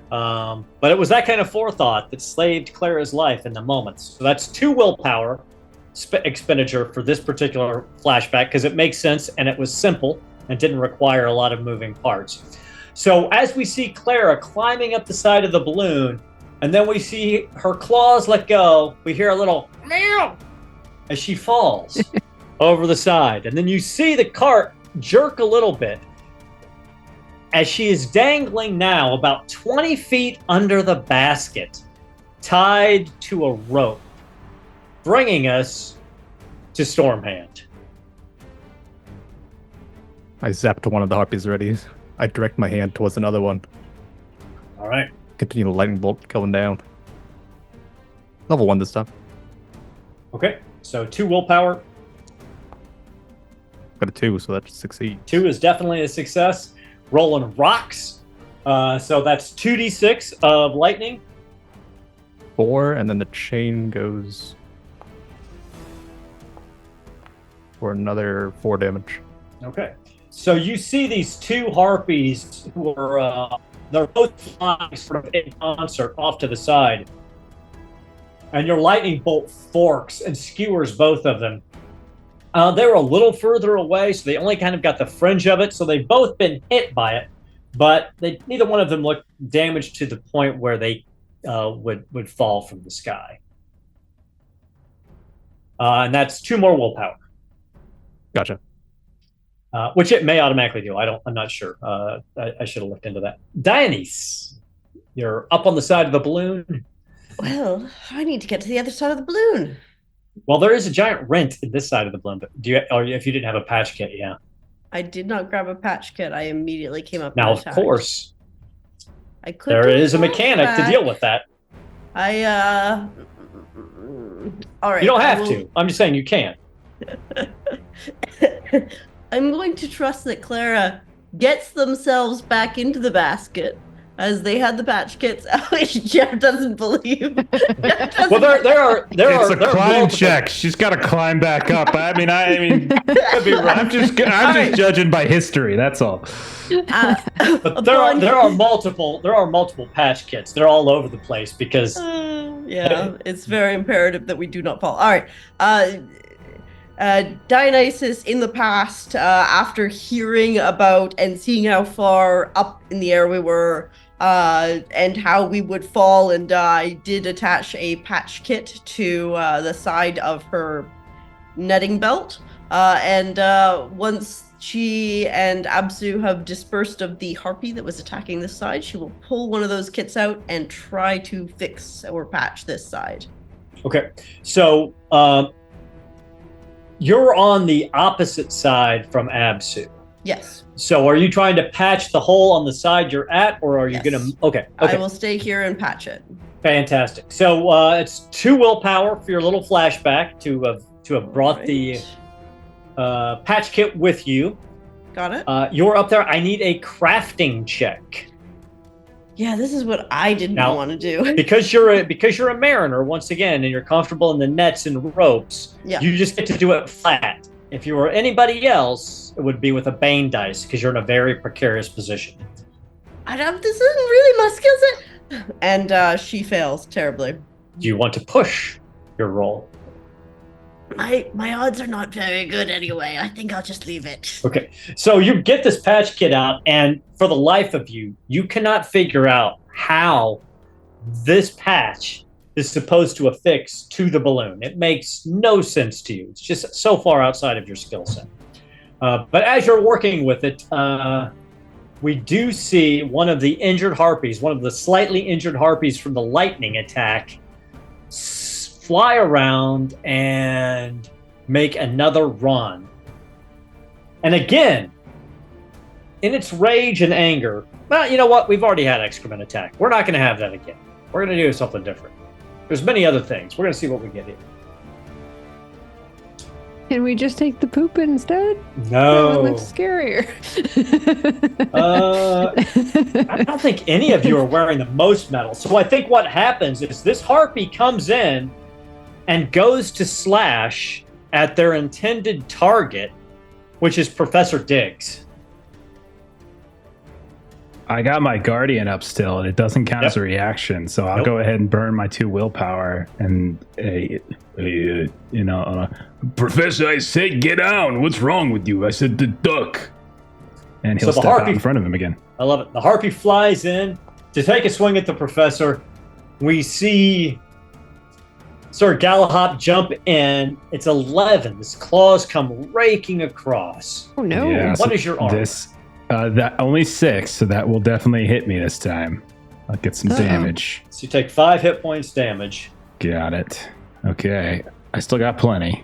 But it was that kind of forethought that saved Clara's life in the moment. So that's 2 willpower expenditure for this particular flashback, because it makes sense and it was simple and didn't require a lot of moving parts. So as we see Clara climbing up the side of the balloon, and then we see her claws let go, we hear a little meow as she falls over the side. And then you see the cart jerk a little bit as she is dangling now about 20 feet under the basket, tied to a rope, bringing us to Stormhand. I zapped one of the harpies already. I direct my hand towards another one. All right. Continue the lightning bolt going down. Level 1 this time. Okay. So 2 willpower. Got a 2, so that succeeds. 2 is definitely a success. Rolling rocks. So that's 2d6 of lightning. 4, and then the chain goes for another 4 damage. Okay. So you see these 2 harpies who are, they're both flying sort of in concert off to the side. And your lightning bolt forks and skewers both of them. They were a little further away, so they only kind of got the fringe of it. So they've both been hit by it, but neither one of them looked damaged to the point where they would fall from the sky. And that's 2 more willpower. Gotcha. Which it may automatically do. I'm not sure. I should have looked into that. Dionyse, you're up on the side of the balloon. Well, I need to get to the other side of the balloon. Well, there is a giant rent in this side of the balloon, but if you didn't have a patch kit, yeah. I did not grab a patch kit. I immediately came up. Now, and of attacked. course, I could. there is a mechanic to deal with that. All right. You don't have to. I'm just saying you can. I'm going to trust that Clara gets themselves back into the basket, as they had the patch kits, which Jeff doesn't believe. Well, there are It's a climb multiple- check. She's got to climb back up. I mean, Could be right. I'm just judging by history. That's all. But there are multiple patch kits. They're all over the place because yeah, it's very imperative that we do not fall. All right. Dionysus in the past, after hearing about and seeing how far up in the air we were, and how we would fall and die, did attach a patch kit to the side of her netting belt. And once she and Absu have dispersed of the harpy that was attacking this side, she will pull one of those kits out and try to fix or patch this side. Okay, so you're on the opposite side from Absu. Yes. So are you trying to patch the hole on the side you're at, or are you Yes. going to... Okay. I will stay here and patch it. Fantastic. So it's 2 willpower for your little flashback to have brought the patch kit with you. Got it. You're up there. I need a crafting check. Yeah, this is what I didn't Now, want to do. because you're a mariner once again, and you're comfortable in the nets and ropes. Yeah. You just get to do it flat. If you were anybody else, it would be with a Bane dice because you're in a very precarious position. This isn't really my skill set. And she fails terribly. Do you want to push your roll? My odds are not very good anyway. I think I'll just leave it. Okay, so you get this patch kit out, and for the life of you, you cannot figure out how this patch is supposed to affix to the balloon. It makes no sense to you. It's just so far outside of your skill set. But as you're working with it, we do see one of the injured harpies, one of the slightly injured harpies from the lightning attack, fly around and make another run. And again, in its rage and anger, well, you know what? We've already had excrement attack. We're not going to have that again. We're going to do something different. There's many other things. We're going to see what we get here. Can we just take the poop instead? No. That would look scarier. I don't think any of you are wearing the most metal. So I think what happens is this harpy comes in and goes to slash at their intended target, which is Professor Diggs. I got my Guardian up still, and it doesn't count as a reaction, so I'll go ahead and burn my 2 willpower. And Professor, I said get down. What's wrong with you? I said to duck. And he'll So the step out harpy- in front of him again. I love it. The harpy flies in to take a swing at the professor. We see Sir Galahop jump in. It's 11. His claws come raking across. Oh no. Yeah, What is your armor? That only 6, so that will definitely hit me this time. I'll get some damage. So you take 5 hit points damage. Got it. Okay. I still got plenty.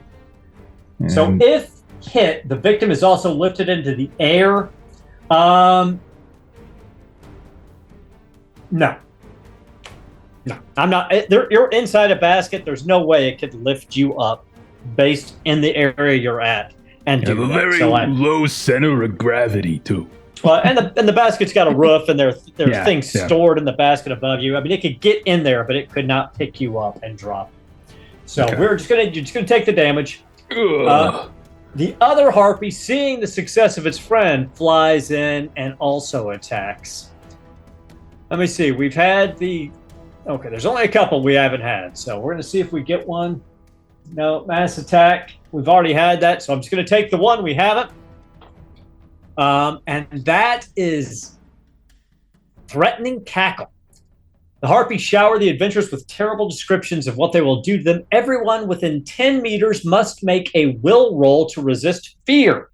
So And- if hit, the victim is also lifted into the air. No. I'm not. You're inside a basket. There's no way it could lift you up based in the area you're at and You have do a that. very So low center of gravity, too. and the basket's got a roof, and there's Yeah, things yeah. stored in the basket above you. I mean, it could get in there, but it could not pick you up and drop. So Okay. you're just gonna take the damage. Ugh. The other harpy, seeing the success of its friend, flies in and also attacks. Let me see. We've had okay, there's only a couple we haven't had, so we're gonna see if we get one. No, mass attack. We've already had that, so I'm just gonna take the one we haven't. And that is threatening cackle. The harpies shower the adventurers with terrible descriptions of what they will do to them. Everyone within 10 meters must make a will roll to resist fear.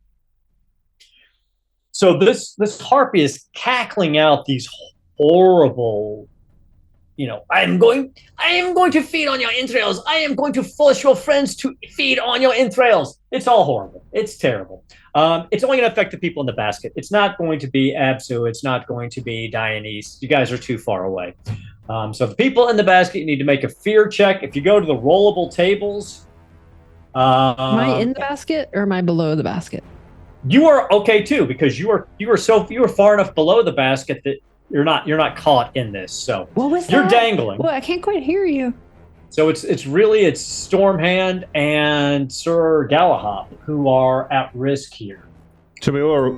So this harpy is cackling out these horrible, I am going to feed on your entrails. I am going to force your friends to feed on your entrails. It's all horrible. It's terrible. It's only going to affect the people in the basket. It's not going to be Absu. It's not going to be Dionyse. You guys are too far away. So the people in the basket, you need to make a fear check. If you go to the rollable tables, Am I in the basket or am I below the basket? you are okay too, because you are far enough below the basket that you're not caught in this. So What was you're that? dangling. Well, I can't quite hear you. So it's Stormhand and Sir Galahop who are at risk here. So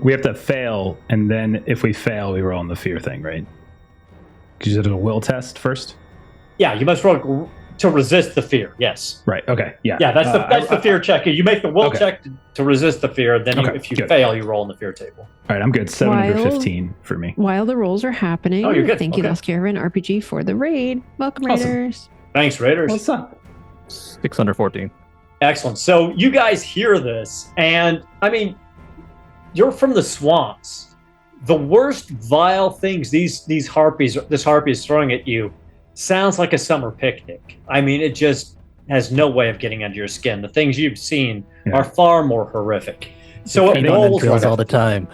we have to fail, and then if we fail, we roll on the fear thing, right? Because you did a will test first? Yeah, you must roll to resist the fear. Yes. Right, okay, yeah. Yeah, that's the fear check. You make the will Okay. check to resist the fear. Then Okay, if you good. fail, you roll on the fear table. All right, I'm good. 7 under While- 15 for me. While the rolls are happening, Oh, you're good. thank you, Okay. Lost Caravan RPG, for the raid. Welcome, Awesome. Raiders. Thanks, Raiders. What's up? 6 under 14. Excellent. So you guys hear this, and I mean, you're from the swamps. The worst vile things this harpy is throwing at you sounds like a summer picnic. I mean, it just has no way of getting under your skin. The things you've seen Yeah. are far more horrific. So it Feed on rolls entrails all the time.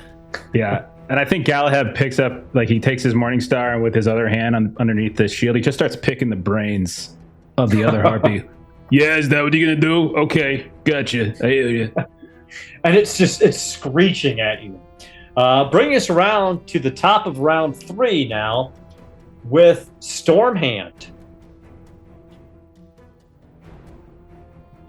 Yeah, and I think Galahad picks up, like, he takes his Morning Star, and with his other hand underneath the shield, he just starts picking the brains of the other harpy. Yeah, is that what you're gonna do? Okay, gotcha. I hear you. and it's screeching at you. Bring us around to the top of round 3 now. with Stormhand.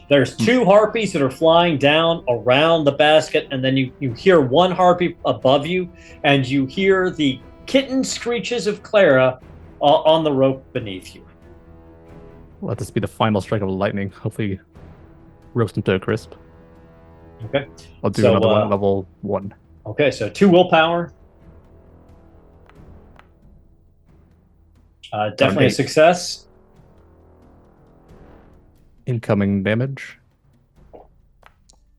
There's 2 harpies that are flying down around the basket, and then you hear one harpy above you, and you hear the kitten screeches of Clara on the rope beneath you. Let this be the final strike of lightning. Hopefully, roast him to a crisp. Okay. I'll do So, another one at level 1. Okay, so 2 willpower. Definitely a 8. success. Incoming damage.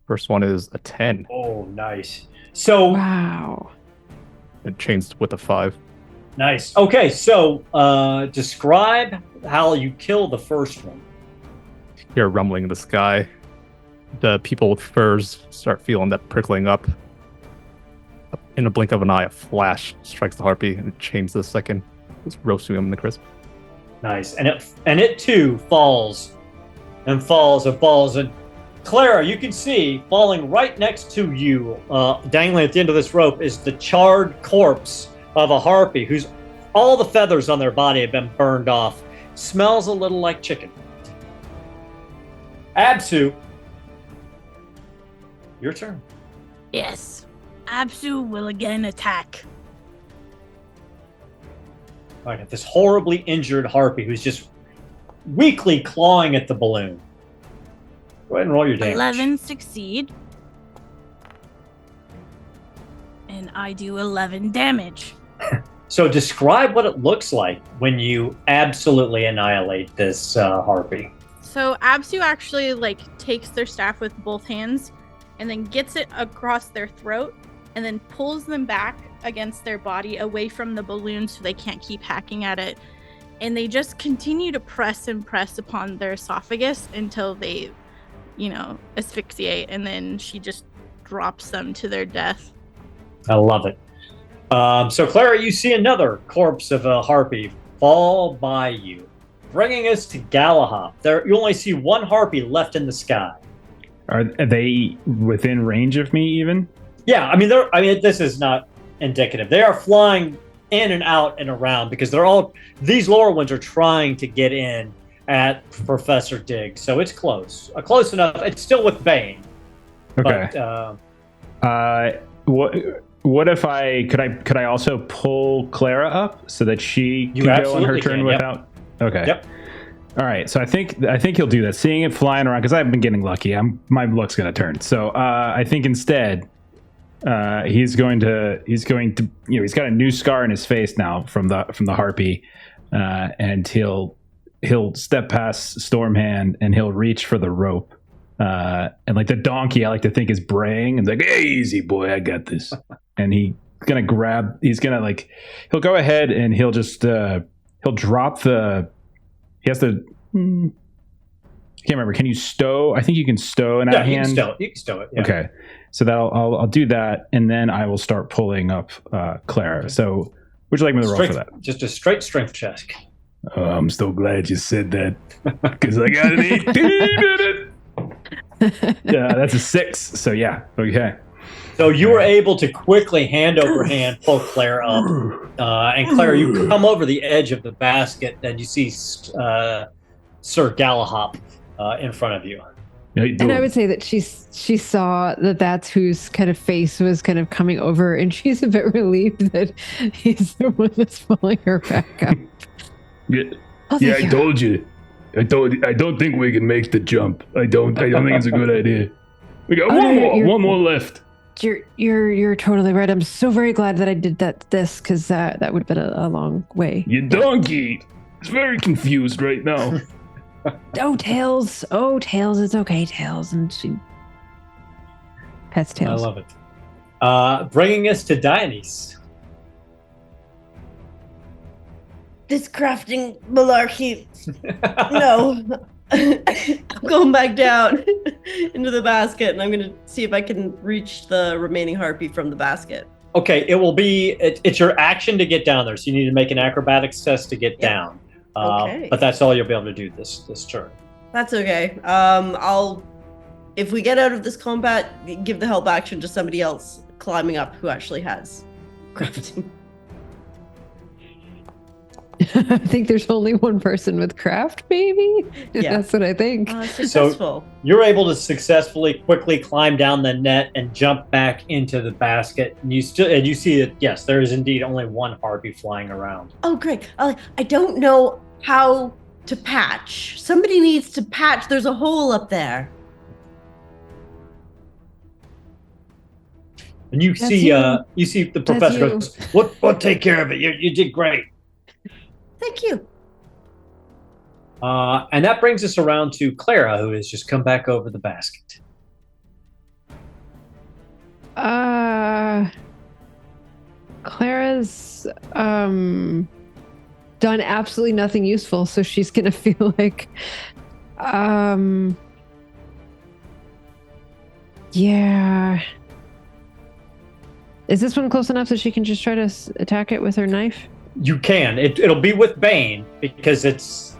First one is a 10. Oh, nice. So Wow. It changed with a 5. nice. Okay, so describe how you kill the first one. Hear rumbling in the sky. The people with furs start feeling that prickling up. In a blink of an eye, a flash strikes the harpy and it changes the second. It's roasting him in the crisp. Nice, and it too falls, and falls and falls. And Clara, you can see falling right next to you, dangling at the end of this rope, is the charred corpse of a harpy whose all the feathers on their body have been burned off. Smells a little like chicken. Absu, your turn. Yes. Absu will again attack. I got this horribly injured harpy who's just weakly clawing at the balloon. Go ahead and roll your damage. 11 succeed. And I do 11 damage. So describe what it looks like when you absolutely annihilate this harpy. So Absu actually takes their staff with both hands and then gets it across their throat and then pulls them back against their body away from the balloon so they can't keep hacking at it. And they just continue to press and press upon their esophagus until they, asphyxiate, and then she just drops them to their death. I love it. So Clara, you see another corpse of a harpy fall by you, bringing us to Galahop. You only see one harpy left in the sky. Are they within range of me even? Yeah, this is not indicative. They are flying in and out and around because these lower ones are trying to get in at Professor Diggs. So it's close. Close enough. It's still with Bane. Okay. But, what if could I also pull Clara up so that she can go on her turn without? Yep. Okay. Yep. All right. So I think he'll do that. Seeing it flying around, because I've been getting lucky. My luck's gonna turn. So I think instead he's going to he's got a new scar in his face now from the harpy, and he'll step past Stormhand and he'll reach for the rope. And like the donkey, I like to think is braying and like, "Hey, easy boy, I got this." And he'll go ahead and he'll just he'll drop the. He has to. I can't remember. Can you stow? I think you can stow an out hand. You can stow it. Yeah. Okay, so I'll do that, and then I will start pulling up Clara. Okay. So, would you like me to roll for that? Just a straight strength check. Oh, I'm so glad you said that because I got an 18 in it. Yeah, that's a 6. So yeah, okay. So you were able to quickly hand over hand pull Claire up, and Claire, you come over the edge of the basket, and you see Sir Galahop in front of you. And I would say that she saw that's whose kind of face was kind of coming over, and she's a bit relieved that he's the one that's pulling her back up. Yeah, I told you. I don't think we can make the jump. I don't think it's a good idea. We got one more left. You're totally right. I'm so very glad that I did this because that would have been a long way. You donkey! It's very confused right now. Tails. Oh, Tails. It's okay, Tails. And she pets Tails. I love it. Bringing us to Dionysus. This crafting malarkey. No. I'm going back down into the basket, and I'm going to see if I can reach the remaining harpy from the basket. Okay, it's your action to get down there, so you need to make an acrobatics test to get down. Okay. But that's all you'll be able to do this turn. That's okay. If we get out of this combat, give the help action to somebody else climbing up who actually has crafting. I think there's only one person with craft, maybe? Yeah. That's what I think. Successful. You're able to successfully quickly climb down the net and jump back into the basket. And you see that, yes, there is indeed only one harpy flying around. Oh, great. I don't know how to patch. Somebody needs to patch. There's a hole up there. And you That's see you. the professor goes, we'll take care of it. You did great. Thank you. And that brings us around to Clara, who has just come back over the basket. Clara's done absolutely nothing useful, so she's gonna feel like yeah. Is this one close enough that she can just try to attack it with her knife? You can. It'll be with Bane because it's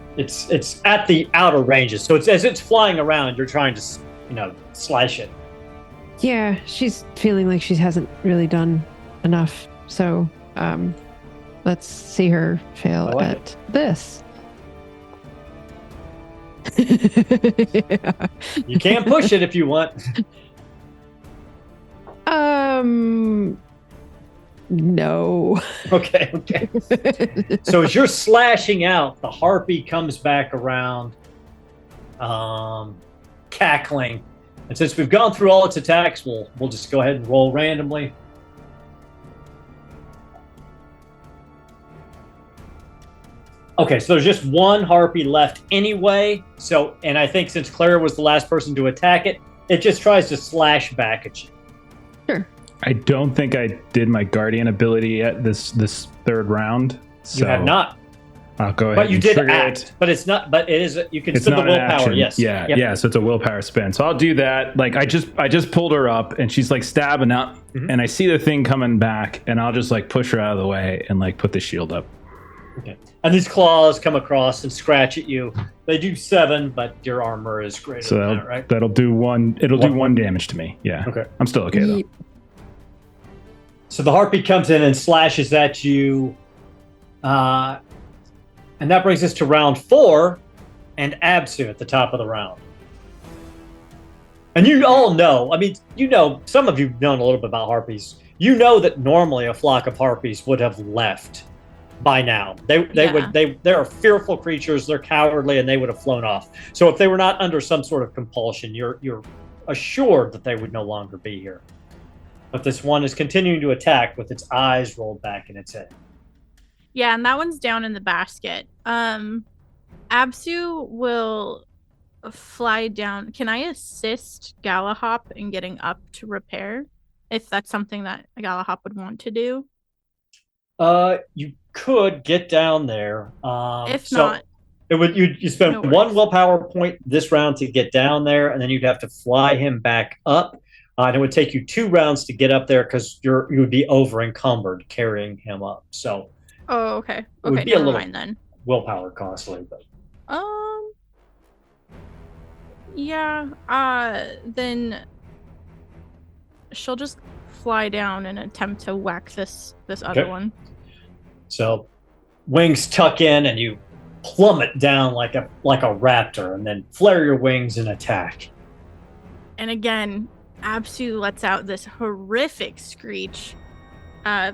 at the outer ranges. So as it's flying around, you're trying to slash it. Yeah, she's feeling like she hasn't really done enough. So let's see her fail at this. Yeah. You can push it if you want. No. Okay. So as you're slashing out, the harpy comes back around, cackling. And since we've gone through all its attacks, we'll just go ahead and roll randomly. Okay, so there's just one harpy left anyway. So, and I think since Clara was the last person to attack it, it just tries to slash back at you. Sure. I don't think I did my guardian ability at this third round. So You have not. I'll go ahead. But you and did trigger act. it. But it's not. But it is. You can It's spend the not an willpower. action. Yes. Yeah. Yep. Yeah. So it's a willpower spin. So I'll do that. Like I just pulled her up, and she's like stabbing up, and I see the thing coming back, and I'll just like push her out of the way and like put the shield up. Okay. And these claws come across and scratch at you. They do 7, but your armor is greater So than that, right? that'll do one. It'll do 1 damage to me. Yeah. Okay. I'm still okay though. So the harpy comes in and slashes at you. And that brings us to round 4 and Absu at the top of the round. And you all know, I mean, some of you have known a little bit about harpies. You know that normally a flock of harpies would have left by now. They're fearful creatures, they're cowardly, and they would have flown off. So if they were not under some sort of compulsion, you're assured that they would no longer be here. But this one is continuing to attack with its eyes rolled back in its head. Yeah, and that one's down in the basket. Absu will fly down. Can I assist Galahop in getting up to repair? If that's something that Galahop would want to do. You could get down there. If not, it would you spend no 1 worries. willpower point this round to get down there, and then you'd have to fly him back up. And it would take you 2 rounds to get up there because you would be over encumbered carrying him up. So oh, okay. it would Okay, be a never little mind then. willpower costly, but Yeah, then she'll just fly down and attempt to whack this other Okay. one. so wings tuck in and you plummet down like a raptor, and then flare your wings and attack. And again, Absu lets out this horrific screech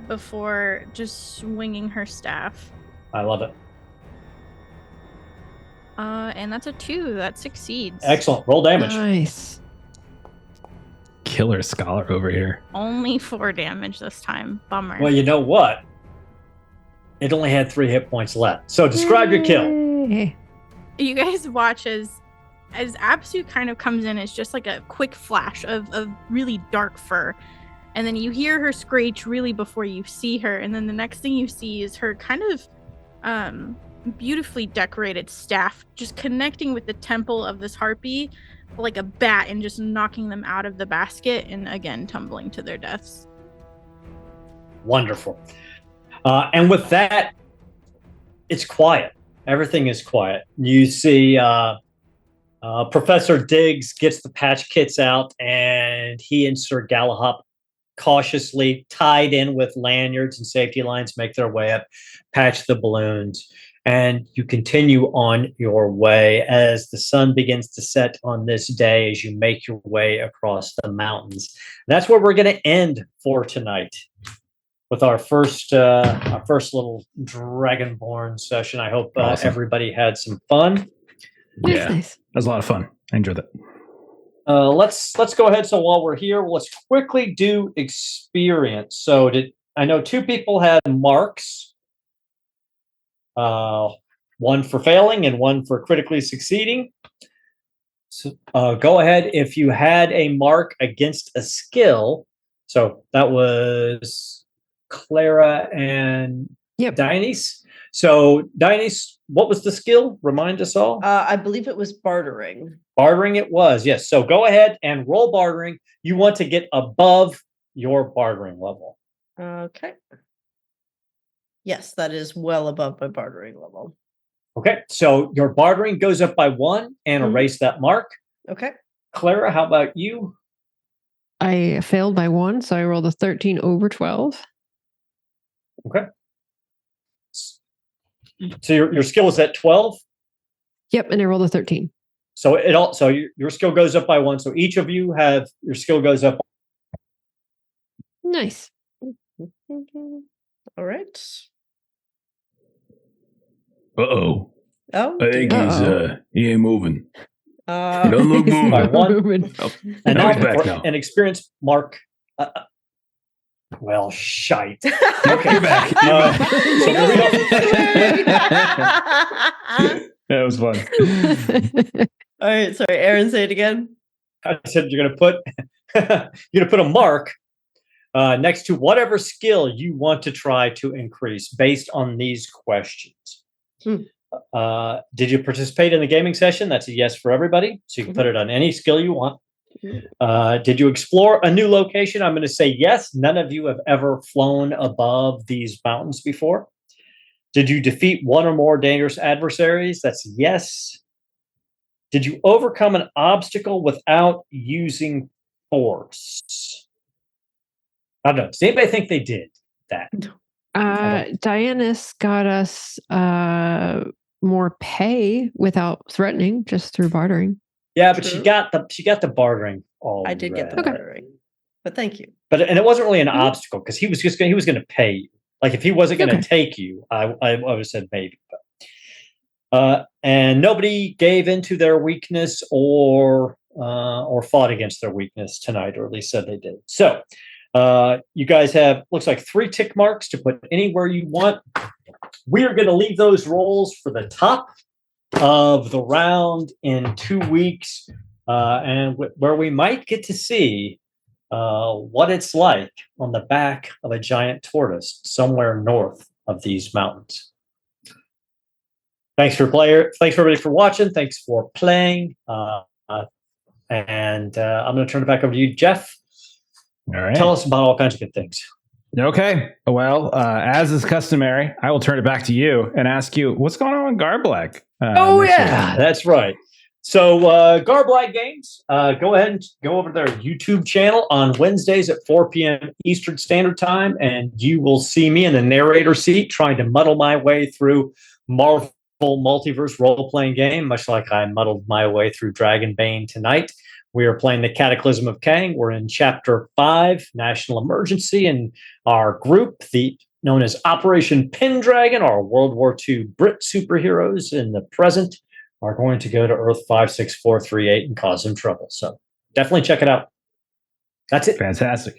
before just swinging her staff. I love it. And that's a 2. That succeeds. Excellent. Roll damage. Nice. Killer scholar over here. Only 4 damage this time. Bummer. Well, you know what? It only had 3 hit points left. So describe your kill. Yay. You guys watch as Absu kind of comes in as just like a quick flash of really dark fur. And then you hear her screech really before you see her. And then the next thing you see is her kind of beautifully decorated staff just connecting with the temple of this harpy like a bat and just knocking them out of the basket and again tumbling to their deaths. Wonderful. And with that, it's quiet. Everything is quiet. You see Professor Diggs gets the patch kits out, and he and Sir Galahop cautiously, tied in with lanyards and safety lines, make their way up, patch the balloons, and you continue on your way as the sun begins to set on this day as you make your way across the mountains. And that's where we're going to end for tonight with our first little Dragonborn session. I hope Awesome. everybody had some fun. Yeah, Nice. that was a lot of fun. I enjoyed it. Let's go ahead. So while we're here, let's quickly do experience. So I know two people had marks, one for failing and one for critically succeeding. So go ahead if you had a mark against a skill. So that was Clara and Dionyse. So Dionyse, what was the skill? Remind us all. I believe it was bartering. Bartering it was, yes. So go ahead and roll bartering. You want to get above your bartering level. Okay. Yes, that is well above my bartering level. Okay, so your bartering goes up by 1 and erase that mark. Okay. Clara, how about you? I failed by 1, so I rolled a 13 over 12. Okay. So your skill is at 12? Yep, and I rolled a 13. So your skill goes up by 1. So each of you have your skill goes up. Nice. All right. Uh-oh. Oh. I think he ain't moving. He Uh, don't look moving. By 1. Oh, And now now he's back for now. an experience mark. Well, shite. Okay, you're back. So there we go. That was fun. All right. Sorry, Aaron, say it again. I said you're gonna put a mark next to whatever skill you want to try to increase based on these questions. Did you participate in the gaming session? That's a yes for everybody. So you can put it on any skill you want. Did you explore a new location? I'm going to say yes. None of you have ever flown above these mountains before. Did you defeat one or more dangerous adversaries? That's yes. Did you overcome an obstacle without using force? I don't know. Does anybody think they did that? Dianus got us more pay without threatening, just through bartering. Yeah, but True. she got the bartering all. I did get the right. bartering, but thank you. But it wasn't really an obstacle because he was going to pay you. Like if he wasn't going to take you, I would have said maybe. But and nobody gave into their weakness or fought against their weakness tonight, or at least said they did. So you guys have looks like 3 tick marks to put anywhere you want. We are going to leave those rolls for the top of the round in 2 weeks, and where we might get to see what it's like on the back of a giant tortoise somewhere north of these mountains. Thanks for everybody for watching. Thanks for playing. And I'm going to turn it back over to you, Jeff. All right. Tell us about all kinds of good things. Okay. Well, as is customary, I will turn it back to you and ask you what's going on with Garblack. That's right. So Garblack Games, go ahead and go over to their YouTube channel on Wednesdays at 4 p.m. Eastern Standard Time, and you will see me in the narrator seat trying to muddle my way through Marvel Multiverse role-playing game, much like I muddled my way through Dragonbane tonight. We are playing the Cataclysm of Kang. We're in Chapter 5, National Emergency, and our group, known as Operation Pendragon, our World War II Brit superheroes in the present, are going to go to Earth 56438 and cause some trouble. So definitely check it out. That's it. Fantastic.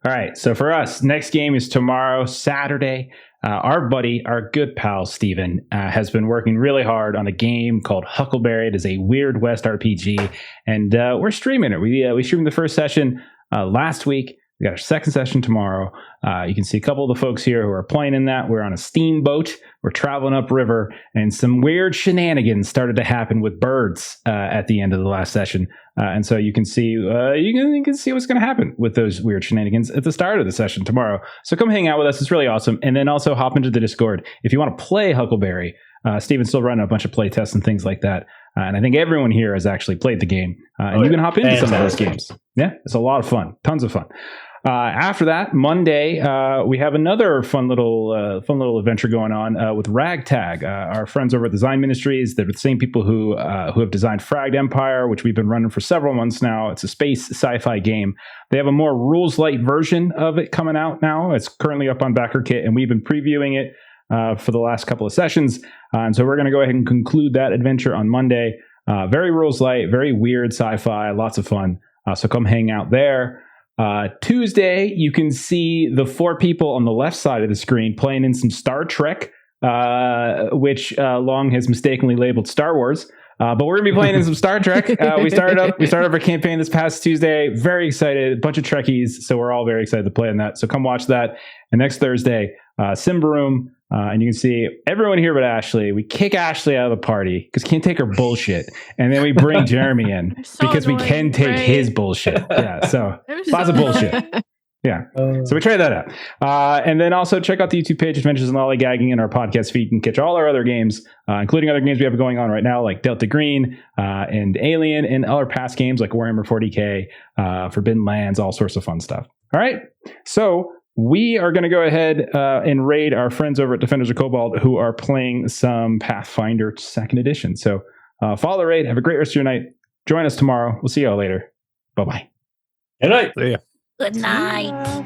All right. So for us, next game is tomorrow, Saturday. Our good pal, Steven, has been working really hard on a game called Huckleberry. It is a Weird West RPG, and we're streaming it. We streamed the first session last week. We got our second session tomorrow. You can see a couple of the folks here who are playing in that. We're on a steamboat. We're traveling upriver, and some weird shenanigans started to happen with birds at the end of the last session. And so you can see you can see what's going to happen with those weird shenanigans at the start of the session tomorrow. So come hang out with us. It's really awesome. And then also hop into the Discord if you want to play Huckleberry. Steven's still running a bunch of play tests and things like that. And I think everyone here has actually played the game. And you can hop into some of those games. Yeah, it's a lot of fun. Tons of fun. After that, Monday, we have another fun little adventure going on with Ragtag. Our friends over at Design Ministries, they're the same people who have designed Fragged Empire, which we've been running for several months now. It's a space sci-fi game. They have a more rules light version of it coming out now. It's currently up on BackerKit, and we've been previewing it for the last couple of sessions. And so we're going to go ahead and conclude that adventure on Monday. Very rules light, very weird sci-fi, lots of fun. So come hang out there. Tuesday, you can see the 4 people on the left side of the screen playing in some Star Trek, which Long has mistakenly labeled Star Wars. But we're gonna be playing in some Star Trek. We started up our campaign this past Tuesday. Very excited, a bunch of Trekkies, so we're all very excited to play in that. So come watch that. And next Thursday, Simbaroom. And you can see everyone here but Ashley. We kick Ashley out of the party because can't take her bullshit. And then we bring Jeremy in So because we annoying, can take right? his bullshit. Yeah, so They're lots so of bullshit. annoying. Yeah. So we tried that out. And then also check out the YouTube page, Adventures in Lollygagging, and our podcast feed. You can catch all our other games, including other games we have going on right now, like Delta Green and Alien, and other past games like Warhammer 40K, Forbidden Lands, all sorts of fun stuff. All right. So we are going to go ahead and raid our friends over at Defenders of Cobalt who are playing some Pathfinder 2nd Edition. So follow the raid. Have a great rest of your night. Join us tomorrow. We'll see you all later. Bye-bye. Good night. See ya. Good night.